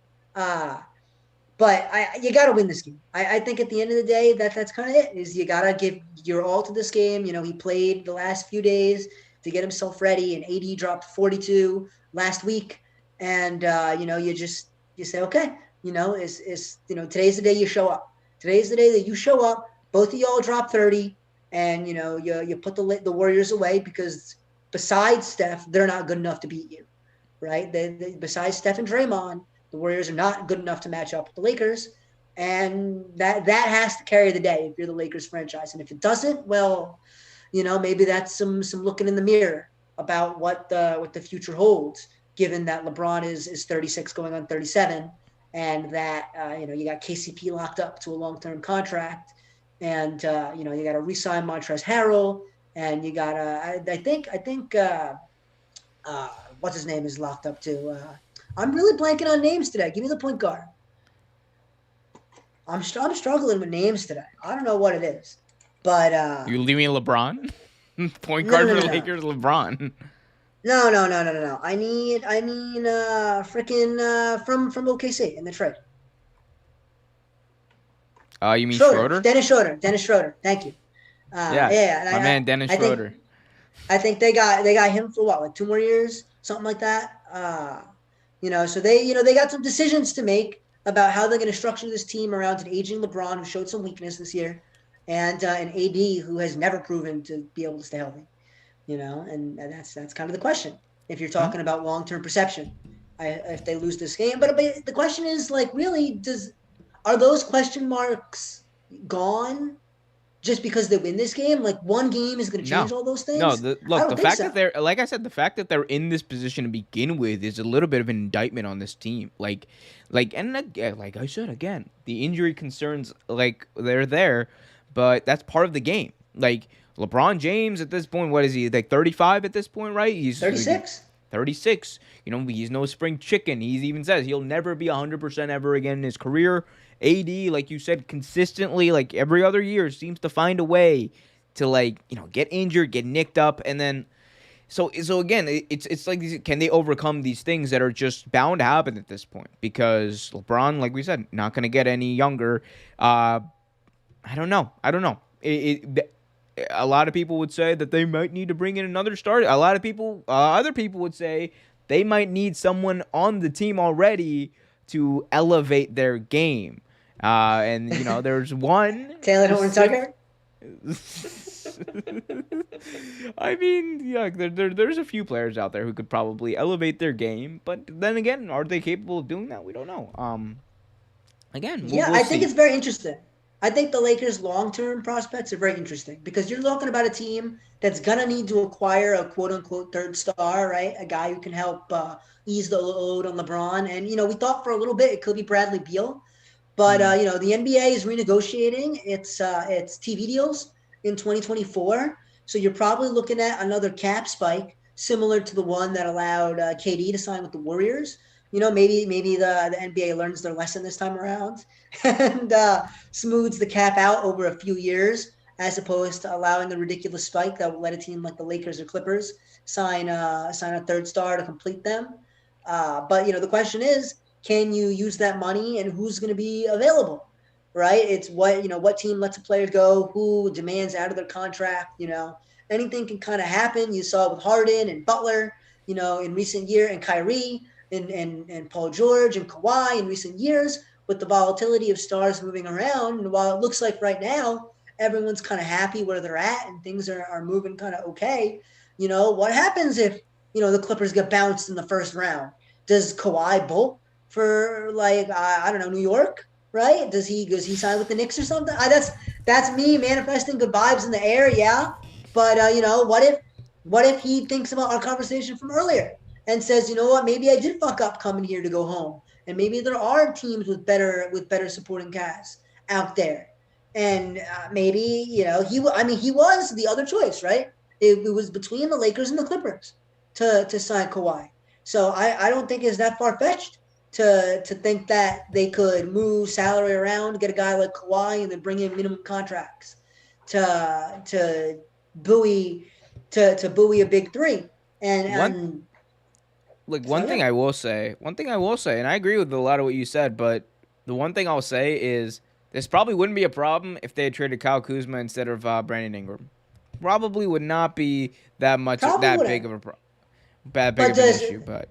But you got to win this game. I think at the end of the day, that's kind of it. Is you got to give your all to this game. He played the last few days to get himself ready, and AD dropped 42 last week, and you say, okay, today's the day you show up. Today's the day that you show up. Both of y'all drop 30, and you put the Warriors away because besides Steph, they're not good enough to beat you, right? Besides Steph and Draymond, the Warriors are not good enough to match up with the Lakers, and that has to carry the day if you're the Lakers franchise. And if it doesn't, well, maybe that's some looking in the mirror about what the future holds, given that LeBron is 36 going on 37, and that you got KCP locked up to a long-term contract, and you got to re-sign Montrezl Harrell, and you got I think what's his name is locked up too. I'm really blanking on names today. Give me the point guard. I'm struggling with names today. I don't know what it is, but you leave me LeBron, point guard for the Lakers, LeBron. No. I mean, freaking from OKC in the trade. You mean Schroeder? Dennis Schroeder. Thank you. Yeah, my man Dennis Schroeder. I think they got him for what, like 2 more years, something like that. So they got some decisions to make about how they're going to structure this team around an aging LeBron who showed some weakness this year, and an AD who has never proven to be able to stay healthy. And that's kind of the question if you're Hmm? talking about long-term perception. If they lose this game, but the question is like, really, are those question marks gone just because they win this game? Like one game is going to change No. all those No, things? I look, don't the think fact so. that they're like I said, the fact that they're in this position to begin with is a little bit of an indictment on this team. And again, like I said again, the injury concerns like they're there, but that's part of the game. Like LeBron James at this point, what is he like 35 at this point, right? He's 36. 36. He's no spring chicken. He even says he'll never be 100% ever again in his career. AD, like you said, consistently, like every other year, seems to find a way to get injured, get nicked up, and then so again, it's like can they overcome these things that are just bound to happen at this point? Because LeBron, like we said, not going to get any younger. I don't know. I don't know. A lot of people would say that they might need to bring in another starter. A lot of people, other people would say they might need someone on the team already to elevate their game. And there's one Taylor Horn specific. Tucker. I mean, yeah, there's a few players out there who could probably elevate their game, but then again, are they capable of doing that? We don't know. Again, we'll Yeah, we'll I think see. it's very interesting. I think the Lakers' long-term prospects are very interesting because you're talking about a team that's gonna need to acquire a quote-unquote third star, right? A guy who can help ease the load on LeBron. And we thought for a little bit it could be Bradley Beal, but Hmm. the NBA is renegotiating its TV deals in 2024, so you're probably looking at another cap spike similar to the one that allowed KD to sign with the Warriors. Maybe the NBA learns their lesson this time around and smooths the cap out over a few years, as opposed to allowing a ridiculous spike that will let a team like the Lakers or Clippers sign a third star to complete them. But the question is, can you use that money, and who's going to be available? Right? It's what team lets a player go, who demands out of their contract. Anything can kind of happen. You saw with Harden and Butler, in recent year, and Kyrie and Paul George and Kawhi in recent years, with the volatility of stars moving around. And while it looks like right now everyone's kind of happy where they're at and things are moving kind of okay, what happens if the Clippers get bounced in the first round? Does Kawhi bolt for, like, I don't know, New York? Right? Does he sign with the Knicks or something? That's me manifesting good vibes in the air, yeah. But what if he thinks about our conversation from earlier and says, you know what, maybe I did fuck up coming here to go home, and maybe there are teams with better supporting cast out there, and maybe he was the other choice, right? It was between the Lakers and the Clippers to sign Kawhi. So I don't think it's that far fetched to think that they could move salary around, get a guy like Kawhi, and then bring in minimum contracts to buoy to buoy a big three. And One and like so yeah, one thing I will say, and I agree with a lot of what you said, but the one thing I'll say is this probably wouldn't be a problem if they had traded Kyle Kuzma instead of Brandon Ingram. Probably would not be probably that wouldn't. big of that big But of an issue, but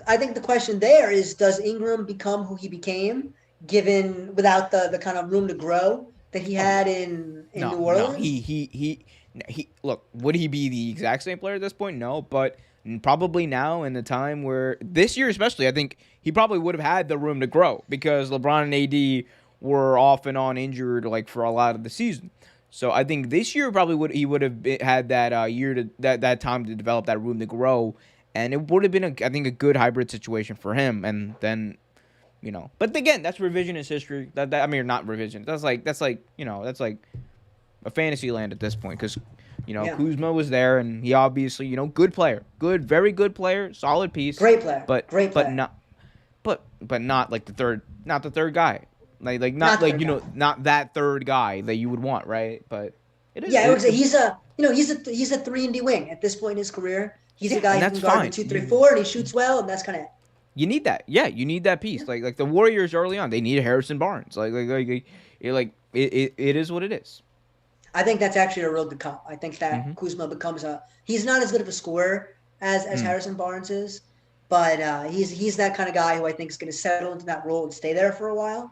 I think the question there is, does Ingram become who he became, given without the kind of room to grow that he oh had no, in New no, Orleans? he look, would he be the exact same player at this point? No, but probably now in the time where this year especially, I think he probably would have had the room to grow because LeBron and AD were off and on injured like for a lot of the season. So I think this year probably would have had that year to that time to develop that room to grow, and it would have been I think a good hybrid situation for him. And then but again, that's revisionist history. That I mean, not revision. That's like a fantasy land at this point because Yeah, Kuzma was there and he obviously good player, very good player, solid piece, great player, but great but player. not but not like not the third guy, like Not not the like third guy. not that third guy that you would want, right? But it is Yeah, it was, he's a 3 and D wing at this point in his career. He's a yeah, and guy who that's can guard the fine. 2, 3, 4, and he shoots well, and that's kind of it. You need that. Yeah, you need that piece. Yeah. Like the Warriors early on, they needed Harrison Barnes. It is what it is. I think that's actually a real good comp. I think Mm-hmm. that Kuzma becomes he's not as good of a scorer as Mm. Harrison Barnes is, but he's that kind of guy who I think is going to settle into that role and stay there for a while.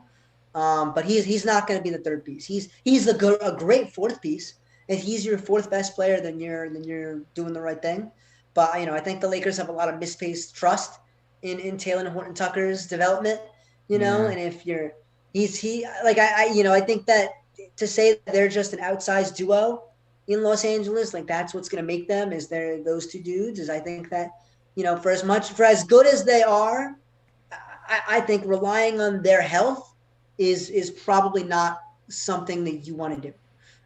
But he's not going to be the third piece. He's a great fourth piece. If he's your fourth best player, then you're doing the right thing. But I think the Lakers have a lot of misplaced trust in Taylor Horton Tucker's development. Yeah. And if you're he like I think that to say that they're just an outsized duo in Los Angeles, like that's what's going to make them is they're those two dudes. Is I think that for as good as they are, I think relying on their health is probably not something that you want to do.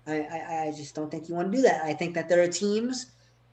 I just don't think you want to do that. I think that there are teams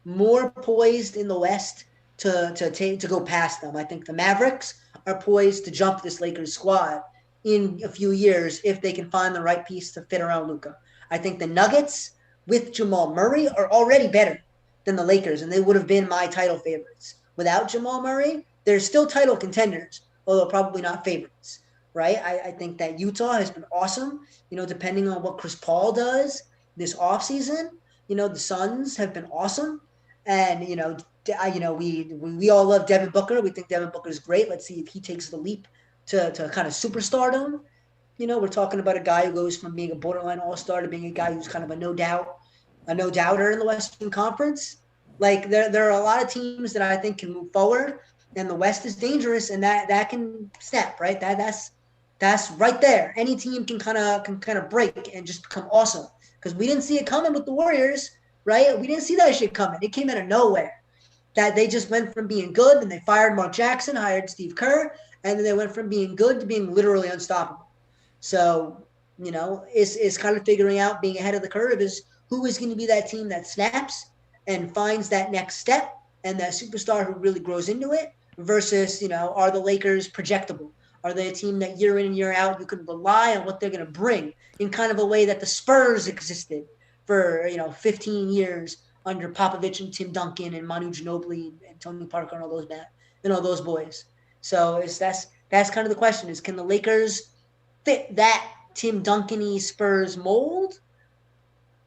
more poised in the West to go past them. I think the Mavericks are poised to jump this Lakers squad in a few years if they can find the right piece to fit around Luka. I think the Nuggets with Jamal Murray are already better than the Lakers, and they would have been my title favorites. Without Jamal Murray, they're still title contenders, although probably not favorites, right? I think that Utah has been awesome. Depending on what Chris Paul does this offseason, the Suns have been awesome. And, we all love Devin Booker. We think Devin Booker is great. Let's see if he takes the leap to kind of superstardom. We're talking about a guy who goes from being a borderline all-star to being a guy who's kind of a no-doubter in the Western Conference. Like there are a lot of teams that I think can move forward, and the West is dangerous, and that can snap, right? That's right there. Any team can kind of break and just become awesome because we didn't see it coming with the Warriors, right? We didn't see that shit coming. It came out of nowhere. That they just went from being good, and they fired Mark Jackson, hired Steve Kerr, and then they went from being good to being literally unstoppable. So, it's kind of figuring out being ahead of the curve is who is going to be that team that snaps and finds that next step and that superstar who really grows into it versus, are the Lakers projectable? Are they a team that year in and year out you can rely on what they're going to bring in kind of a way that the Spurs existed for, 15 years under Popovich and Tim Duncan and Manu Ginobili and Tony Parker and all those boys. So that's kind of the question is can the Lakers fit that Tim Duncan-y Spurs mold?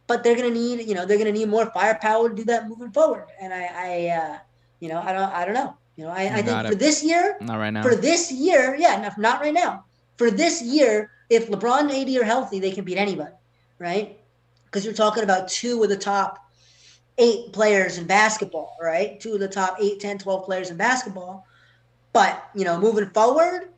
But they're gonna need more firepower to do that moving forward. And I don't know. I think for this year, not right now. For this year, not right now. For this year, if LeBron and AD are healthy, they can beat anybody, right? Because you're talking about two of the top 8 players in basketball, right? 2 of the top 8, 10, 12 players in basketball. But, moving forward,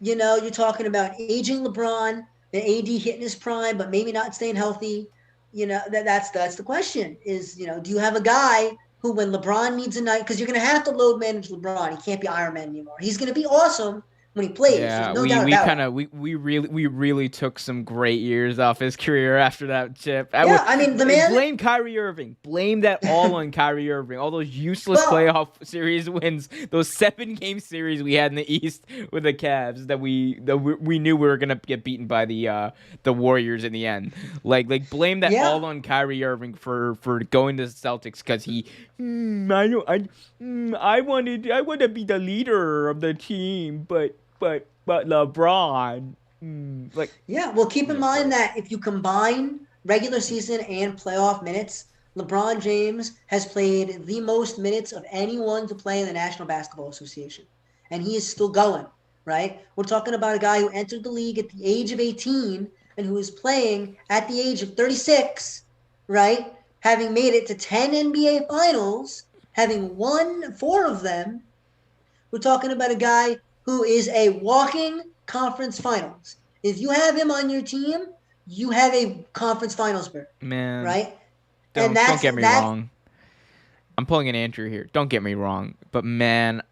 you're talking about aging LeBron, the AD hitting his prime, but maybe not staying healthy. That's the question is, do you have a guy who when LeBron needs a night, because you're going to have to load manage LeBron. He can't be Iron Man anymore. He's going to be awesome when he plays. Yeah, There's no doubt about it. we really took some great years off his career after that chip. I mean, the man. Blame Kyrie Irving. Blame that all on Kyrie Irving. All those useless playoff series wins, those 7-game series we had in the East with the Cavs that we knew we were gonna get beaten by the Warriors in the end. Like blame that all on Kyrie Irving for going to the Celtics because I want to be the leader of the team, but LeBron, well, keep in mind that if you combine regular season and playoff minutes, LeBron James has played the most minutes of anyone to play in the National Basketball Association, and he is still going, right? We're talking about a guy who entered the league at the age of 18 and who is playing at the age of 36, right? Having made it to 10 NBA Finals, having won 4 of them. We're talking about a guy who is a walking conference finals. If you have him on your team, you have a conference finals berth. Man. Right? Don't get me wrong. I'm pulling an Andrew here. Don't get me wrong. But, man,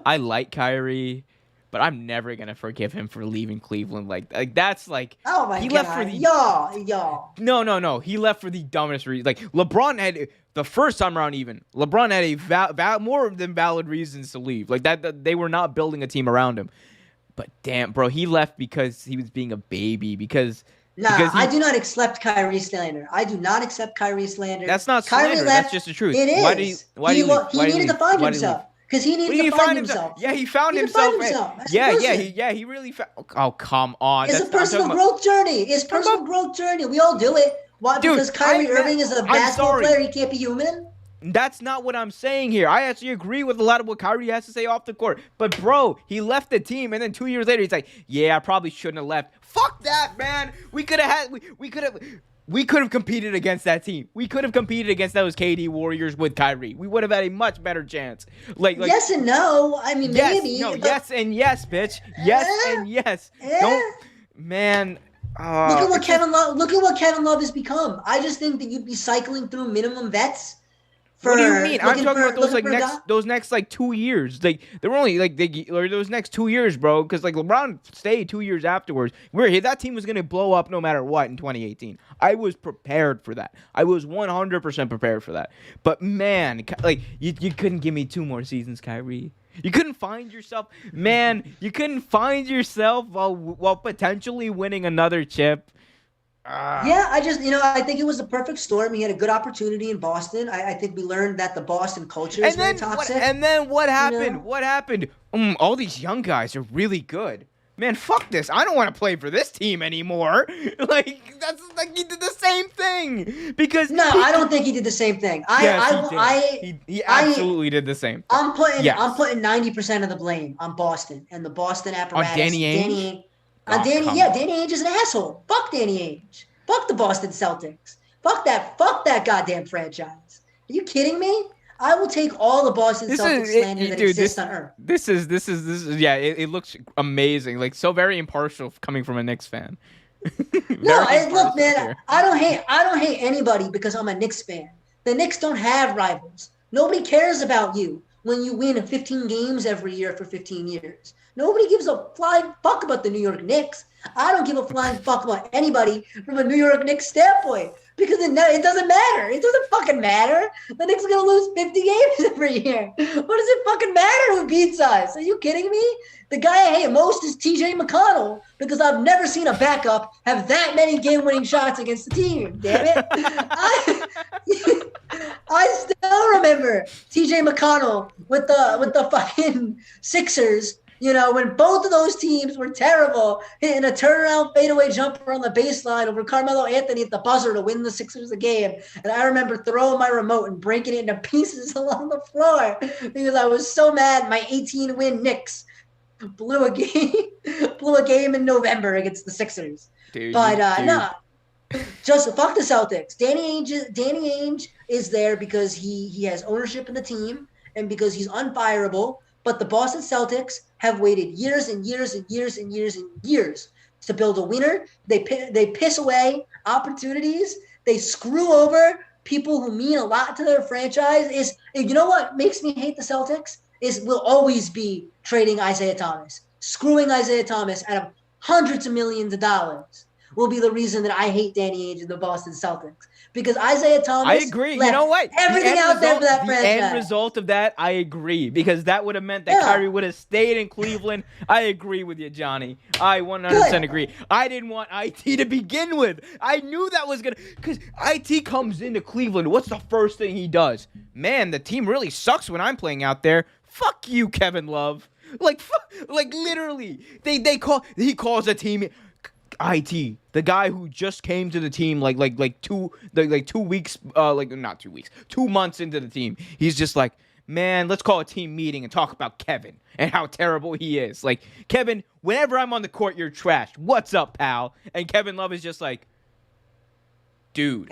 I like Kyrie, but I'm never going to forgive him for leaving Cleveland. Like that's like... Oh, my God. Left for the... Y'all. No. He left for the dumbest reason. Like, LeBron had... The first time around, even LeBron had a more than valid reasons to leave. Like that they were not building a team around him. But damn, bro, he left because he was being a baby. I do not accept Kyrie slander. I do not accept Kyrie slander. That's not slander. That's just the truth. It is. He needed to find himself. Because he needed to find himself. Yeah, he found himself. He really found. Oh, come on. It's a personal growth journey. We all do it. Why? Dude, Because Kyrie Irving is a I'm basketball sorry. player. He can't be human. That's not what I'm saying here. I actually agree with a lot of what Kyrie has to say off the court. But bro, he left the team, and then 2 years later, he's like, "Yeah, I probably shouldn't have left." Fuck that, man. We could have competed against that team. We could have competed against those KD Warriors with Kyrie. We would have had a much better chance. Yes and no. I mean, yes, maybe. no, But, yes and yes, bitch. Yes and yes. Don't, man. Look at what Kevin Love. Look at what Kevin Love has become. I just think that you'd be cycling through minimum vets. What do you mean? I'm talking about those next like 2 years. Like they were only like those next 2 years, bro. Because like LeBron stayed 2 years afterwards. That team was gonna blow up no matter what in 2018. I was prepared for that. I was 100% prepared for that. But man, like you couldn't give me 2 more seasons, Kyrie. You couldn't find yourself, man. You couldn't find yourself while potentially winning another chip. Yeah, I think it was the perfect storm. He had a good opportunity in Boston. I think we learned that the Boston culture is very toxic. And then what happened? What happened? All these young guys are really good. Man, fuck this. I don't want to play for this team anymore. That's like he did the same thing. Because I don't think he did the same thing. He absolutely did the same thing. I'm putting 90% of the blame on Boston and the Boston apparatus. On Danny Ainge? Danny Ainge is an asshole. Fuck Danny Ainge. Fuck the Boston Celtics. Fuck that goddamn franchise. Are you kidding me? I will take all the Boston Celtics slander that exists on earth. This is it looks amazing. Like so very impartial coming from a Knicks fan. Look, man, I don't hate anybody because I'm a Knicks fan. The Knicks don't have rivals. Nobody cares about you when you win 15 games every year for 15 years. Nobody gives a flying fuck about the New York Knicks. I don't give a flying fuck about anybody from a New York Knicks standpoint because it doesn't matter. It doesn't fucking matter. The Knicks are going to lose 50 games every year. What does it fucking matter who beats us? Are you kidding me? The guy I hate most is TJ McConnell because I've never seen a backup have that many game-winning shots against the team. Damn it. I still remember TJ McConnell with the fucking Sixers. When both of those teams were terrible, hitting a turnaround fadeaway jumper on the baseline over Carmelo Anthony at the buzzer to win the Sixers a game. And I remember throwing my remote and breaking it into pieces along the floor because I was so mad my 18-win Knicks blew a game in November against the Sixers. Dude, just fuck the Celtics. Danny Ainge is there because he has ownership in the team and because he's unfireable. But the Boston Celtics have waited years and years and years and years and years to build a winner. They piss away opportunities. They screw over people who mean a lot to their franchise. You know what makes me hate the Celtics? Will always be trading Isaiah Thomas. Screwing Isaiah Thomas out of hundreds of millions of dollars will be the reason that I hate Danny Ainge and the Boston Celtics. Because Isaiah Thomas I agree. You know what? Everything out there for that franchise. The end result of that, I agree. Because that would have meant that Kyrie would have stayed in Cleveland. I agree with you, Johnny. I 100% agree. I didn't want IT to begin with. I knew that was going to... Because IT comes into Cleveland. What's the first thing he does? Man, the team really sucks when I'm playing out there. Fuck you, Kevin Love. Like literally. He calls a team... IT, the guy who just came to the team like 2 weeks, not 2 weeks, 2 months into the team, he's just like, man, let's call a team meeting and talk about Kevin and how terrible he is. Like, Kevin, whenever I'm on the court, you're trash. What's up, pal? And Kevin Love is just like, dude,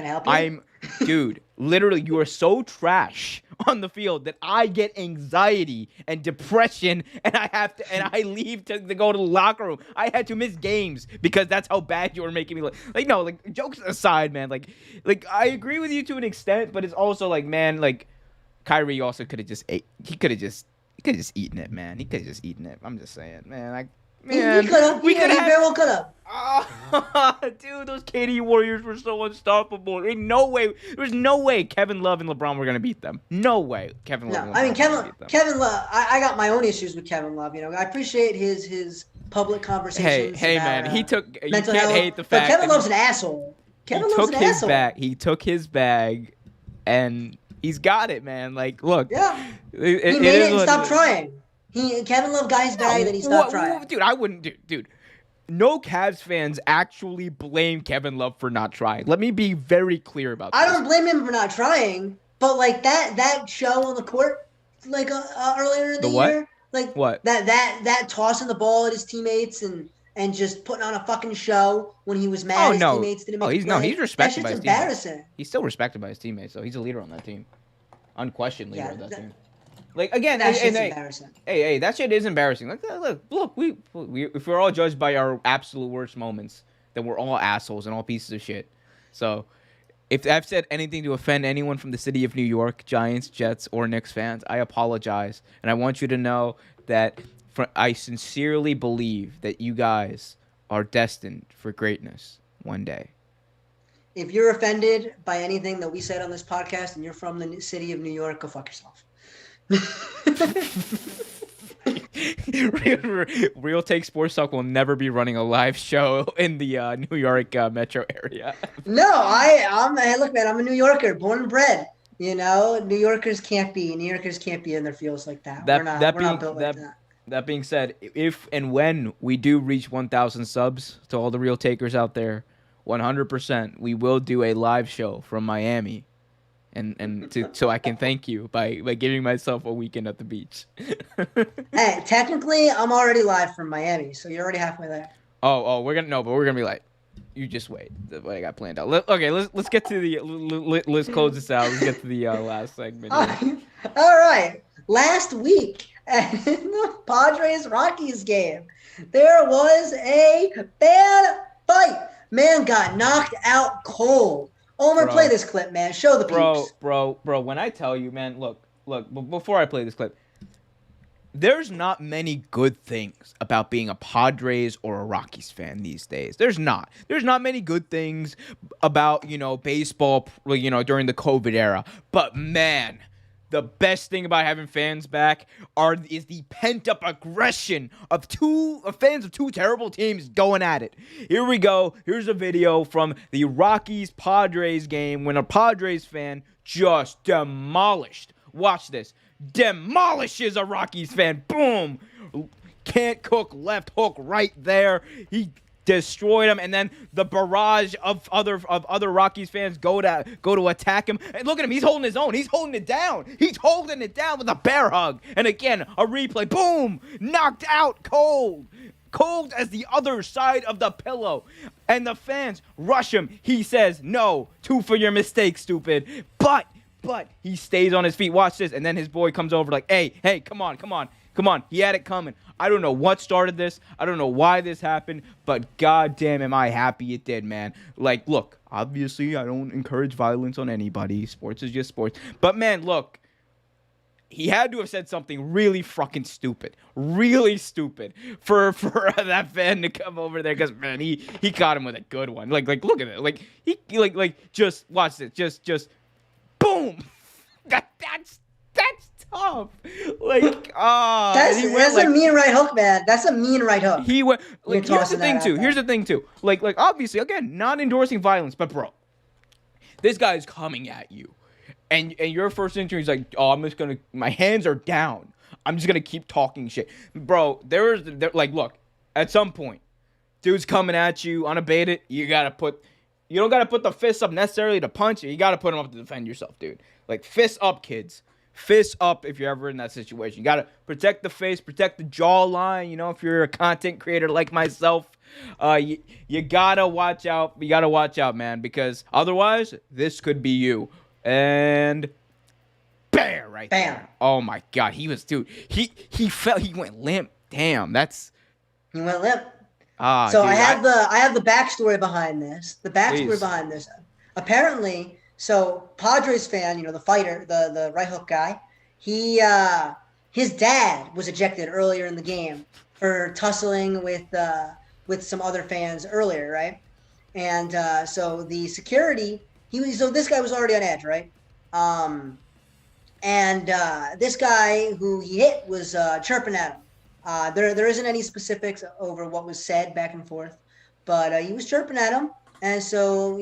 literally, you are so trash on the field that I get anxiety and depression, and I leave to go to the locker room. I had to miss games because that's how bad you were making me look. Jokes aside, man, like I agree with you to an extent, but it's also like, man, like Kyrie also could have just ate. He could have just eaten it, man. He could have just eaten it. I'm just saying, man. Man, he very well could have. Dude, those KD Warriors were so unstoppable. There's no way Kevin Love and LeBron were gonna beat them. No way, Kevin Love. Kevin Love. I got my own issues with Kevin Love. I appreciate his public conversations. Hey, man, you can't hate the fact. But Kevin Love's an asshole. He took his bag, and he's got it, man. Like, look. Yeah. He made it and stopped trying. Kevin Love got his bag, then he stopped trying. Dude, I wouldn't, dude. no Cavs fans actually blame Kevin Love for not trying. Let me be very clear about I this. don't blame him for not trying, but like that show on the court, like earlier in The the what? year, like What? that tossing the ball at his teammates and just putting on a fucking show when he was Oh mad his no. teammates didn't Oh, make a he's play. That respected by shit's his teammates. embarrassing. He's still respected by his teammates, so he's a leader on that team. Unquestioned leader Yeah, of that team. Like again, that and shit's hey, embarrassing. hey, that shit is embarrassing. Like, look, we if we're all judged by our absolute worst moments, then we're all assholes and all pieces of shit. So, if I've said anything to offend anyone from the city of New York, Giants, Jets, or Knicks fans, I apologize, and I want you to know that I sincerely believe that you guys are destined for greatness one day. If you're offended by anything that we said on this podcast and you're from the city of New York, go fuck yourself. Real Take Sports Talk will never be running a live show in the New York metro area. No, hey, look, man, I'm a New Yorker, born and bred. You know, New Yorkers can't be in their feels like that. We're not built like that. That being said, if and when we do reach 1,000 subs to all the real takers out there, 100%, we will do a live show from Miami, so I can thank you by giving myself a weekend at the beach. Hey, technically, I'm already live from Miami, so you're already halfway there. Oh, we're gonna be like, you just wait. What I got planned out. Let's get to the let's close this out. Let's get to the last segment. All right. Last week in the Padres Rockies game, there was a bad fight. Man got knocked out cold. Omer, play this clip, man. Show the peeps. Bro. When I tell you, man, look. Before I play this clip, there's not many good things about being a Padres or a Rockies fan these days. There's not many good things about, baseball, during the COVID era. But man, the best thing about having fans back is the pent-up aggression of fans of two terrible teams going at it. Here we go. Here's a video from the Rockies-Padres game when a Padres fan just demolished. Watch this. Demolishes a Rockies fan. Boom. Can't cook, left hook right there. He destroyed him, and then the barrage of other Rockies fans go to attack him. And look at him, he's holding his own. He's holding it down. He's holding it down with a bear hug. And again, a replay. Boom! Knocked out cold. Cold as the other side of the pillow. And the fans rush him. He says, "No, 2 for your mistake, stupid." But he stays on his feet. Watch this. And then his boy comes over like, hey, come on. He had it coming. I don't know what started this. I don't know why this happened, but goddamn am I happy it did, man. Like, look, obviously I don't encourage violence on anybody. Sports is just sports. But man, look, he had to have said something really fucking stupid. Really stupid for that fan to come over there, because man, he caught him with a good one. Like look at it. Like he just watch it. Just boom. That's tough. Like, that's a mean right hook, man. That's a mean right hook. He went. Like, here's the thing too. Like obviously, again, not endorsing violence, but bro, this guy is coming at you, and your first instinct is like, oh, my hands are down. I'm just gonna keep talking shit, bro. Look, at some point, dude's coming at you unabated. You don't gotta put the fists up necessarily to punch it. You gotta put them up to defend yourself, dude. Like, fists up, kids. Fists up if you're ever in that situation. You gotta protect the face, protect the jawline. If you're a content creator like myself, you gotta watch out. You gotta watch out, man, because otherwise, this could be you. And bam, right there. Oh my God, he went limp. Damn, he went limp. So dude, I have the backstory behind this. Behind this. Apparently, so Padres fan, the fighter, the right hook guy, his dad was ejected earlier in the game for tussling with some other fans earlier, right? And so the security, this guy was already on edge, right? And this guy who he hit was chirping at him. There isn't any specifics over what was said back and forth, but he was chirping at him, and so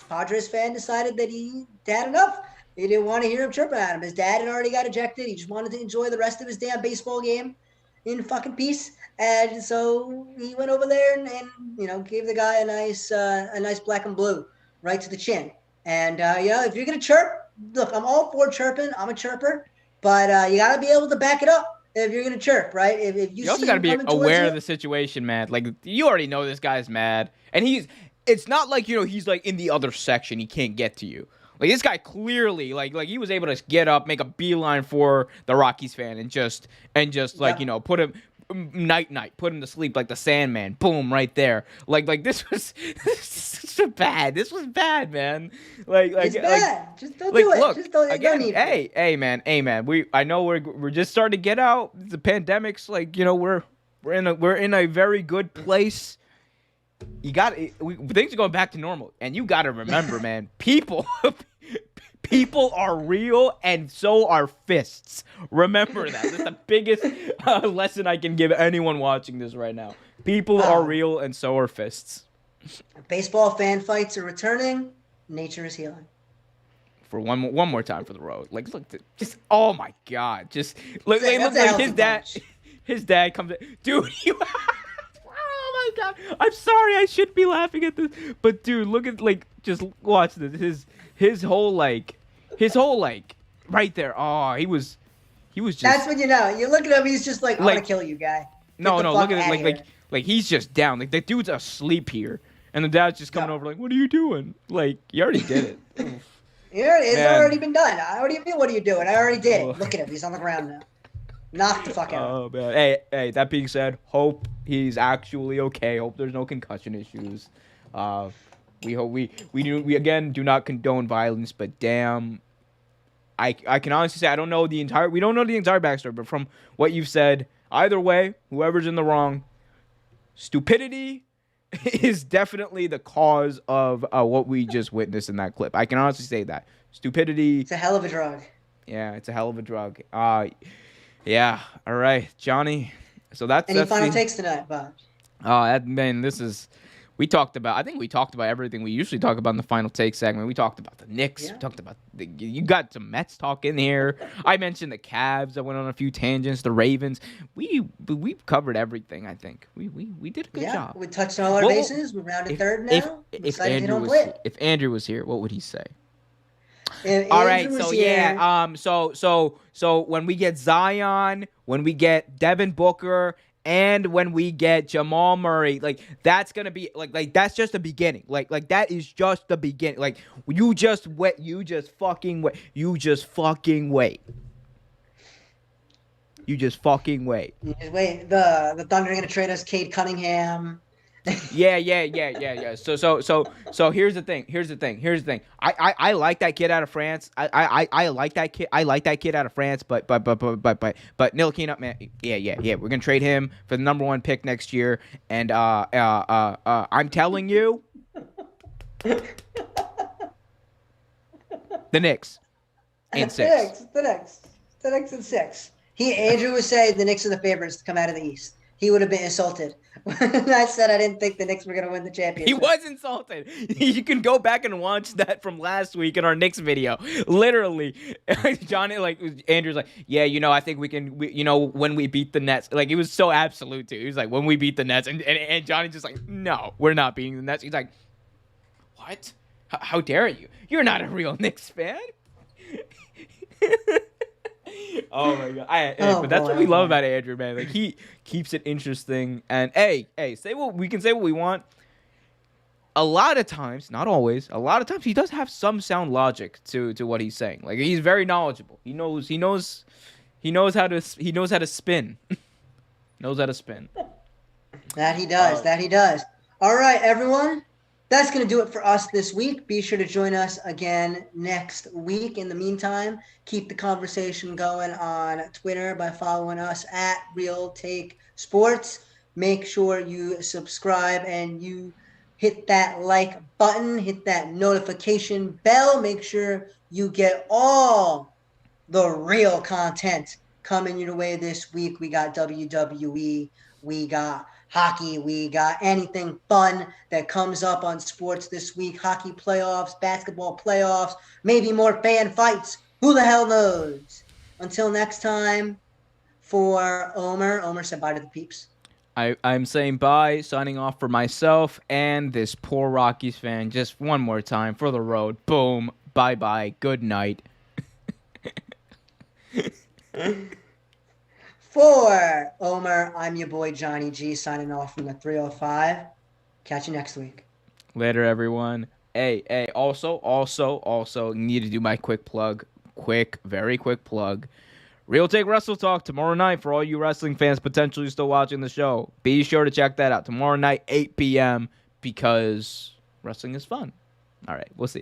Padres fan decided that he had enough. He didn't want to hear him chirping at him. His dad had already got ejected. He just wanted to enjoy the rest of his damn baseball game. in fucking peace. And so he went over there and gave the guy a nice black and blue right to the chin. And if you're gonna chirp, look, I'm all for chirping. I'm a chirper, but you gotta be able to back it up if you're gonna chirp, right? If you also see got to him be coming aware towards of the situation, man. Like, you already know this guy's mad, and it's not like, he's like in the other section, he can't get to you. Like, this guy clearly, like he was able to get up, make a beeline for the Rockies fan, and just like, put him night, put him to sleep like the Sandman. Boom, right there. Like this was bad. This was bad, man. it's bad. Just don't do it. Look, Just don't. Again, don't need hey, man. I know we're just starting to get out. The pandemic's like, we're in a very good place. Things are going back to normal, and you got to remember, man, people are real, and so are fists. Remember that. That's the biggest lesson I can give anyone watching this right now. People are real, and so are fists. Baseball fan fights are returning. Nature is healing. For one more time for the road. Like, look, just oh my God, just look like his dad. Punch. His dad comes in, dude. Oh my God, I'm sorry, I shouldn't be laughing at this, but dude, look at just watch this. His whole right there. Oh, he was just. That's when you look at him. He's just like, I'm gonna kill you, guy. No, look at it. Like he's just down. Like, the dude's asleep here, and the dad's just coming over. Like, what are you doing? Like, you already did it. It's already been done. I already knew what are you doing. I already did it. Look at him. He's on the ground now. Knock the fuck out. Oh man. Hey. That being said, hope he's actually okay. Hope there's no concussion issues. We hope we again do not condone violence, but damn, I can honestly say we don't know the entire backstory, but from what you've said, either way, whoever's in the wrong, stupidity is definitely the cause of what we just witnessed in that clip. I can honestly say that. Stupidity. It's a hell of a drug. Yeah, it's a hell of a drug. Yeah. All right, Johnny. So that's any final takes tonight, Bob? This is. I think we talked about everything we usually talk about in the final take segment. We talked about the Knicks. Yeah. We talked about you got some Mets talk in here. I mentioned the Cavs. I went on a few tangents. The Ravens. We've covered everything. I think we did a good job. We touched on all our bases. We're rounded third now. If Andrew was here, what would he say? All right, so so when we get Zion, when we get Devin Booker, and when we get Jamal Murray, that's gonna be that's just the beginning. Like that is just the beginning. Like, you just fucking wait. You just fucking wait. The Thunder are gonna trade us Cade Cunningham. Yeah. So here's the thing. I like that kid out of France. I like that kid. I like that kid out of France. But Ntilikina, man. Yeah. We're gonna trade him for the number 1 pick next year. And I'm telling you, the Knicks in 6. The Knicks in 6. Andrew was saying the Knicks are the favorites to come out of the East. He would have been insulted when I said I didn't think the Knicks were going to win the championship. He was insulted. You can go back and watch that from last week in our Knicks video. Literally, Johnny, Andrew's like, yeah, I think we can, when we beat the Nets. Like, he was so absolute, too. He was like, when we beat the Nets. And Johnny's just like, no, we're not beating the Nets. He's like, what? How dare you? You're not a real Knicks fan. Oh my God! But that's what we love about Andrew, man. Like, he keeps it interesting. And hey, we can say what we want. A lot of times, not always. A lot of times, he does have some sound logic to what he's saying. Like, he's very knowledgeable. He knows how to spin. Knows how to spin. That he does. All right, everyone. That's going to do it for us this week. Be sure to join us again next week. In the meantime, keep the conversation going on Twitter by following us at Real Take Sports. Make sure you subscribe and you hit that like button, hit that notification bell. Make sure you get all the real content coming your way this week. We got WWE, we got hockey, we got anything fun that comes up on sports this week. Hockey playoffs, basketball playoffs, maybe more fan fights. Who the hell knows? Until next time, For Omer said bye to the peeps. I'm saying bye, signing off for myself and this poor Rockies fan just one more time for the road. Boom. Bye-bye. Good night. For Omer, I'm your boy Johnny G signing off from the 305. Catch you next week. Later, everyone. Hey, also, need to do my quick plug. Very quick plug. Real Take Wrestle Talk tomorrow night for all you wrestling fans potentially still watching the show. Be sure to check that out tomorrow night, 8 p.m., because wrestling is fun. All right, we'll see.